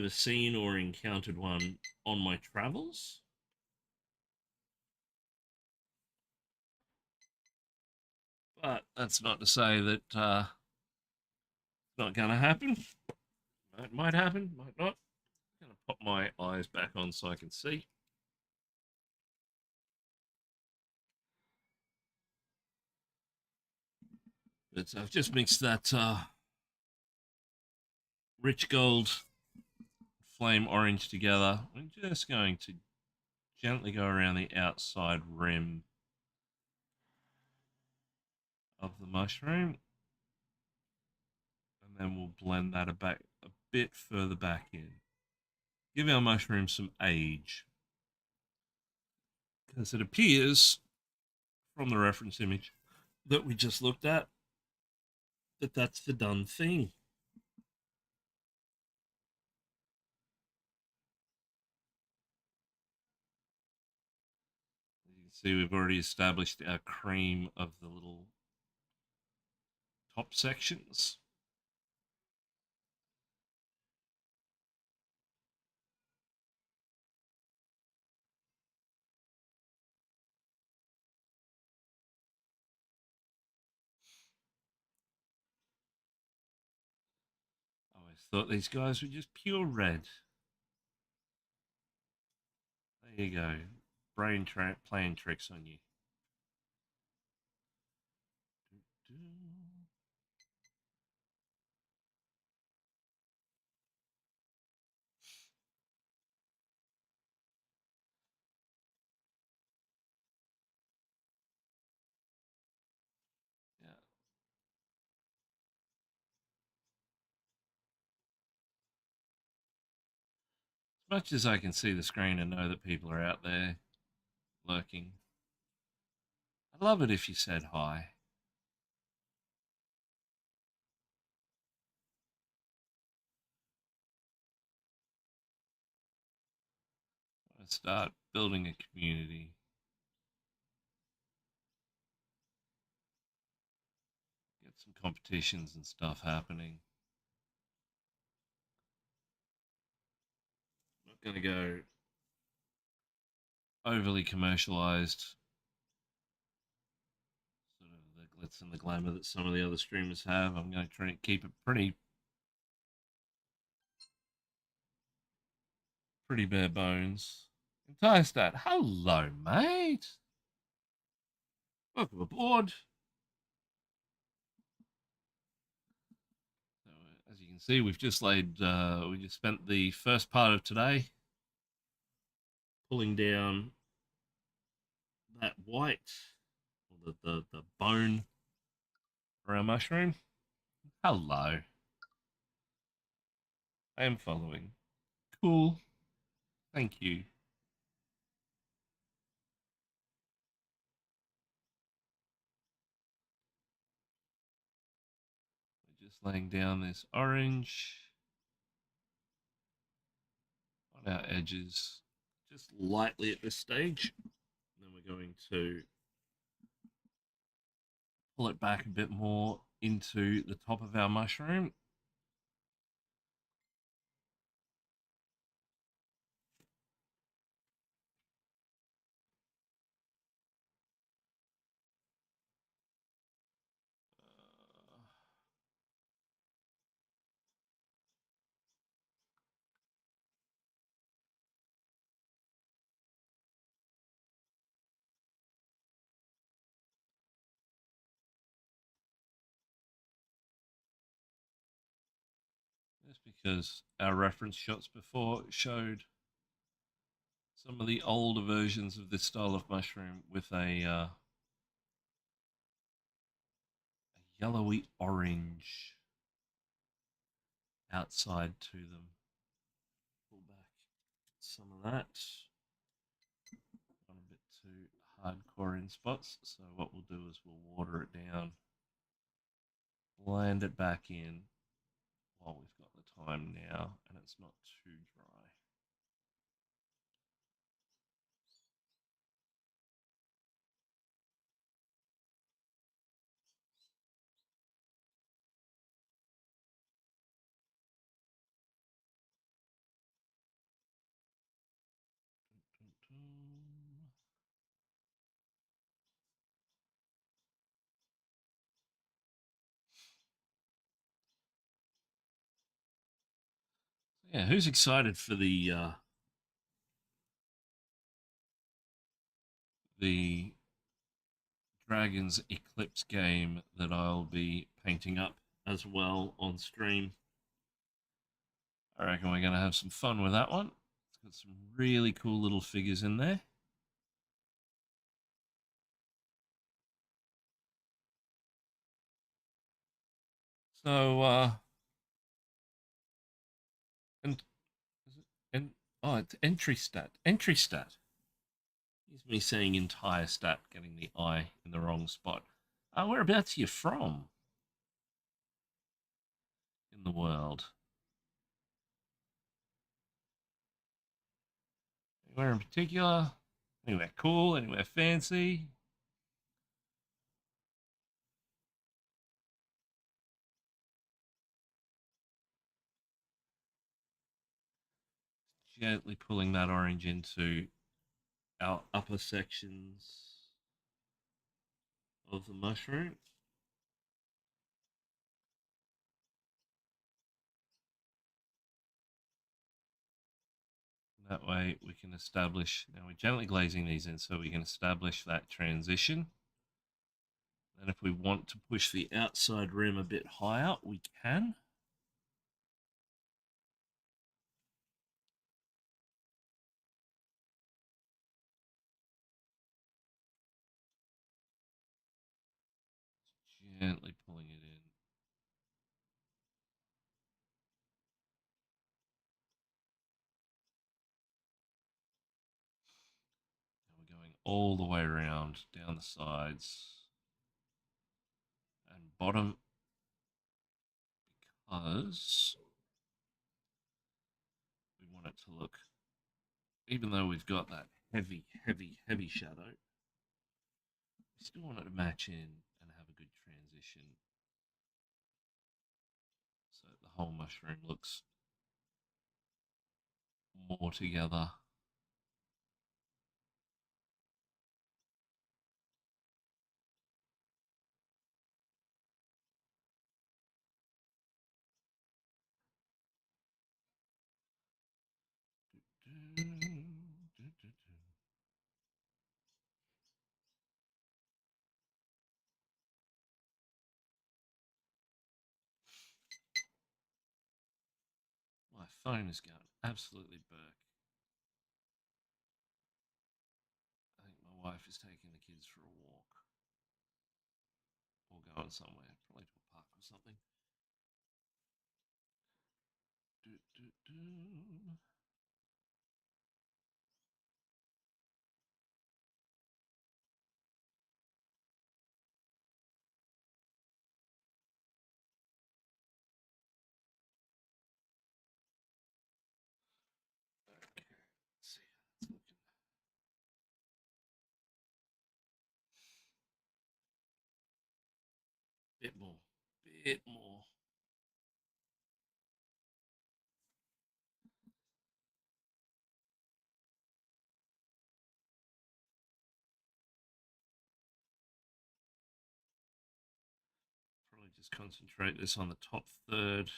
seen or encountered one on my travels. But that's not to say that it's not going to happen. It might happen, might not. I'm going to pop my eyes back on so I can see. But I've just mixed that rich gold flame orange together. I'm just going to gently go around the outside rim of the mushroom, and then we'll blend that a bit further back in. Give our mushroom some age, because it appears from the reference image that we just looked at that that's the done thing. As you can see, we've already established our cream of the little top sections. I always thought these guys were just pure red. There you go. Playing tricks on you. Yeah. As much as I can see the screen and know that people are out there lurking, I'd love it if you said hi. I start building a community. Get some competitions and stuff happening. I'm not going to go overly commercialized, sort of the glitz and the glamour that some of the other streamers have. I'm going to try and keep it pretty bare bones. Entire stat. Hello, mate. Welcome aboard. So, as you can see, we've just we just spent the first part of today pulling down that white, or the bone for our mushroom. Hello. I am following. Cool. Thank you. We're just laying down this orange on our edges, just lightly at this stage. And then we're going to pull it back a bit more into the top of our mushroom. Just because our reference shots before showed some of the older versions of this style of mushroom with a yellowy orange outside to them. Pull back some of that. Got a bit too hardcore in spots, so what we'll do is we'll water it down, blend it back in while we've got the time now, and it's not too dry. Yeah, who's excited for the Dragons Eclipse game that I'll be painting up as well on stream? I reckon we're going to have some fun with that one. It's got some really cool little figures in there. So, and, and oh, it's entry stat. Entry stat. Here's me saying entire stat, getting the I in the wrong spot. Whereabouts are you from in the world? Anywhere in particular? Anywhere cool? Anywhere fancy? Gently pulling that orange into our upper sections of the mushroom. That way we can establish, now we're gently glazing these in so we can establish that transition. And if we want to push the outside rim a bit higher, we can. Gently pulling it in. And we're going all the way around, down the sides and bottom, because we want it to look, even though we've got that heavy, heavy, heavy shadow, we still want it to match in and have a good transition so the whole mushroom looks more together. My phone is going absolutely berserk. I think my wife is taking the kids for a walk or going somewhere, probably to a park or something. Do, do, do. Okay, let's see how that's looking. Bit more, bit more. Probably just concentrate this on the top third,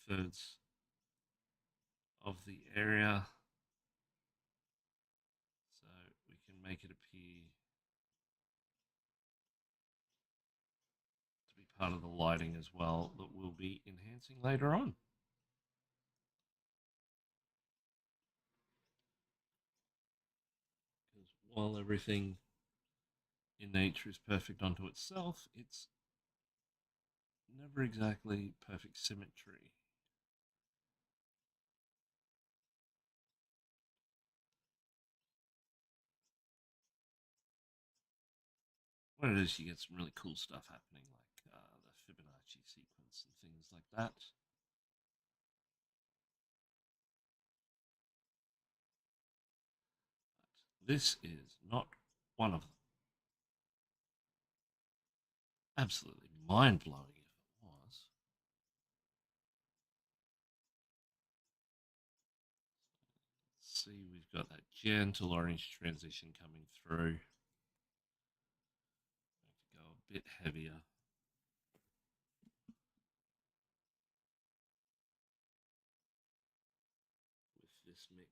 2/3 of the area, so we can make it appear to be part of the lighting as well that we'll be enhancing later on. while everything in nature is perfect unto itself, it's never exactly perfect symmetry. What it is, you get some really cool stuff happening, like the Fibonacci sequence and things like that. But this is not one of them. Absolutely mind-blowing if it was. Let's see, we've got that gentle orange transition coming through. Go a bit heavier. With this mix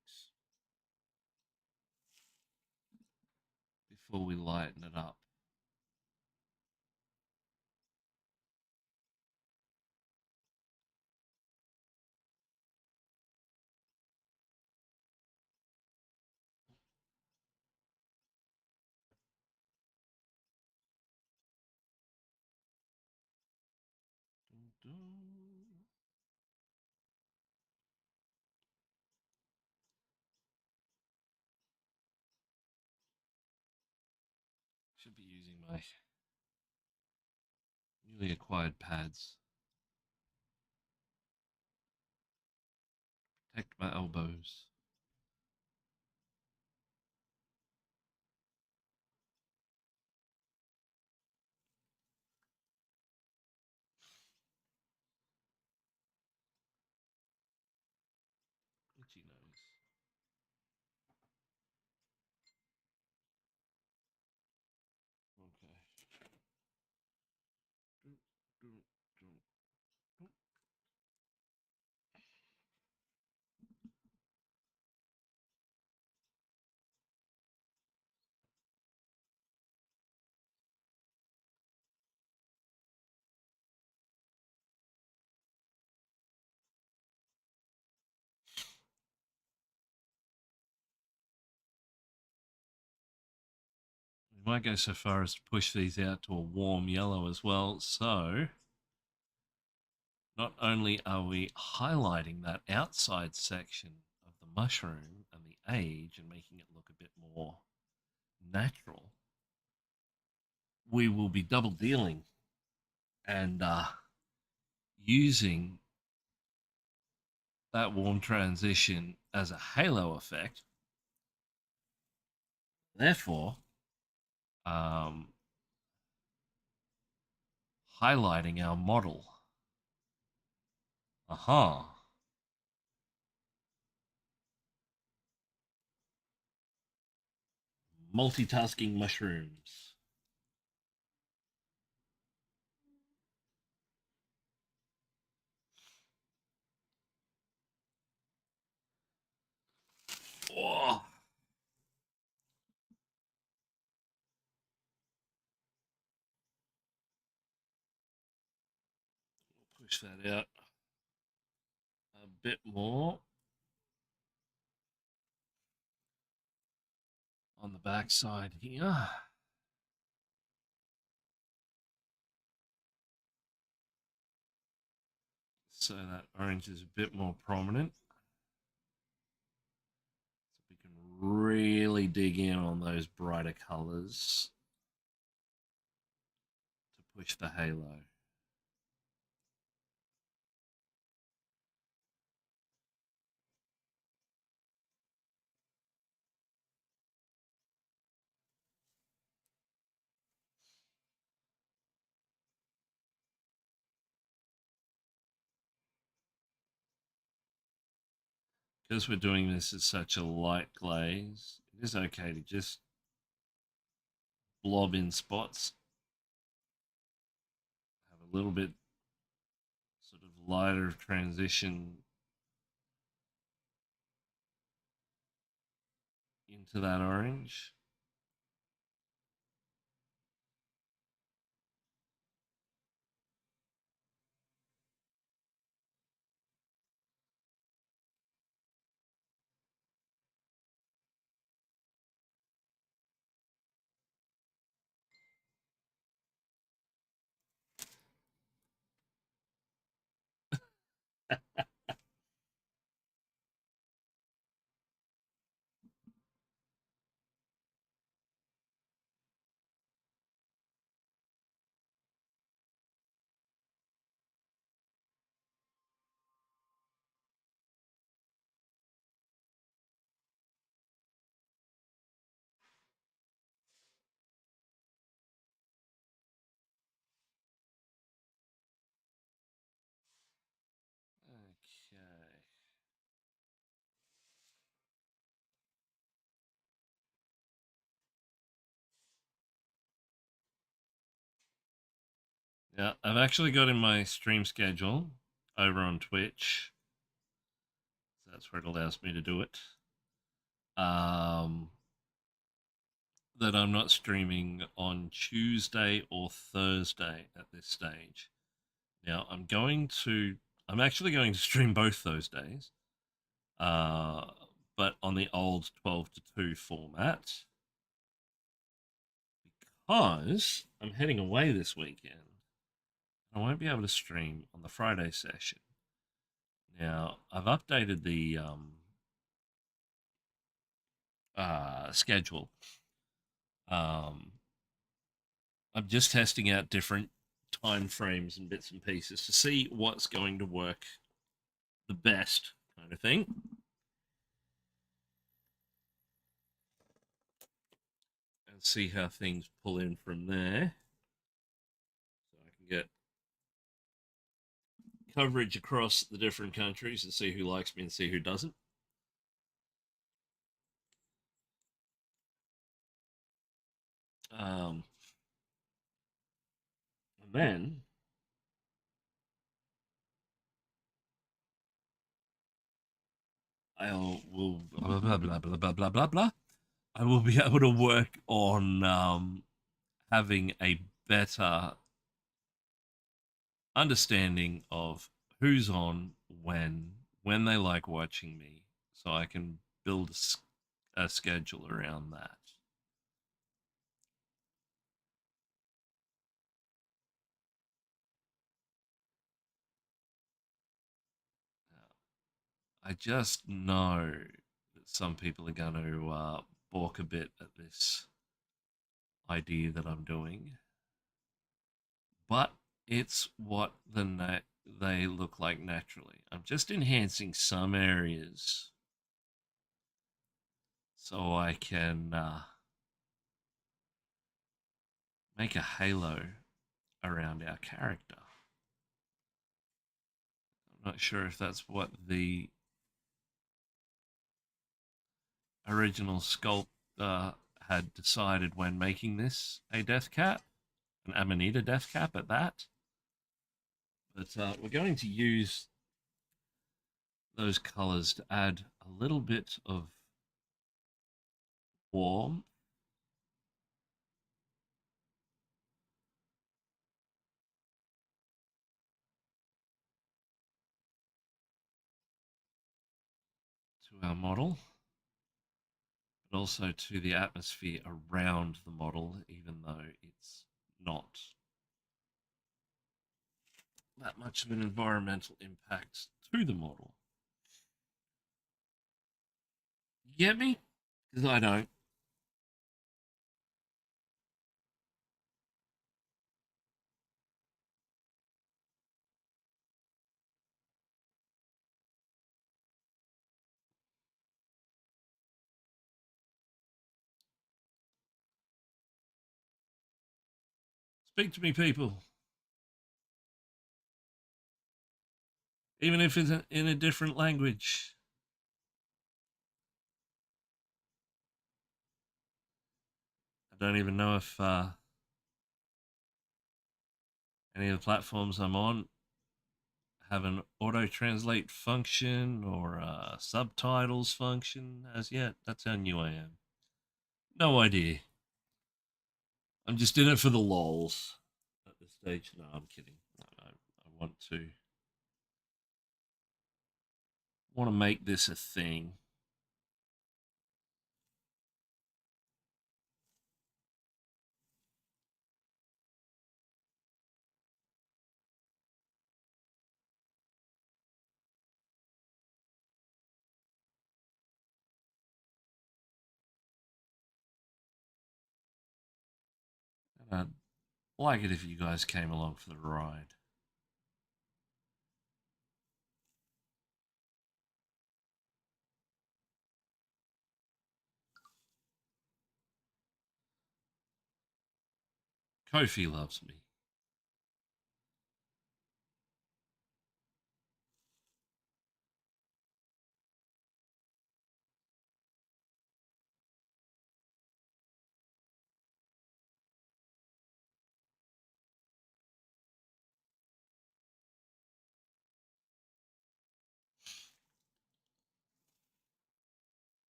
before we lighten it up. Dun, dun. Should be using my newly acquired pads. Protect my elbows. Itchy nose. Okay. Dun, dun, dun, dun. We might go so far as to push these out to a warm yellow as well. So not only are we highlighting that outside section of the mushroom and the age and making it look a bit more natural, we will be double dealing and using that warm transition as a halo effect. Therefore, um, highlighting our model. Aha. Multitasking mushrooms. Oh. Push that out a bit more on the back side here. So that orange is a bit more prominent. So we can really dig in on those brighter colors to push the halo. Because we're doing this as such a light glaze, it is okay to just blob in spots, have a little bit sort of lighter transition into that orange. Okay. Yeah, I've actually got in my stream schedule over on Twitch. That's where it allows me to do it. That I'm not streaming on Tuesday or Thursday at this stage. Now I'm actually going to stream both those days, uh, but on the old 12 to 2 format because I'm heading away this weekend. I won't be able to stream on the Friday session. Now, I've updated the schedule. Um, I'm just testing out different time frames and bits and pieces to see what's going to work the best, kind of thing, and see how things pull in from there. So I can get coverage across the different countries and see who likes me and see who doesn't. And then I will blah blah blah blah blah blah blah blah. I will be able to work on having a better understanding of who's on when they like watching me, so I can build a schedule around that. I just know that some people are going to balk a bit at this idea that I'm doing, but it's what they look like naturally. I'm just enhancing some areas so I can make a halo around our character. I'm not sure if that's what the original sculptor had decided when making this a death cap, an Amanita death cap at that. But we're going to use those colors to add a little bit of warmth to our model, but also to the atmosphere around the model, even though it's not that much of an environmental impact to the model. You get me? Because I don't. Speak to me, people. Even if it's in a different language. I don't even know if any of the platforms I'm on have an auto translate function or a subtitles function as yet. That's how new I am. No idea. I'm just in it for the lols at this stage. No, I'm kidding. I want to make this a thing. I'd like it if you guys came along for the ride. Kofi loves me.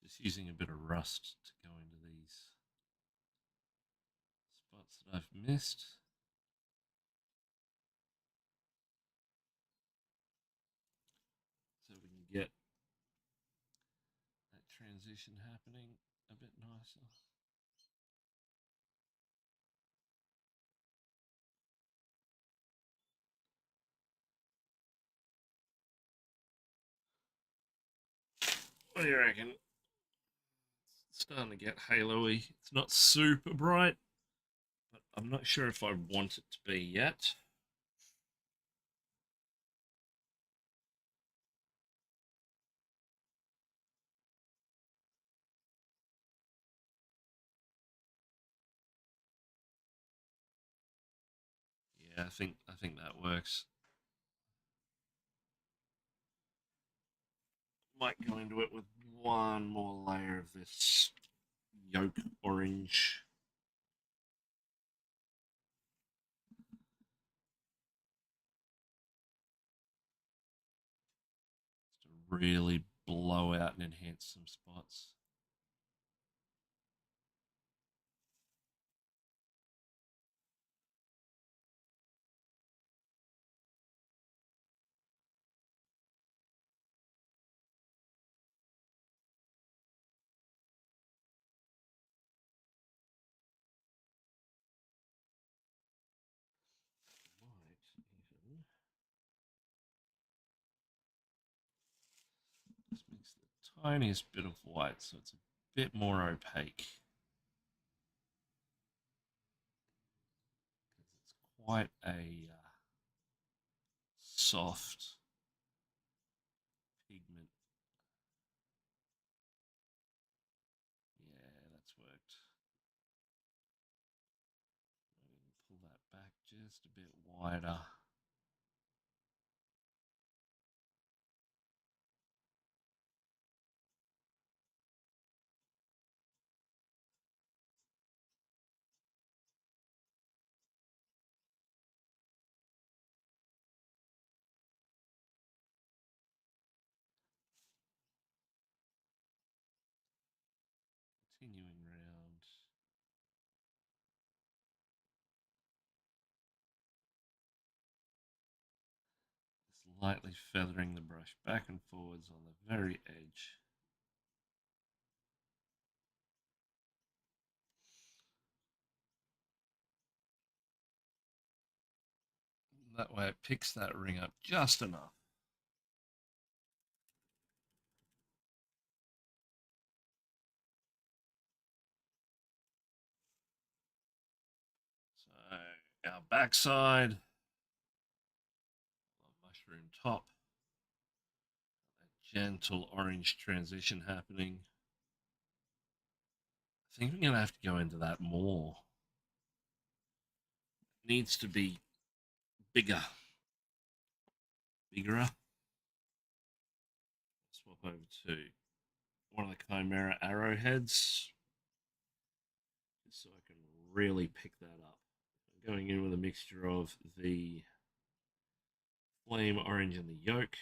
Just using a bit of rust to go into these spots that I've missed. So we can get that transition happening a bit nicer. What do you reckon? It's starting to get halo-y. It's not super bright, but I'm not sure if I want it to be yet. Yeah, I think that works. Might go into it with one more layer of this yolk orange. Just to really blow out and enhance some spots. Might even just mix the tiniest bit of white so it's a bit more opaque. Because it's quite a soft pigment. Yeah, that's worked. Pull that back just a bit wider. Continuing round. Just lightly feathering the brush back and forwards on the very edge. That way it picks that ring up just enough. So our backside, mushroom top, a gentle orange transition happening. I think we're going to have to go into that more. It needs to be bigger. Bigger. Swap over to one of the Chimera arrowheads, just so I can really pick that up. I'm going in with a mixture of the flame orange and the yolk.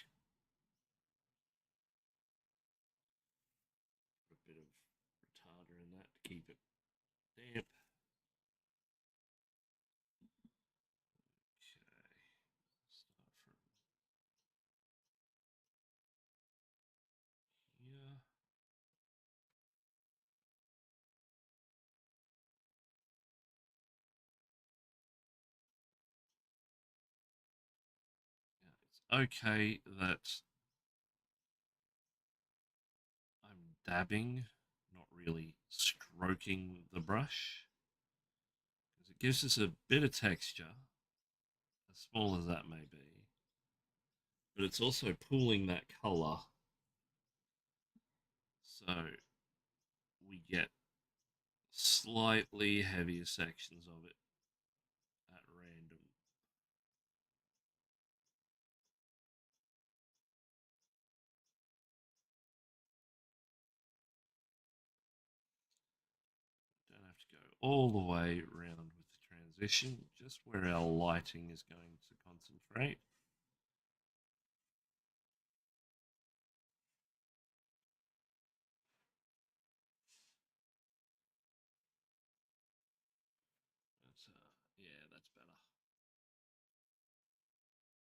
Put a bit of retarder in that to keep it damp. okay that I'm dabbing, not really stroking the brush, because it gives us a bit of texture, as small as that may be, but it's also pooling that color, so we get slightly heavier sections of it at random. Don't have to go all the way around with the transition, just where our lighting is going to concentrate. That's, yeah, that's better.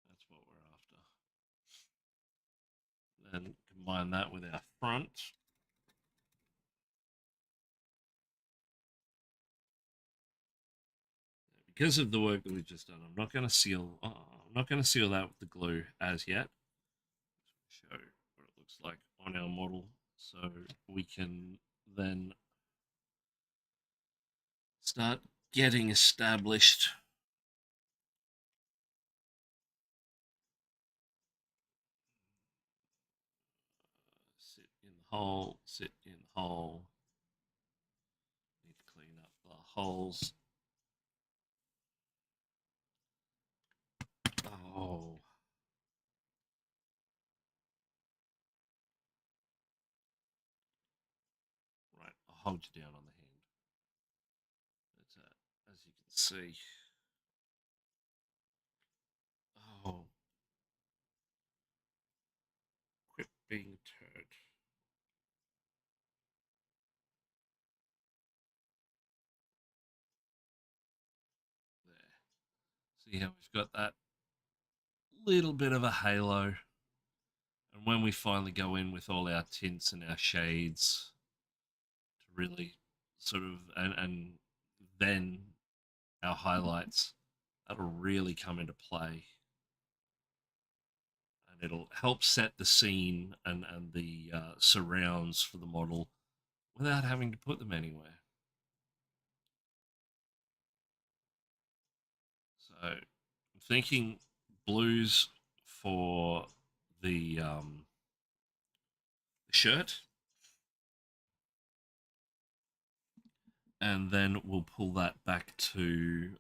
That's what we're after. Then combine that with our front. Because of the work that we've just done, I'm not going to seal. I'm not going to seal that with the glue as yet. Show what it looks like on our model, so we can then start getting established. Sit in the hole. Sit in the hole. Need to clean up the holes. Oh, right. I'll hold you down on the hand. But, as you can see, oh, quit being a turd. There. See how we've got that little bit of a halo. And when we finally go in with all our tints and our shades to really sort of, and then our highlights, that'll really come into play. And it'll help set the scene and the surrounds for the model without having to put them anywhere. So I'm thinking blues for the shirt, and then we'll pull that back to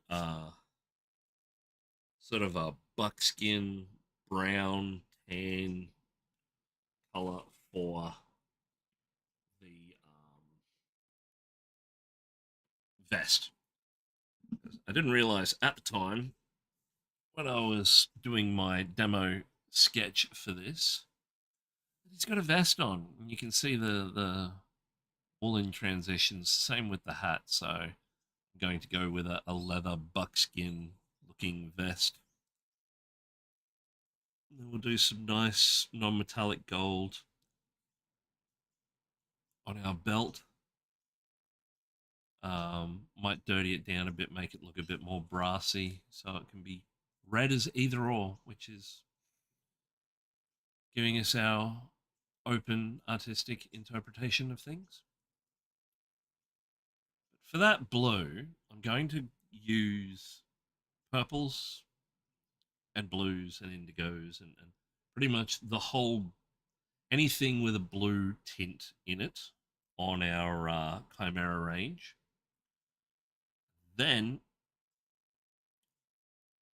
sort of a buckskin brown tan color for the vest. I didn't realize at the time when I was doing my demo sketch for this, he's got a vest on. You can see the woolen transitions. Same with the hat. So I'm going to go with a leather buckskin looking vest. And then we'll do some nice non-metallic gold on our belt. Might dirty it down a bit, make it look a bit more brassy, so it can be read as either or, which is giving us our open artistic interpretation of things. For that blue, I'm going to use purples and blues and indigos and pretty much the whole anything with a blue tint in it on our Chimera range. Then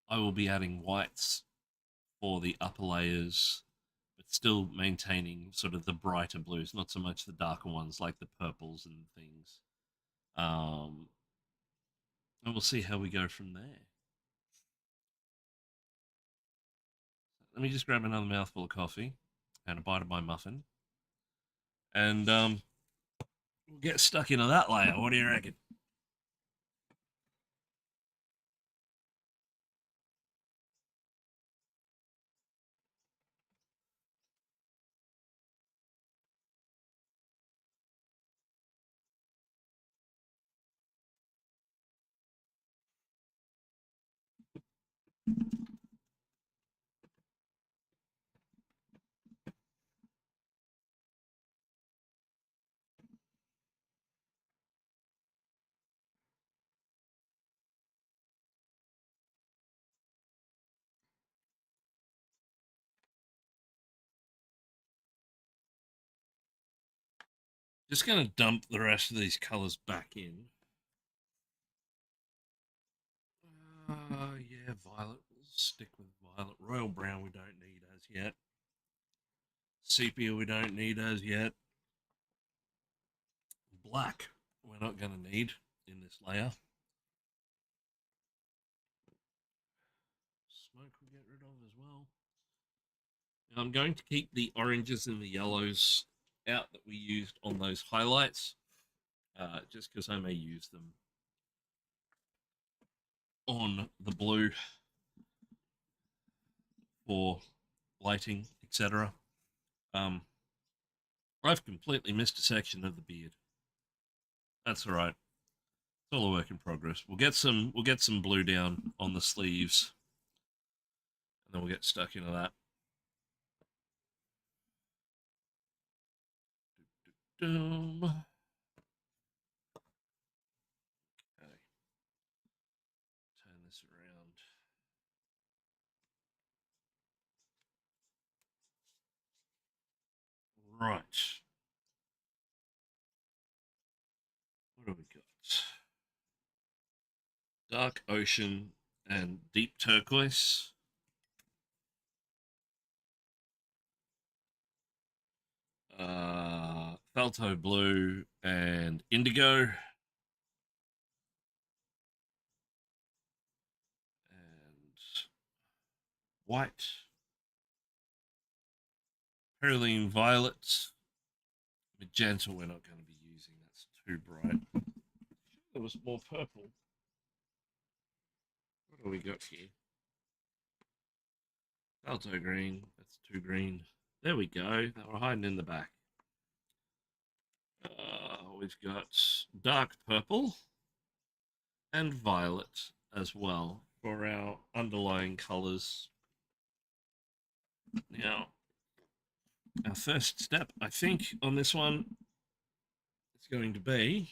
I will be adding whites for the upper layers, but still maintaining sort of the brighter blues, not so much the darker ones like the purples and things. Um, and we'll see how we go from there. Let me just grab another mouthful of coffee and a bite of my muffin, and we'll get stuck into that layer. What do you reckon? Just going to dump the rest of these colours back in. Yeah, violet. We'll stick with violet. Royal brown we don't need as yet. Sepia we don't need as yet. Black we're not going to need in this layer. Smoke we'll get rid of as well. Now I'm going to keep the oranges and the yellows out that we used on those highlights, just because I may use them on the blue for lighting, etc. I've completely missed a section of the beard. That's all right. It's all a work in progress. We'll get some blue down on the sleeves, and then we'll get stuck into that. Okay. Turn this around. Right. What do we got? Dark ocean and deep turquoise. Phalto blue and indigo. And white. Perylene violet. Magenta we're not going to be using. That's too bright. There was more purple. What do we got here? Phalto green. That's too green. There we go. They were hiding in the back. We've got dark purple and violet as well for our underlying colours. Now, our first step, I think, on this one is going to be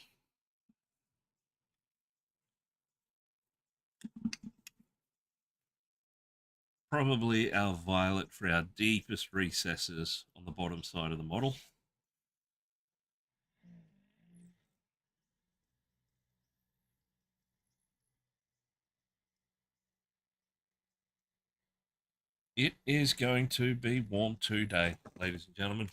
probably our violet for our deepest recesses on the bottom side of the model. It is going to be warm today, ladies and gentlemen.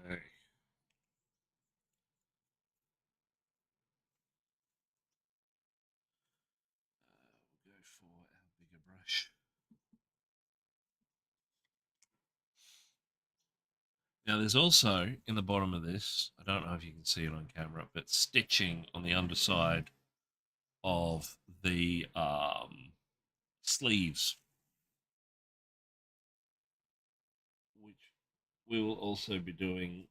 Okay. We'll go for our bigger brush. Now, there's also, in the bottom of this, I don't know if you can see it on camera, but stitching on the underside of the sleeves, which we will also be doing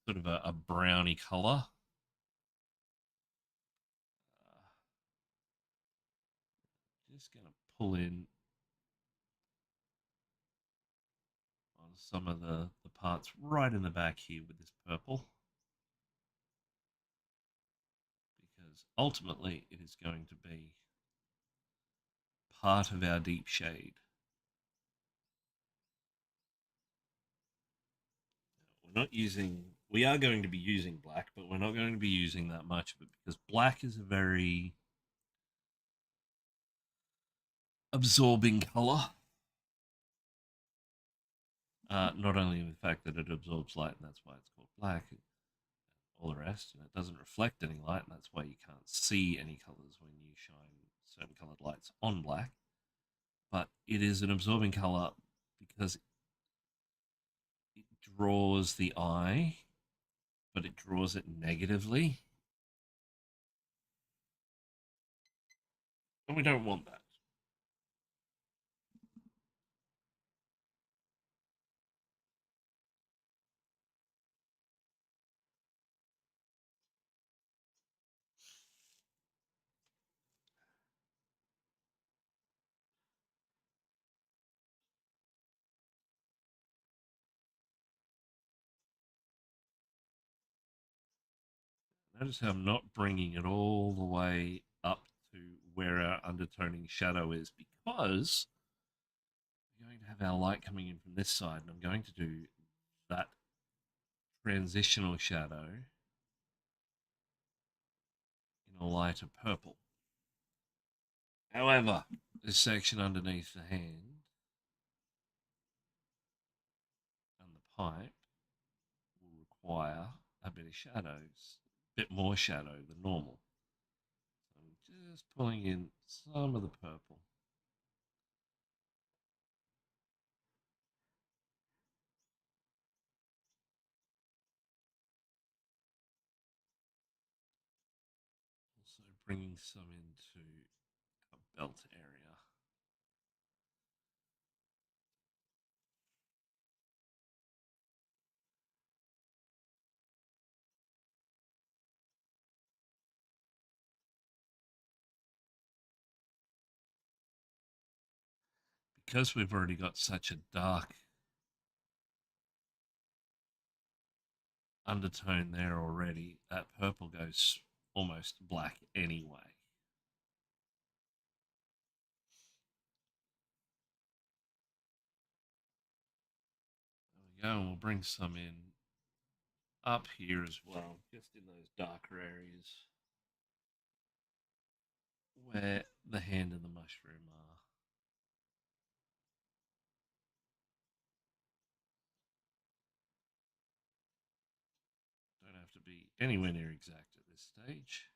sort of a browny color. Just going to pull in on some of the parts right in the back here with this purple, because ultimately it is going to be part of our deep shade. We're not using, we are going to be using black, but we're not going to be using that much of it because black is a very absorbing color. Not only the fact that it absorbs light, and that's why it's called black, all the rest, and it doesn't reflect any light, and that's why you can't see any colors when you shine certain colored lights on black. But it is an absorbing color because it draws the eye, but it draws it negatively. And we don't want that. Notice how I'm not bringing it all the way up to where our undertoning shadow is, because we're going to have our light coming in from this side, and I'm going to do that transitional shadow in a lighter purple. However, this section underneath the hand and the pipe will require a bit of shadows, a bit more shadow than normal. So I'm just pulling in some of the purple. Also bringing some into a belt area. Because we've already got such a dark undertone there already, that purple goes almost black anyway. There we go, and we'll bring some in up here as well, just in those darker areas where the hand and the mushroom are. Don't have to be anywhere near exact at this stage.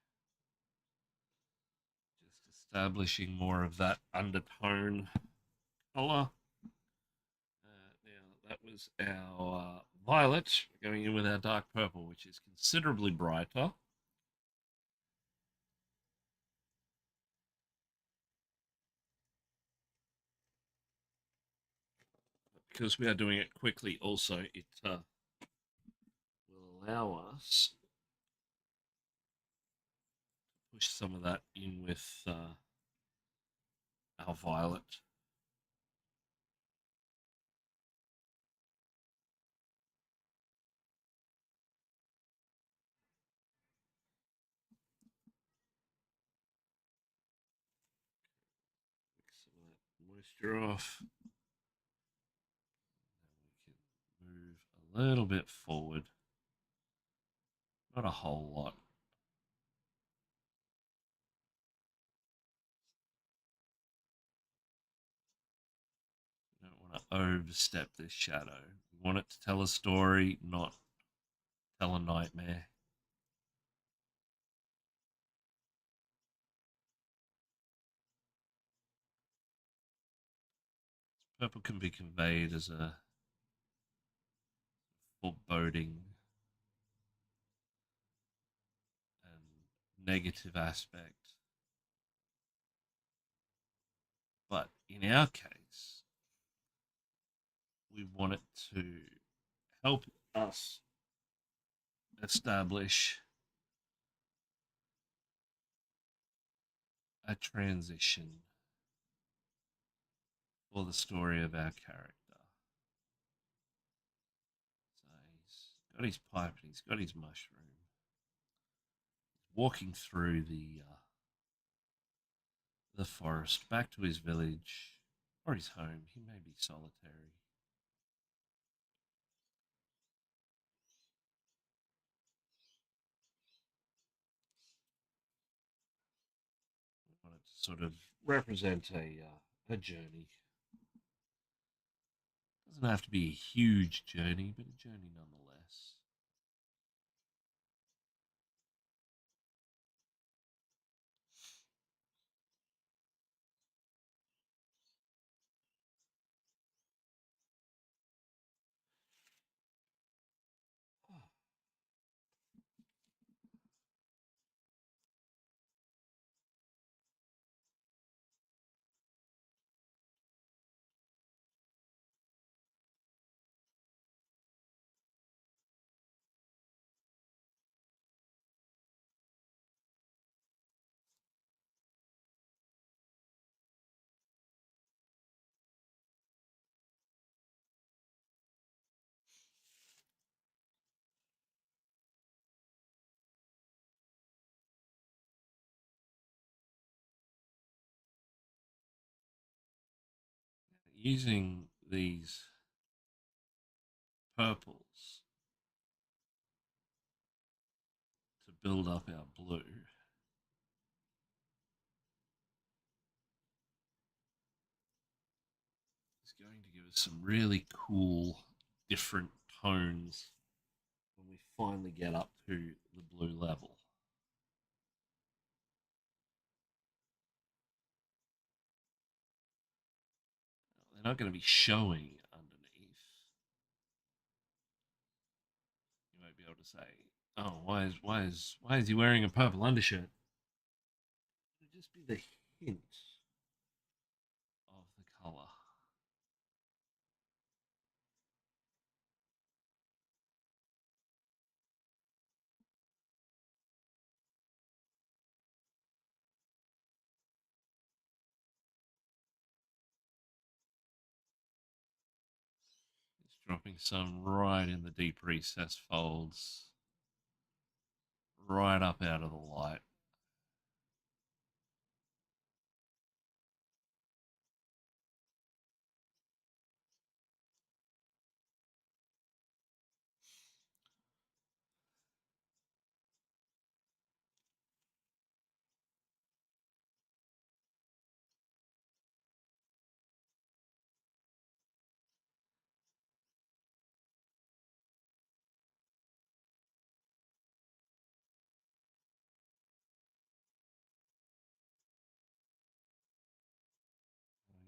Just establishing more of that undertone color. Now, that was our violet. We're going in with our dark purple, which is considerably brighter. Because we are doing it quickly, also, it will allow us to push some of that in with our violet. Some of that moisture off. Now we can move a little bit forward. Not a whole lot. We don't want to overstep this shadow. We want it to tell a story, not tell a nightmare. Purple can be conveyed as a foreboding and negative aspect. But in our case, we want it to help us establish a transition for the story of our character. So he's got his pipe and he's got his mushroom. He's walking through the forest back to his village or his home. He may be solitary. We want it to sort of represent a journey. Doesn't have to be a huge journey, but a journey nonetheless. using these purples to build up our blue is going to give us some really cool different tones when we finally get up to the blue level. They're not going to be showing underneath. You might be able to say, "Oh, why is he wearing a purple undershirt?" It'll just be the hint of the color. It's dropping some right in the deep recess folds, right up out of the light.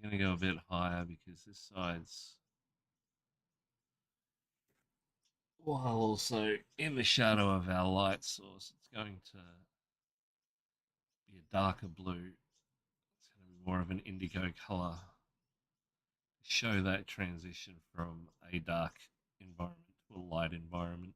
I'm going to go a bit higher because this side's, while also in the shadow of our light source, it's going to be a darker blue. It's going to be more of an indigo color. Show that transition from a dark environment to a light environment.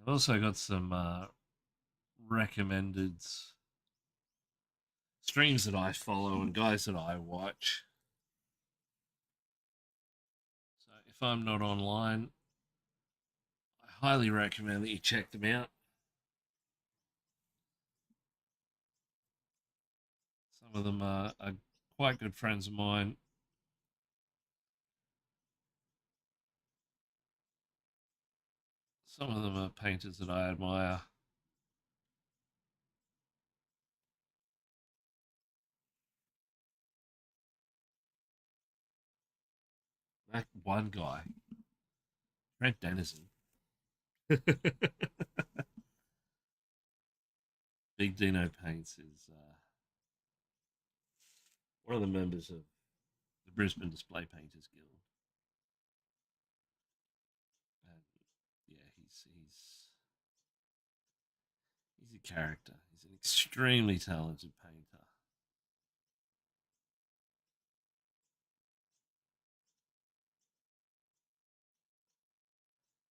I've also got some recommended streams that I follow and guys that I watch. So if I'm not online, I highly recommend that you check them out. Some of them are quite good friends of mine. Some of them are painters that I admire. That one guy, Trent Dennison. Big Dino Paints is one of the members of the Brisbane Display Painters Guild. And yeah, he's a character. He's an extremely talented painter.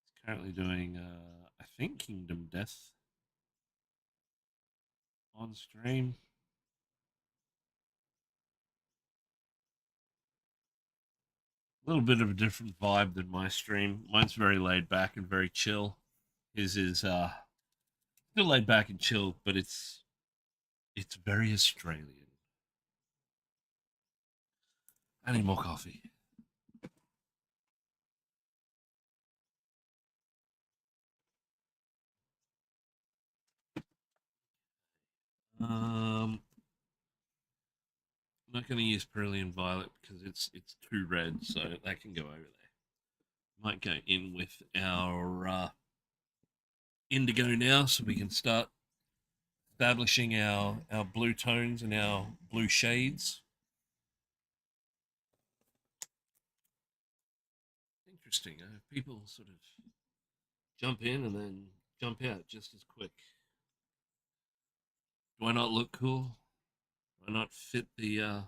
He's currently doing, I think, Kingdom Death on stream. A little bit of a different vibe than my stream. Mine's very laid back and very chill. His is still laid back and chill, but it's very Australian. I need more coffee. I'm not going to use Pearlian Violet because it's too red, so that can go over there. Might go in with our indigo now, so we can start establishing our blue tones and our blue shades. Interesting. People sort of jump in and then jump out just as quick. Do I not look cool? Do I not fit the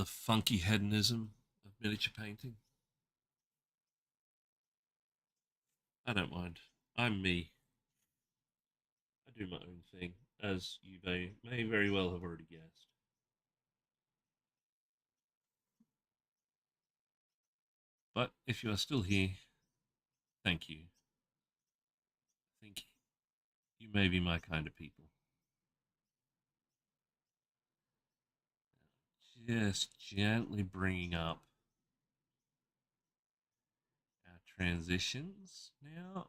funky hedonism miniature painting. I don't mind. I'm me. I do my own thing, as you may very well have already guessed. But if you are still here, thank you. I think you may be my kind of people. Just gently bringing up our transitions now.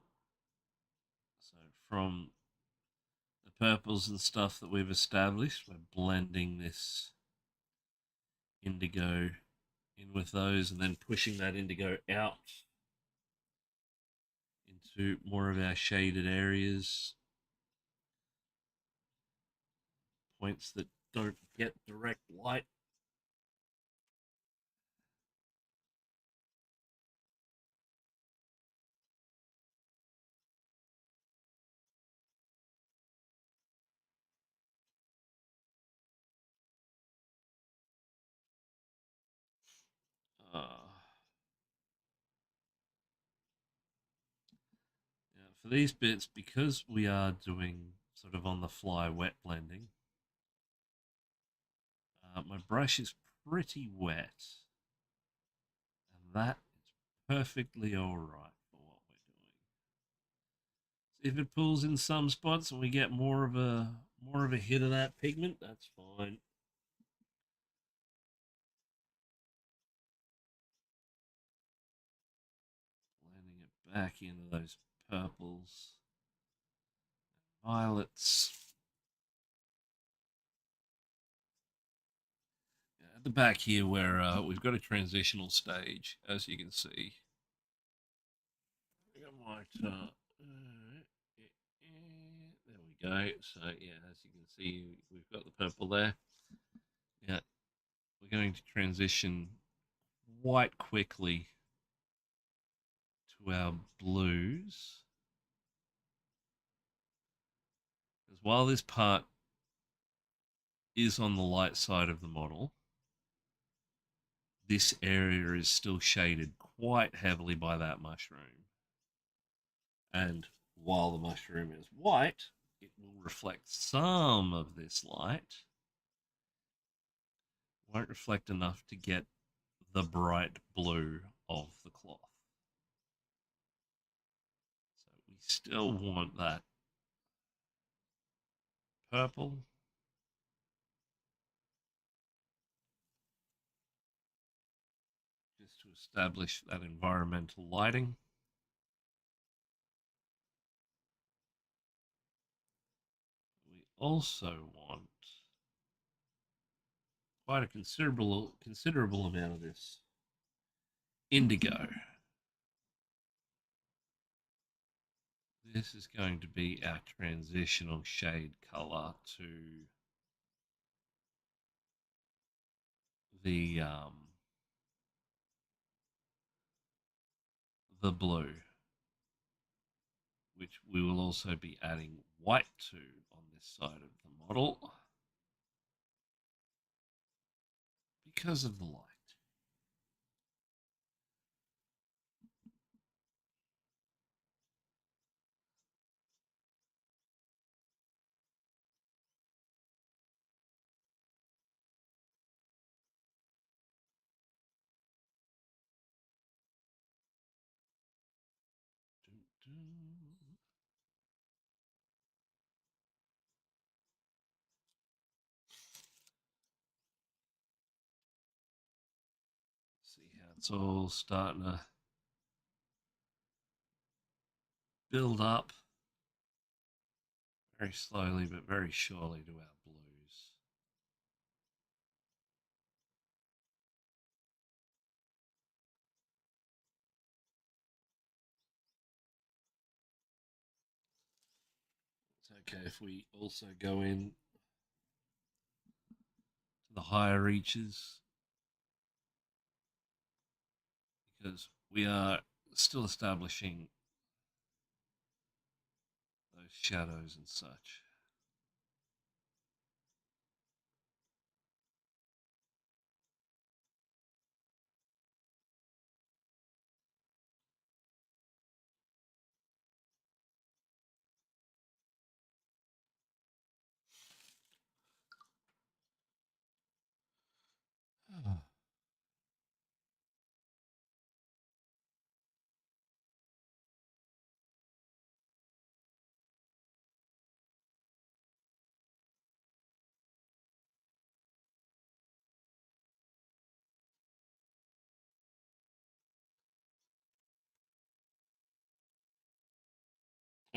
So from the purples and stuff that we've established, we're blending this indigo in with those and then pushing that indigo out into more of our shaded areas, points that don't get direct light. Uh, Now for these bits, because we are doing sort of on the fly wet blending, my brush is pretty wet, and that is perfectly all right for what we're doing. If it pulls in some spots and we get more of a hit of that pigment, that's fine. Blending it back into those purples, violets. At the back here, where we've got a transitional stage, as you can see. I might, there we go. So yeah, as you can see, we've got the purple there. Yeah, we're going to transition quite quickly to our blues. Because while this part is on the light side of the model, this area is still shaded quite heavily by that mushroom. And while the mushroom is white, it will reflect some of this light. Won't reflect enough to get the bright blue of the cloth. So we still want that purple. Just to establish that environmental lighting. We also want quite a considerable amount of this indigo. This is going to be our transitional shade color to the blue, which we will also be adding white to on this side of the model because of the light. See how it's all starting to build up very slowly but very surely to our blues. It's okay if we also go in to the higher reaches because we are still establishing those shadows and such.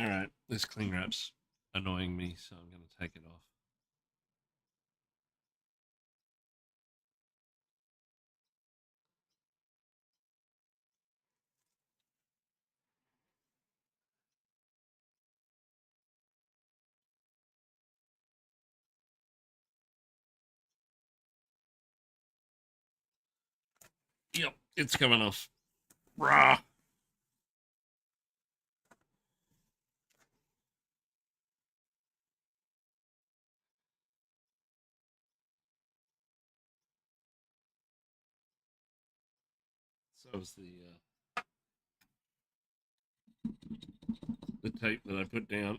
Alright, this cling wrap's annoying me, so I'm going to take it off. Yep, it's coming off. Rah! So was the tape that I put down.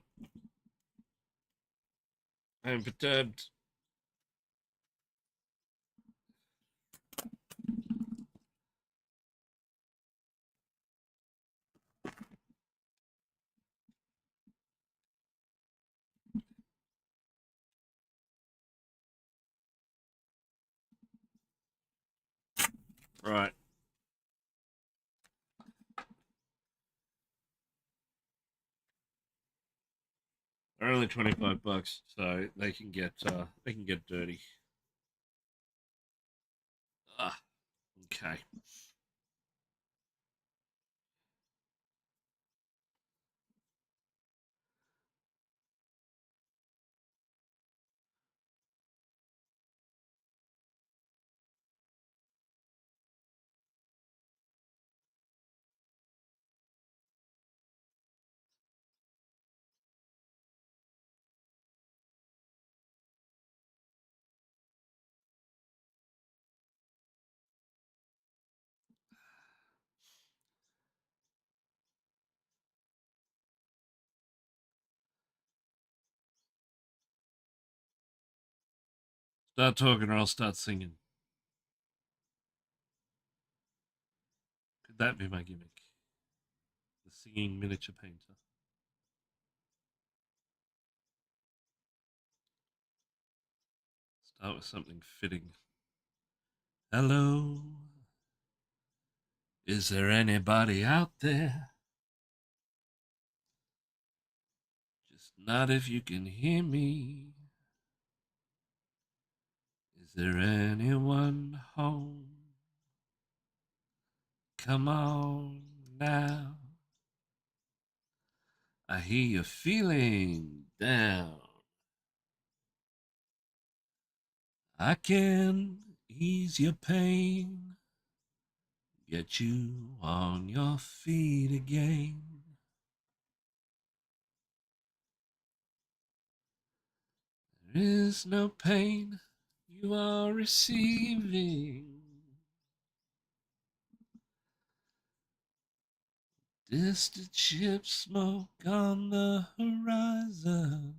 I am perturbed. Right. They're only $25, so they can get dirty. Ah, okay. Start talking or I'll start singing. Could that be my gimmick? The singing miniature painter. Start with something fitting. Hello. Is there anybody out there? Just not if you can hear me. Is there anyone home? Come on now. I hear you feeling down. I can ease your pain, get you on your feet again. There is no pain you are receiving. Distant ship smoke on the horizon.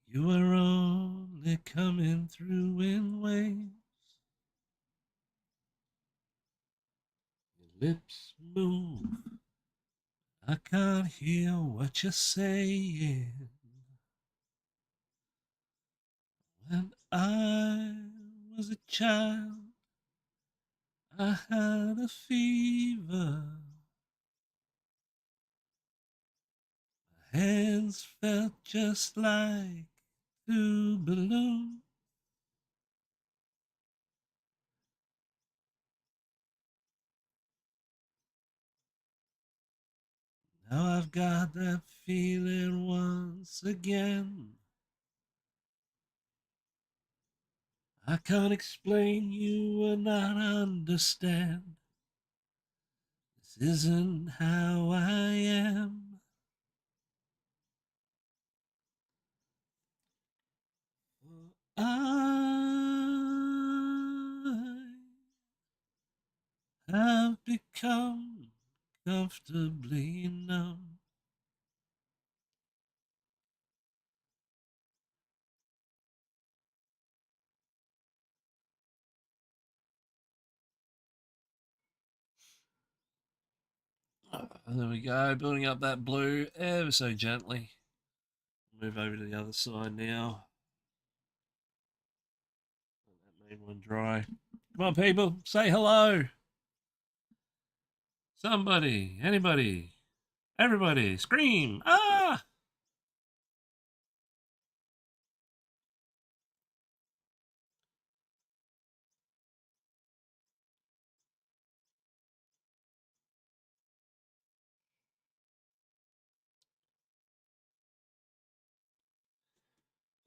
You are only coming through in waves. Your lips move. I can't hear what you're saying. When I was a child, I had a fever. My hands felt just like two balloons. Now I've got that feeling once again. I can't explain, you will not understand. This isn't how I am. I have become comfortably numb. There we go, building up that blue ever so gently. Move over to the other side now. Let that main one dry. Come on, people, say hello. Somebody, anybody. Everybody, scream! Ah!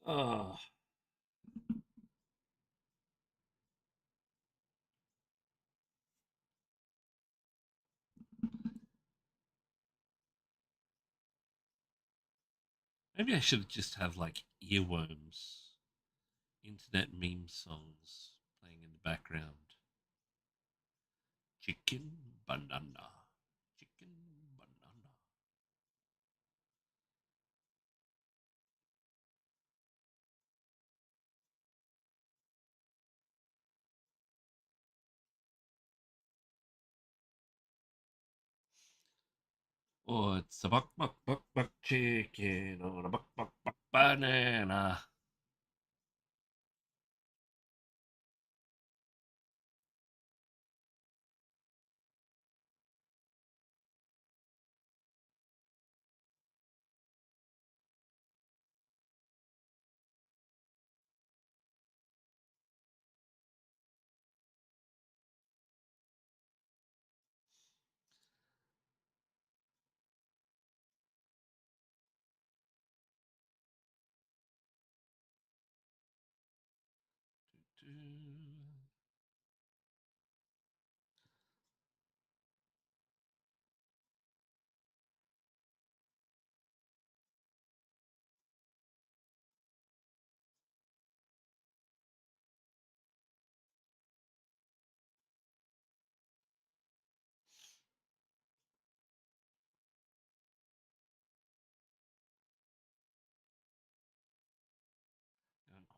Oh, maybe I should just have like earworms, internet meme songs playing in the background. Chicken banana, chicken banana. Oh, it's a buck, buck, buck, buck chicken on a buck, buck, buck banana.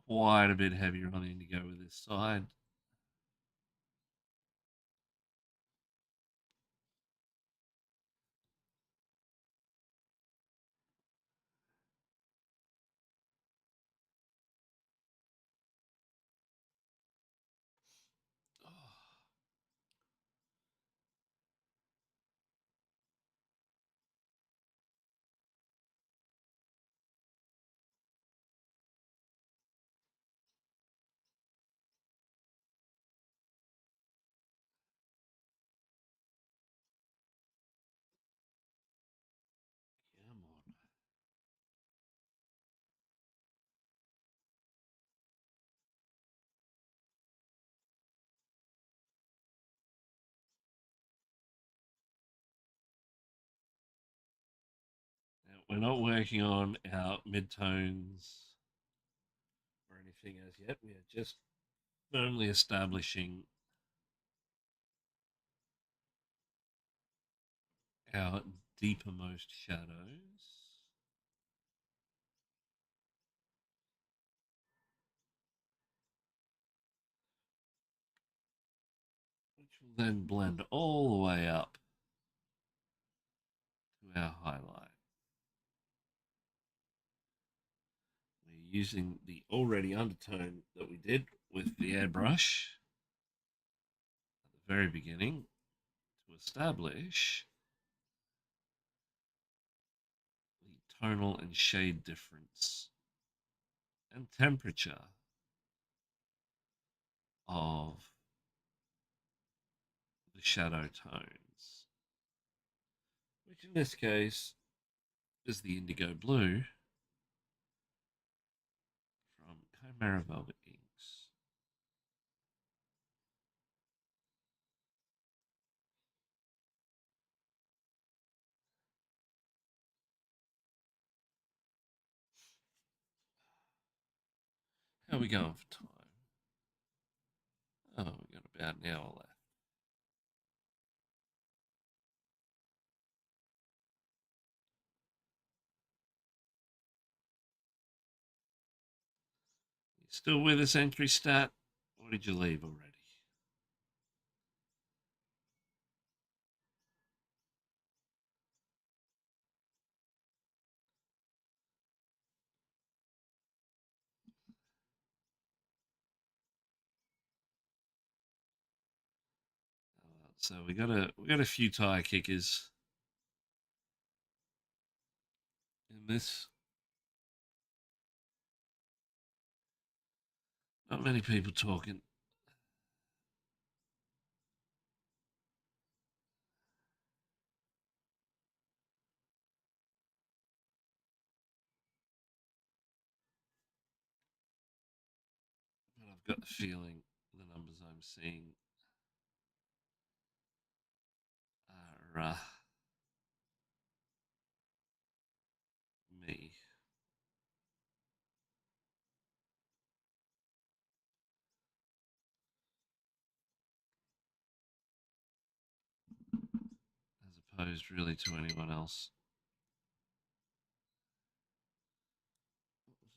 Quite a bit heavier on indigo with this side. Oh, come on. Now, we're not working on our midtones or anything as yet. We are just firmly establishing our deepermost shadows, which will then blend all the way up to our highlight. We're using the already undertone that we did with the airbrush at the very beginning to establish the tonal and shade difference and temperature of the shadow tones, which in this case is the indigo blue from Chimera Velvet Inks. How are we going for time? Oh, we've got about an hour left. You still with us, entry stat? Or did you leave already? So we got a few tire kickers. This, not many people talking. But I've got the feeling the numbers I'm seeing are me. As opposed really to anyone else. What was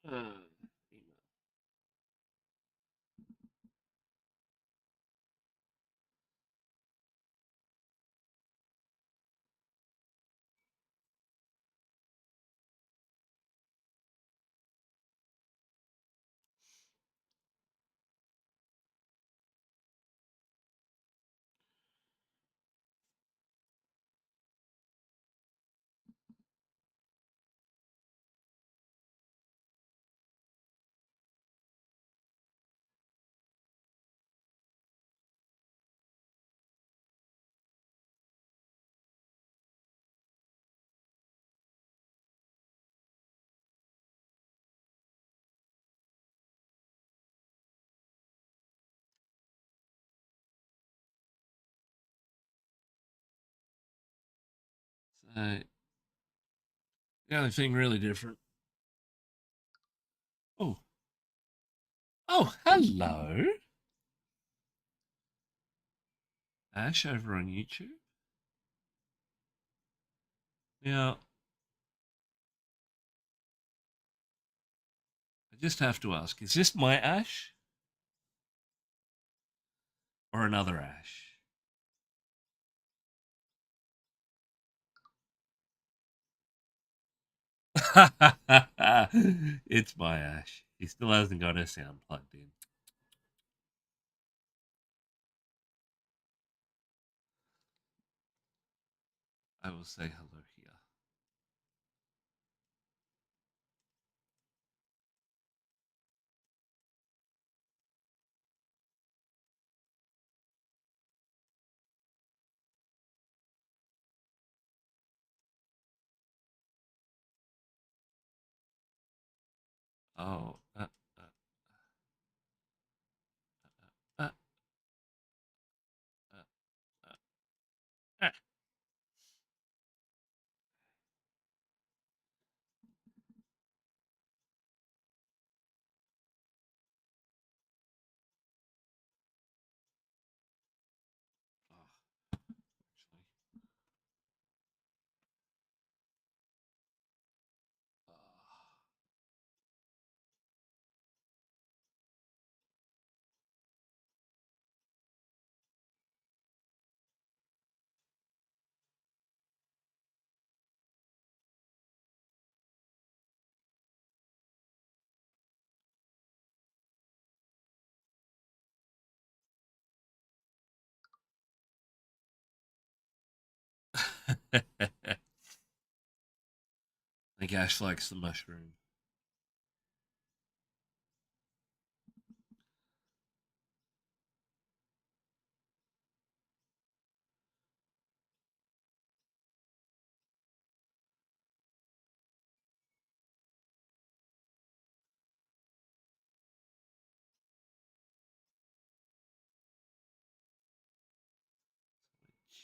that? Email. So the only thing really different. Oh, oh, hello, Ash over on YouTube. Now, I just have to ask: is this my Ash or another Ash? It's my Ash. He still hasn't got his sound plugged in. I will say hello here. Oh, uh, uh, uh. Oh, actually. I think Ash likes the mushroom.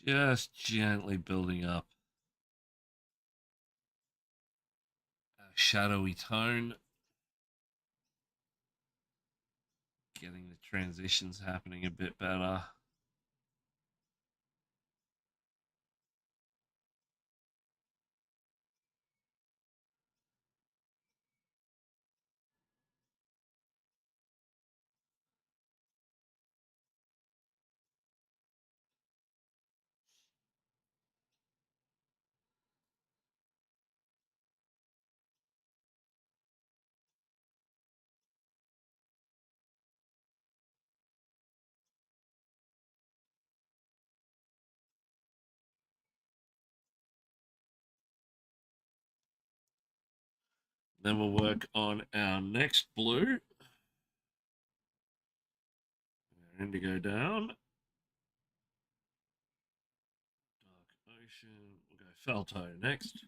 Just gently building up a shadowy tone, getting the transitions happening a bit better. Then we'll work on our next blue. Indigo down. Dark Ocean. We'll go Felto next.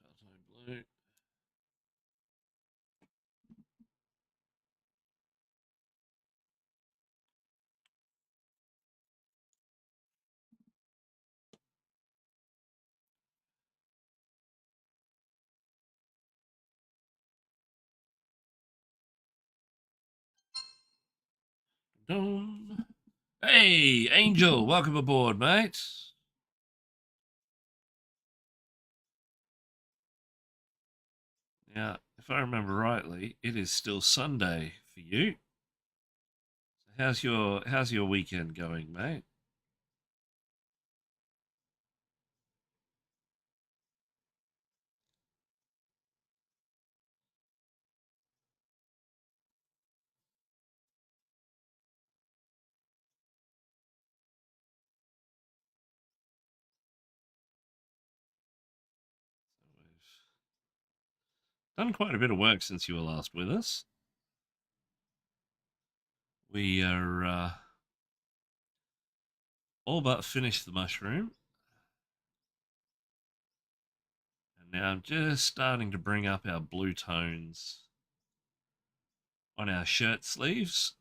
Felto blue. Dum. Hey, Angel, welcome aboard, mate. Now, if I remember rightly, it is still Sunday for you. How's your weekend going, mate? We've done quite a bit of work since you were last with us. We are all but finished the mushroom, and now I'm just starting to bring up our blue tones on our shirt sleeves.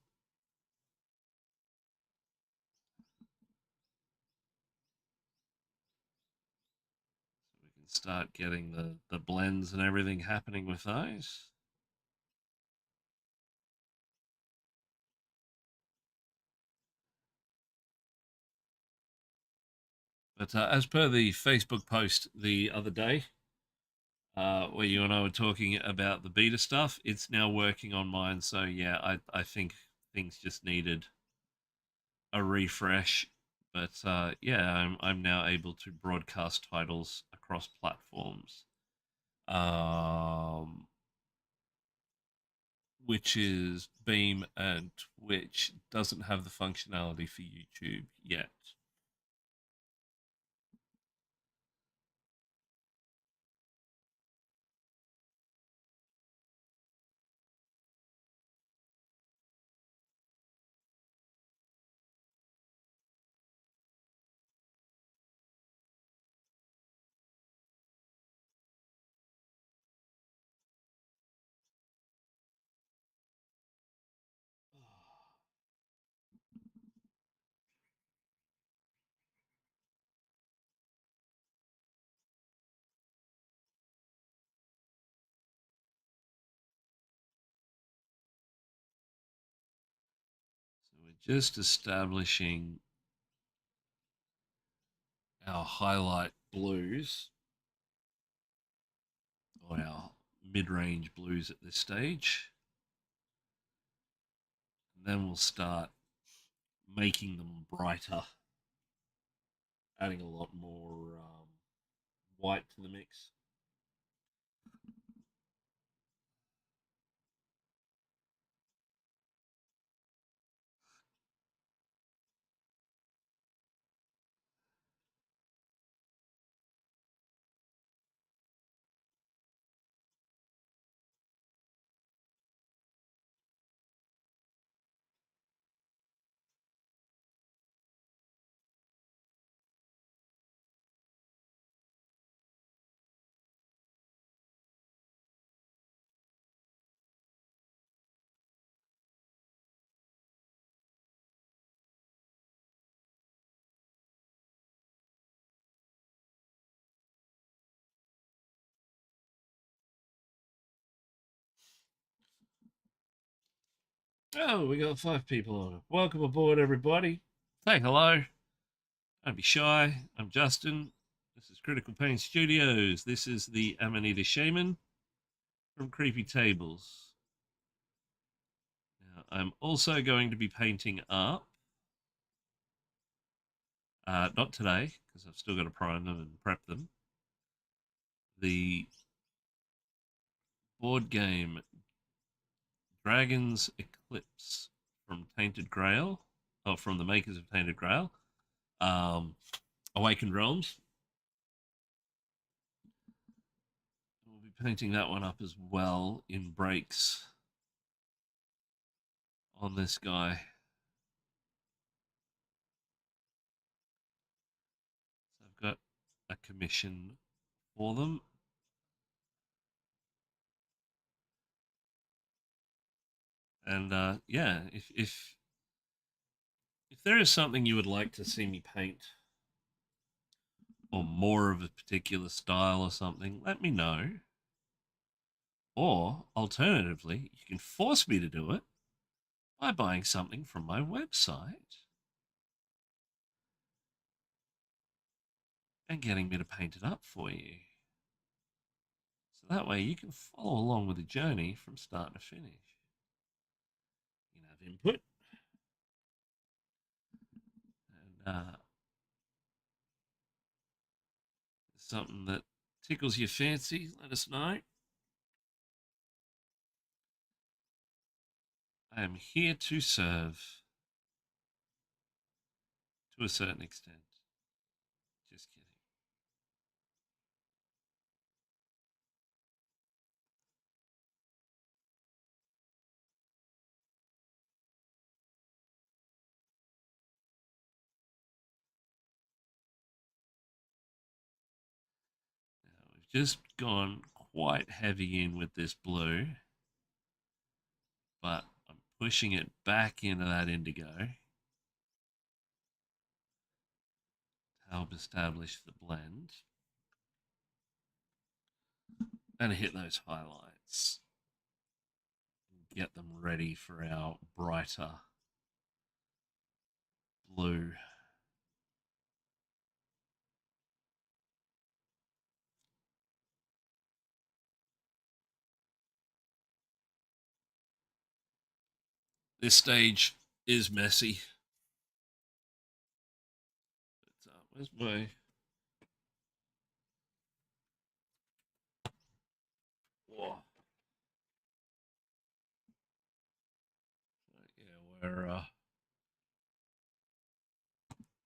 So we can start getting the blends and everything happening with those. But as per the Facebook post the other day, where you and I were talking about the beta stuff, it's now working on mine. So yeah, I think things just needed a refresh. But yeah, I'm now able to broadcast titles across platforms, um, which is Beam and Twitch doesn't have the functionality for YouTube yet. So we're just establishing our highlight blues or our mid-range blues at this stage. And then we'll start making them brighter, adding a lot more white to the mix. Oh, we got 5 people on. Welcome aboard, everybody. Say hello. Don't be shy. I'm Justin. This is Critical Pain Studios. This is the Amanita Shaman from Creepy Tables. Now, I'm also going to be painting up, not today, because I've still got to prime them and prep them, the board game Dragon's Eclipse from Tainted Grail. from the makers of Tainted Grail. Um, Awakened Realms. We'll be painting that one up as well in breaks on this guy. So I've got a commission for them. And yeah, if there is something you would like to see me paint, or more of a particular style or something, let me know. Or alternatively, you can force me to do it by buying something from my website and getting me to paint it up for you. So that way you can follow along with the journey from start to finish. You can have input and something that tickles your fancy, let us know. I am here to serve to a certain extent. Just kidding. Now, we've just gone quite heavy in with this blue, but I'm pushing it back into that indigo to help establish the blend and hit those highlights and get them ready for our brighter blue. This stage is messy. But, where's my... Whoa. Yeah, we're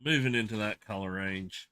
moving into that color range.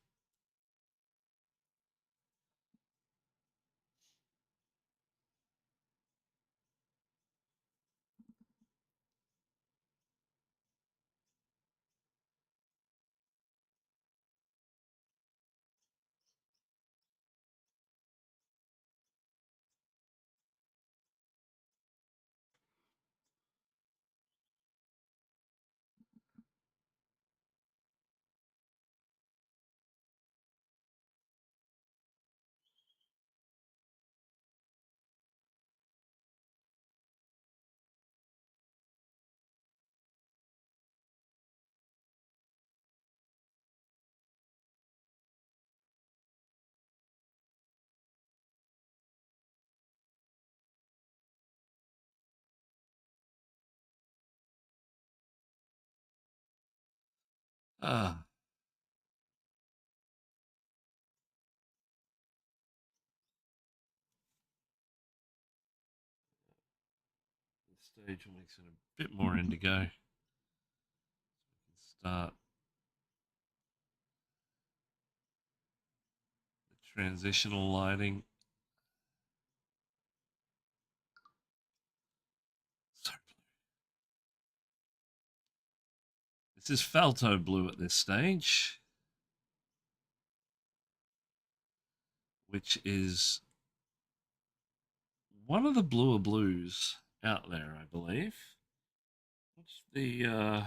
Ah, this stage will make it a bit more indigo. Start the transitional lighting. Sorry. This is Falto blue at this stage, which is one of the bluer blues out there, I believe. What's the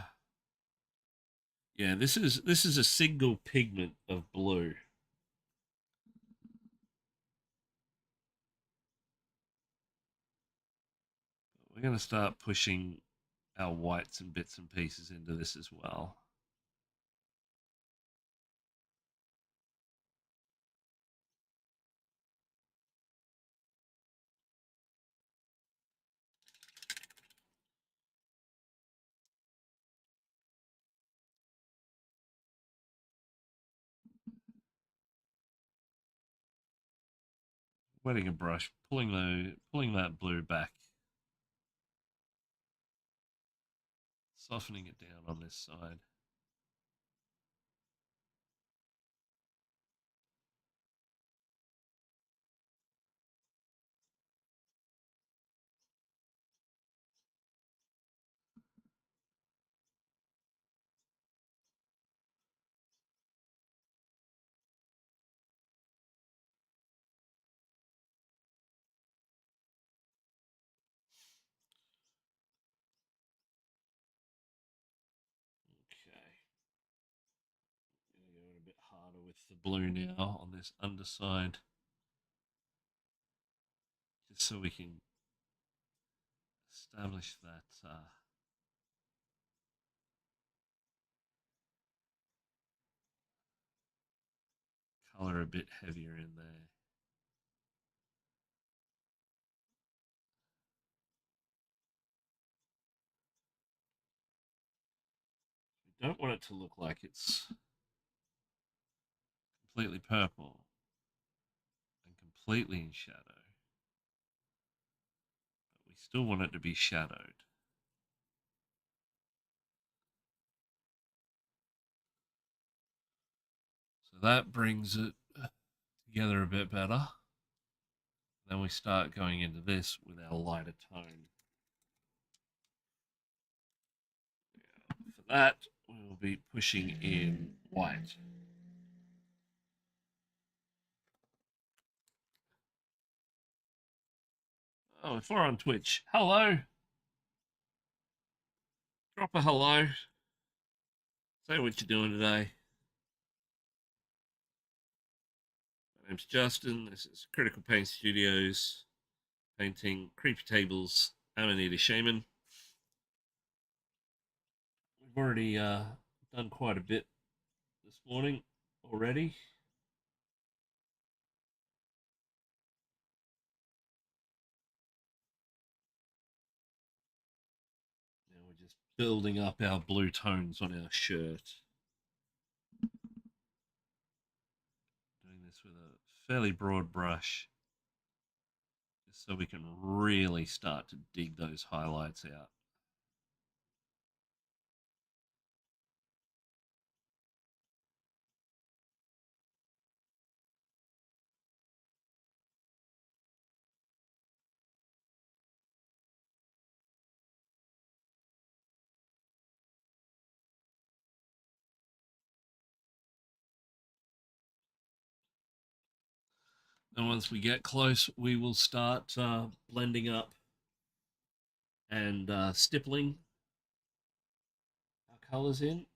yeah, this is a single pigment of blue. We're going to start pushing our whites and bits and pieces into this as well. Wetting a brush, pulling that blue back Softening it down on this side. Okay. Going to go a bit harder with the blue now on this underside, just so we can establish that color a bit heavier in there. We don't want it to look like it's completely purple and completely in shadow, but we still want it to be shadowed. So that brings it together a bit better. Then we start going into this with our lighter tone. For that, we will be pushing in white. Oh, if we're on Twitch, hello. Drop a hello. Say what you're doing today. My name's Justin. This is Critical Paint Studios, painting creepy tables, Amanita Shaman. We've already done quite a bit this morning already. Now we're just building up our blue tones on our shirt. Doing this with a fairly broad brush, just so we can really start to dig those highlights out. And once we get close, we will start blending up and stippling our colors in.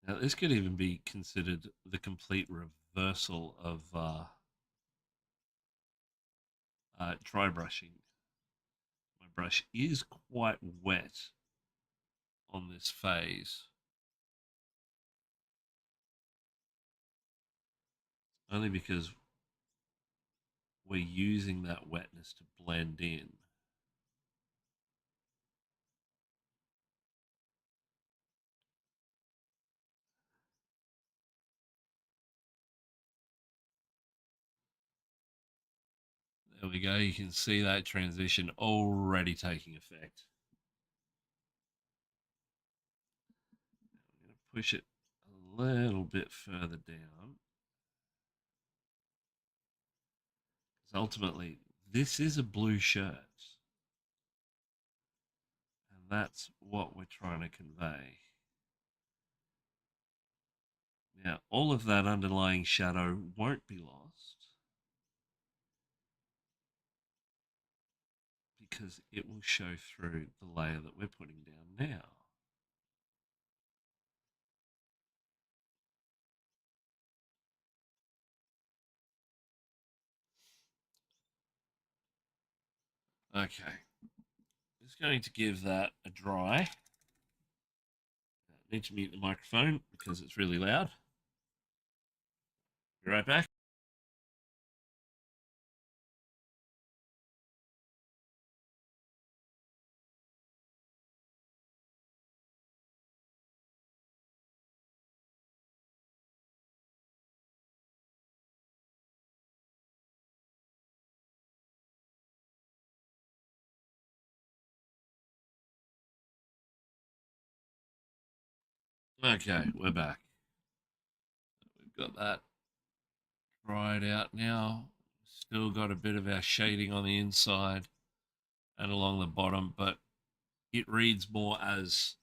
Now, this could even be considered the complete reversal of dry brushing. My brush is quite wet on this phase, only because we're using that wetness to blend in. There we go. You can see that transition already taking effect. I'm going to push it a little bit further down. Because ultimately, this is a blue shirt. And that's what we're trying to convey. Now, all of that underlying shadow won't be lost, because it will show through the layer that we're putting down now. Okay. Just going to give that a dry. Need to mute the microphone because it's really loud. Be right back. Okay, we're back. We've got that dried out now. Still got a bit of our shading on the inside and along the bottom, but it reads more as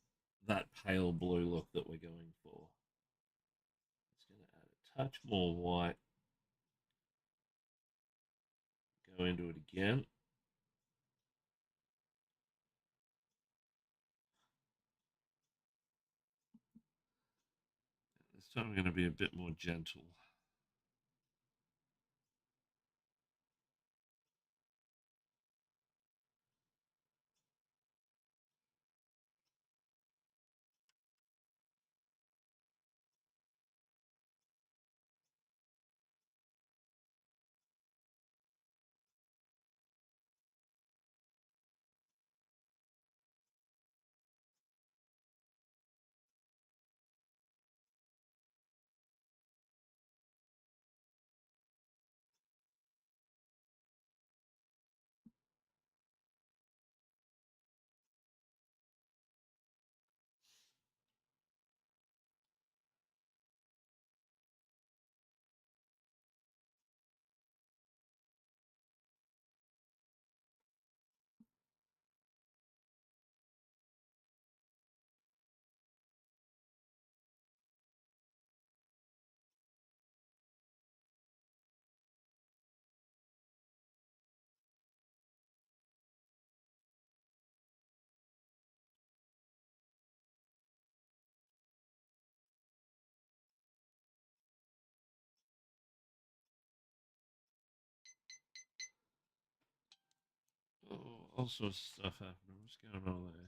that pale blue look that we're going for. Just going to add a touch more white. Go into it again. This time I'm going to be a bit more gentle. Oh, all sorts of stuff happening. What's going on there?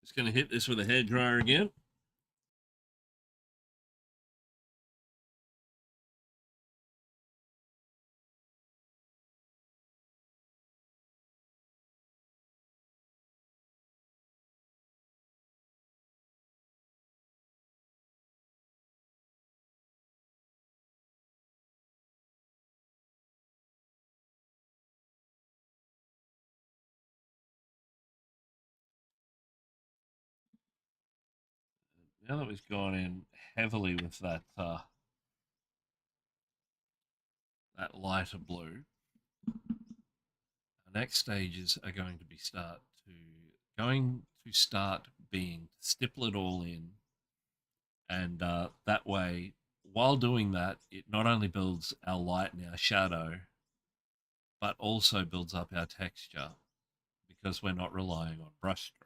Just going to hit this with a hairdryer again. Now that we've gone in heavily with that lighter blue, our next stages are going to be start being stipple it all in, and that way, while doing that, it not only builds our light and our shadow, but also builds up our texture because we're not relying on brush strokes.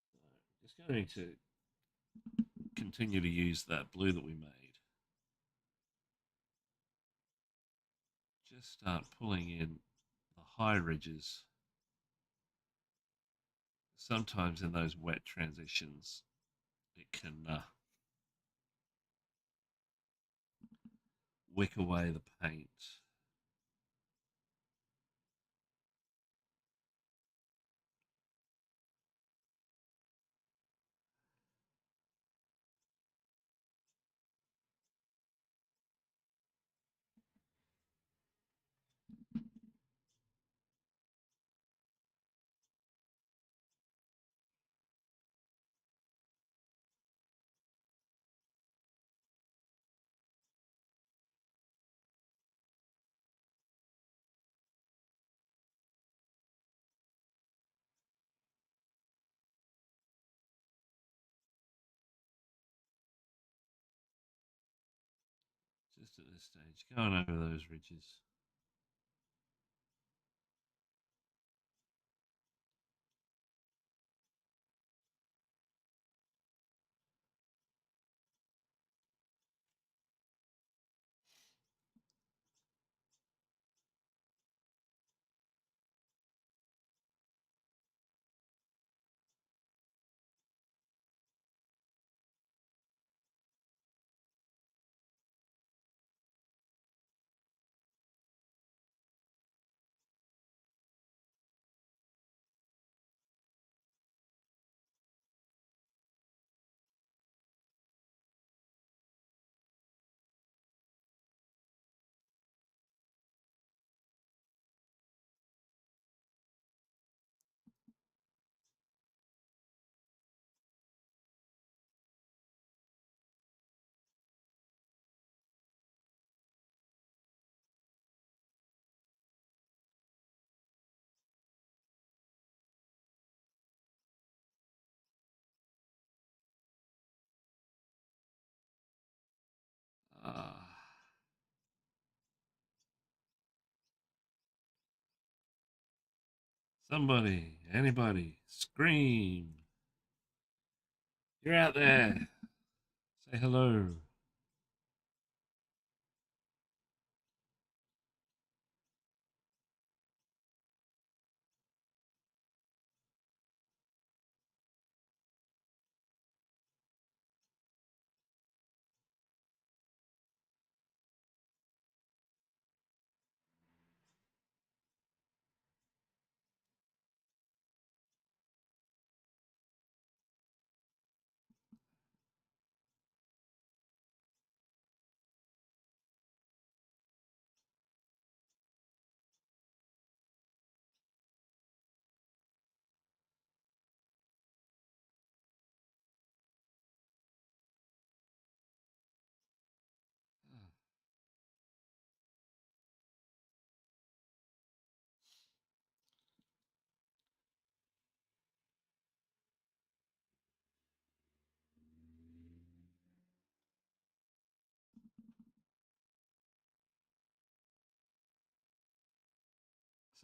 So just going to continue to use that blue that we made. Just start pulling in the high ridges. Sometimes in those wet transitions, it can wick away the paint. Just at this stage, going over those ridges. Uh, Somebody, anybody, scream. You're out there. Say hello.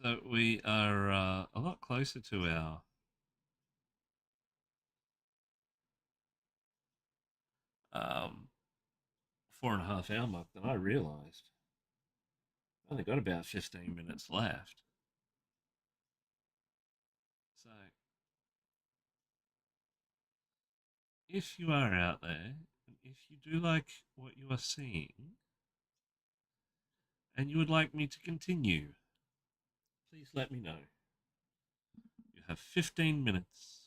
So we are a lot closer to our um, 4.5 hour mark than I realised. I only got about 15 minutes left. So if you are out there, and if you do like what you are seeing, and you would like me to continue, please let me know. You have 15 minutes.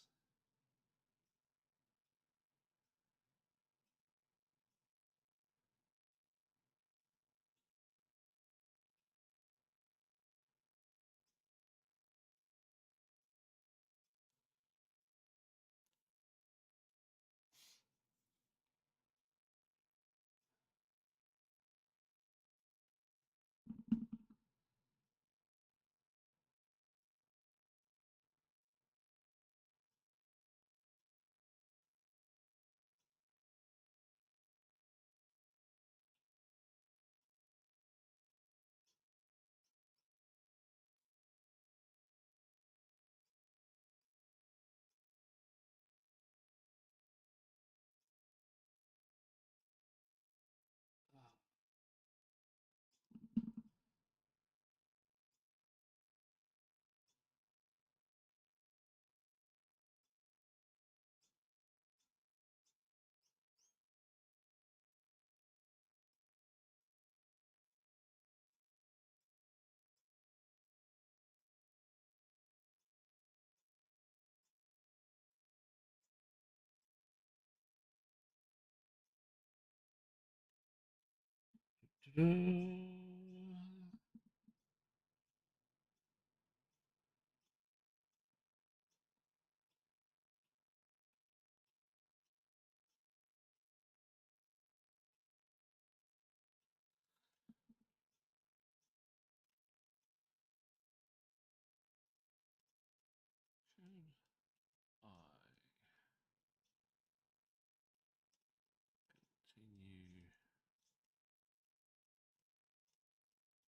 continue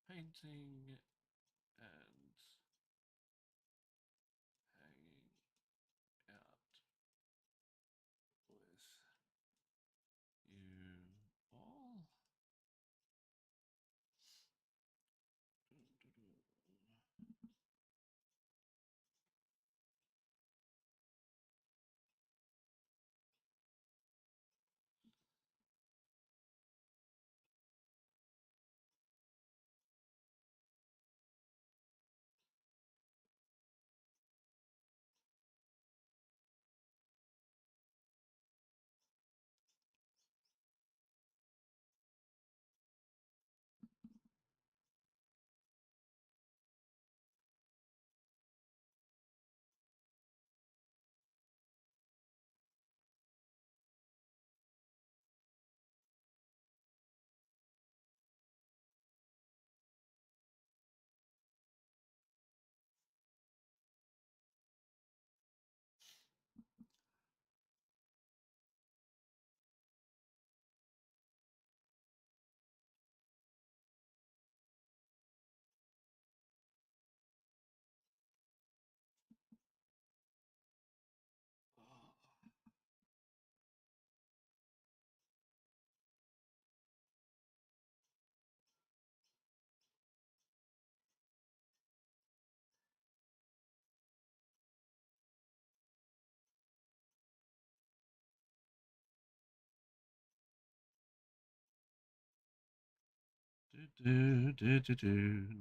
painting and hanging out with you all.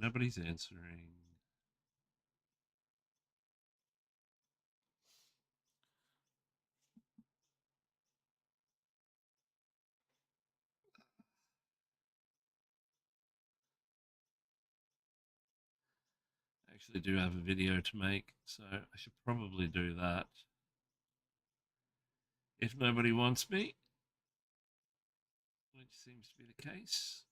Nobody's answering. I actually do have a video to make, so I should probably do that. If nobody wants me, which seems to be the case.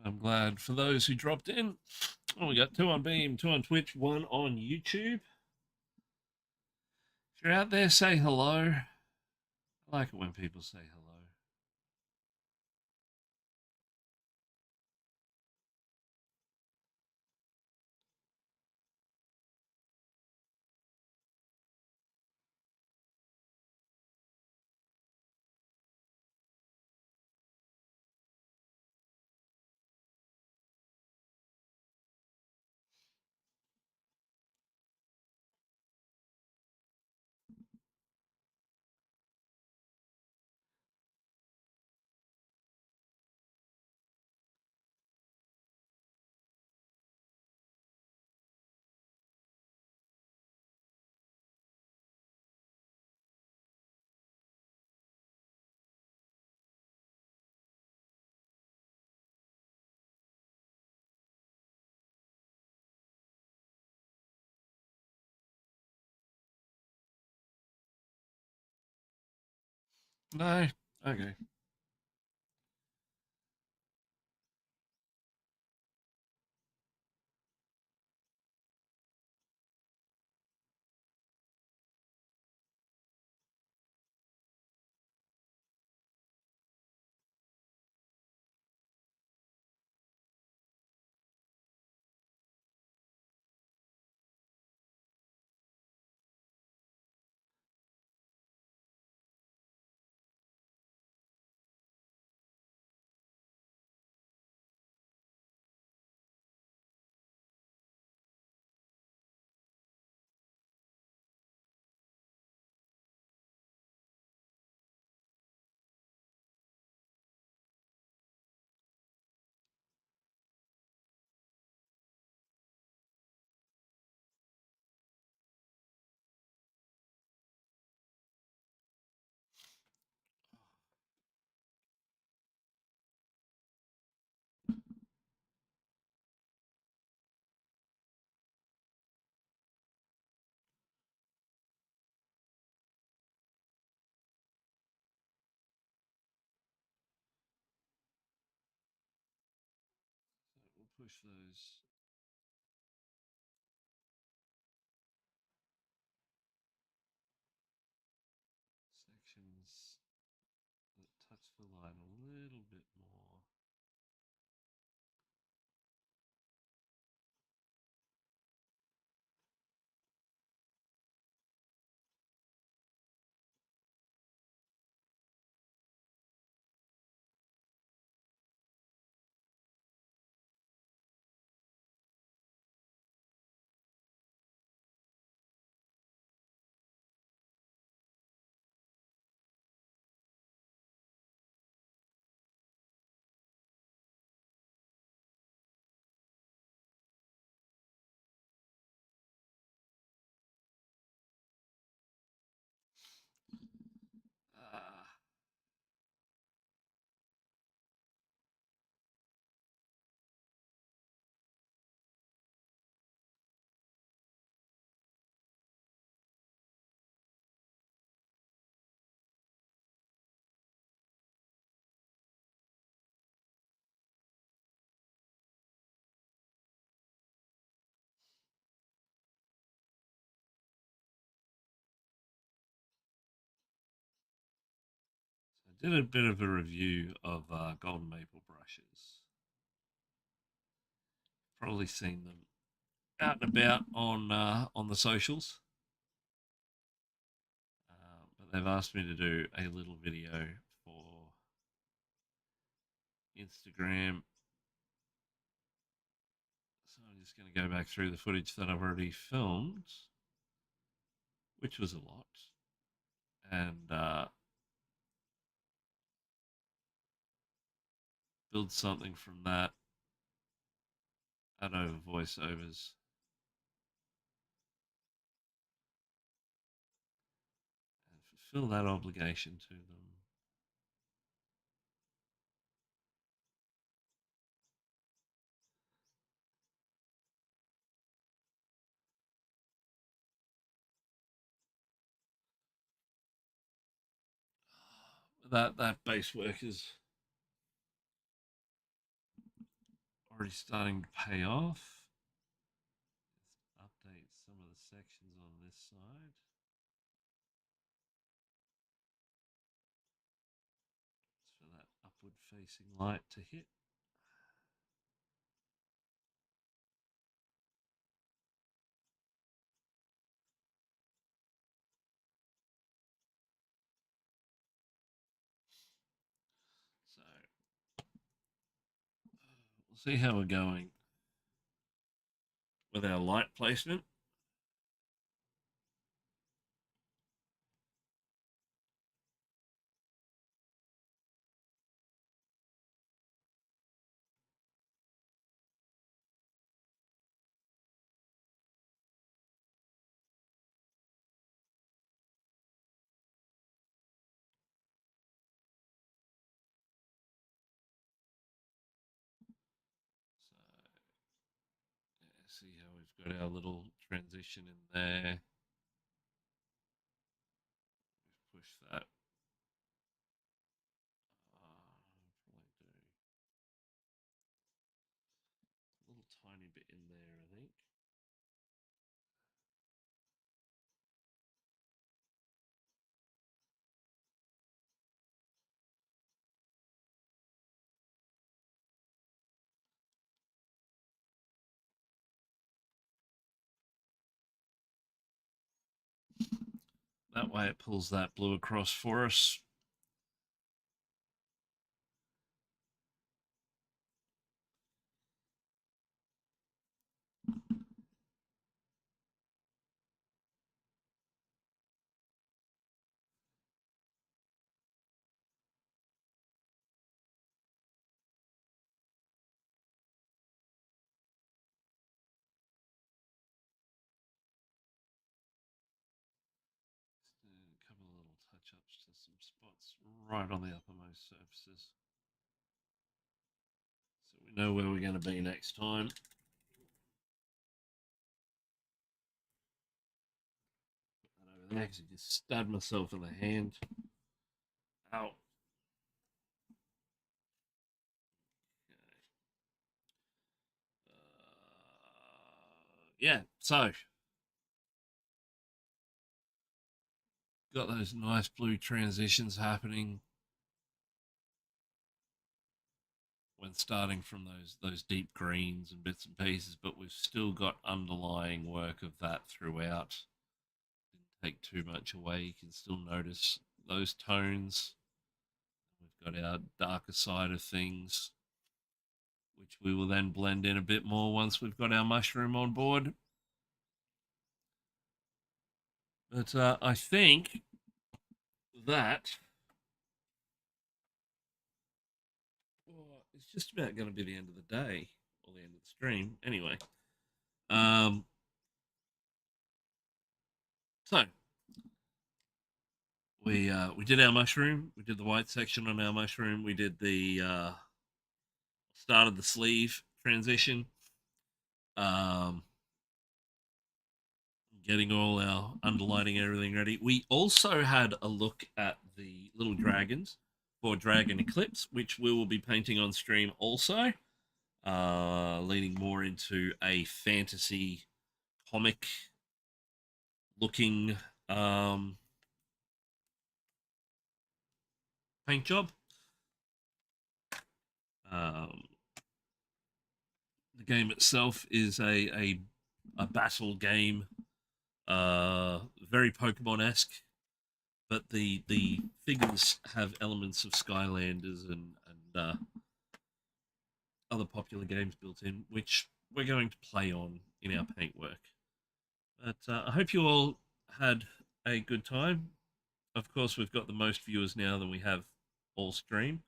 I'm glad for those who dropped in. Oh, we got 2 on Beam, 2 on Twitch, 1 on YouTube. If you're out there, say hello. I like it when people say hello. No? Okay. push those sections that touch the line a little bit more. I did a bit of a review of golden maple brushes. Probably seen them out and about on the socials. But they've asked me to do a little video for Instagram. So I'm just going to go back through the footage that I've already filmed, which was a lot, and build something from that, add over voiceovers, and fulfill that obligation to them. That base work is already starting to pay off. Let's update some of the sections on this side. It's for that upward facing light to hit. So we'll see how we're going with our light placement. So yeah, see how we've got our little transition in there. We've pushed that. Probably do a little tiny bit in there, I think. That way it pulls that blue across for us. A couple of little touch-ups to some spots right on the uppermost surfaces, so we know where we're going to be next time. Put that over there because I just stabbed myself in the hand. Ow. yeah, so got those nice blue transitions happening when starting from those deep greens and bits and pieces, but we've still got underlying work of that throughout. Didn't take too much away. You can still notice those tones. We've got our darker side of things, which we will then blend in a bit more once we've got our mushroom on board. But I think that it's just about going to be the end of the day or the end of the stream. Anyway, um, so we did our mushroom. We did the white section on our mushroom. We did the start of the sleeve transition. Um, getting all our underlining everything ready. We also had a look at the little dragons for Dragon Eclipse, which we will be painting on stream also, leaning more into a fantasy comic looking paint job. Um, the game itself is a battle game, very Pokemon-esque, but the figures have elements of Skylanders and other popular games built in, which we're going to play on in our paintwork. But I hope you all had a good time. Of course, we've got the most viewers now than we have all stream.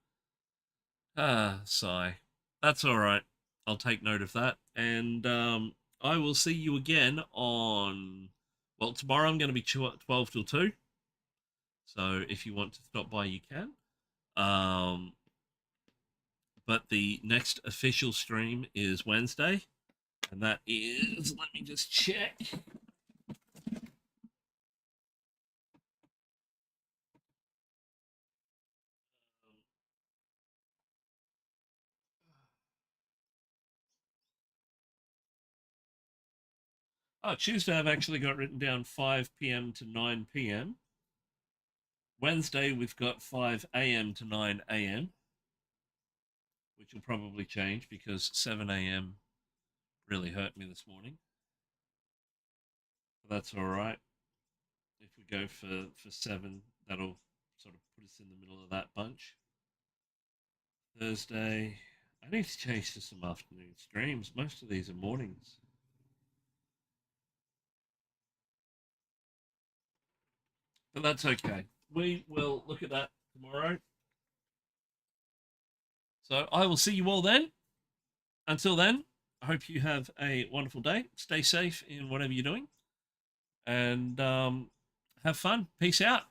Ah, sigh. That's all right. I'll take note of that. And I will see you again on. Well, tomorrow I'm going to be 12 till 2. So if you want to stop by, you can. But the next official stream is Wednesday. And that is. Let me just check. Oh, Tuesday I've actually got written down 5 p.m. to 9 p.m. Wednesday we've got 5 a.m. to 9 a.m., which will probably change because 7 a.m. really hurt me this morning. But that's all right. If we go for 7, that'll sort of put us in the middle of that bunch. Thursday, I need to change to some afternoon streams. Most of these are mornings. But that's okay. We will look at that tomorrow. So I will see you all then. Until then, I hope you have a wonderful day. Stay safe in whatever you're doing. And have fun. Peace out.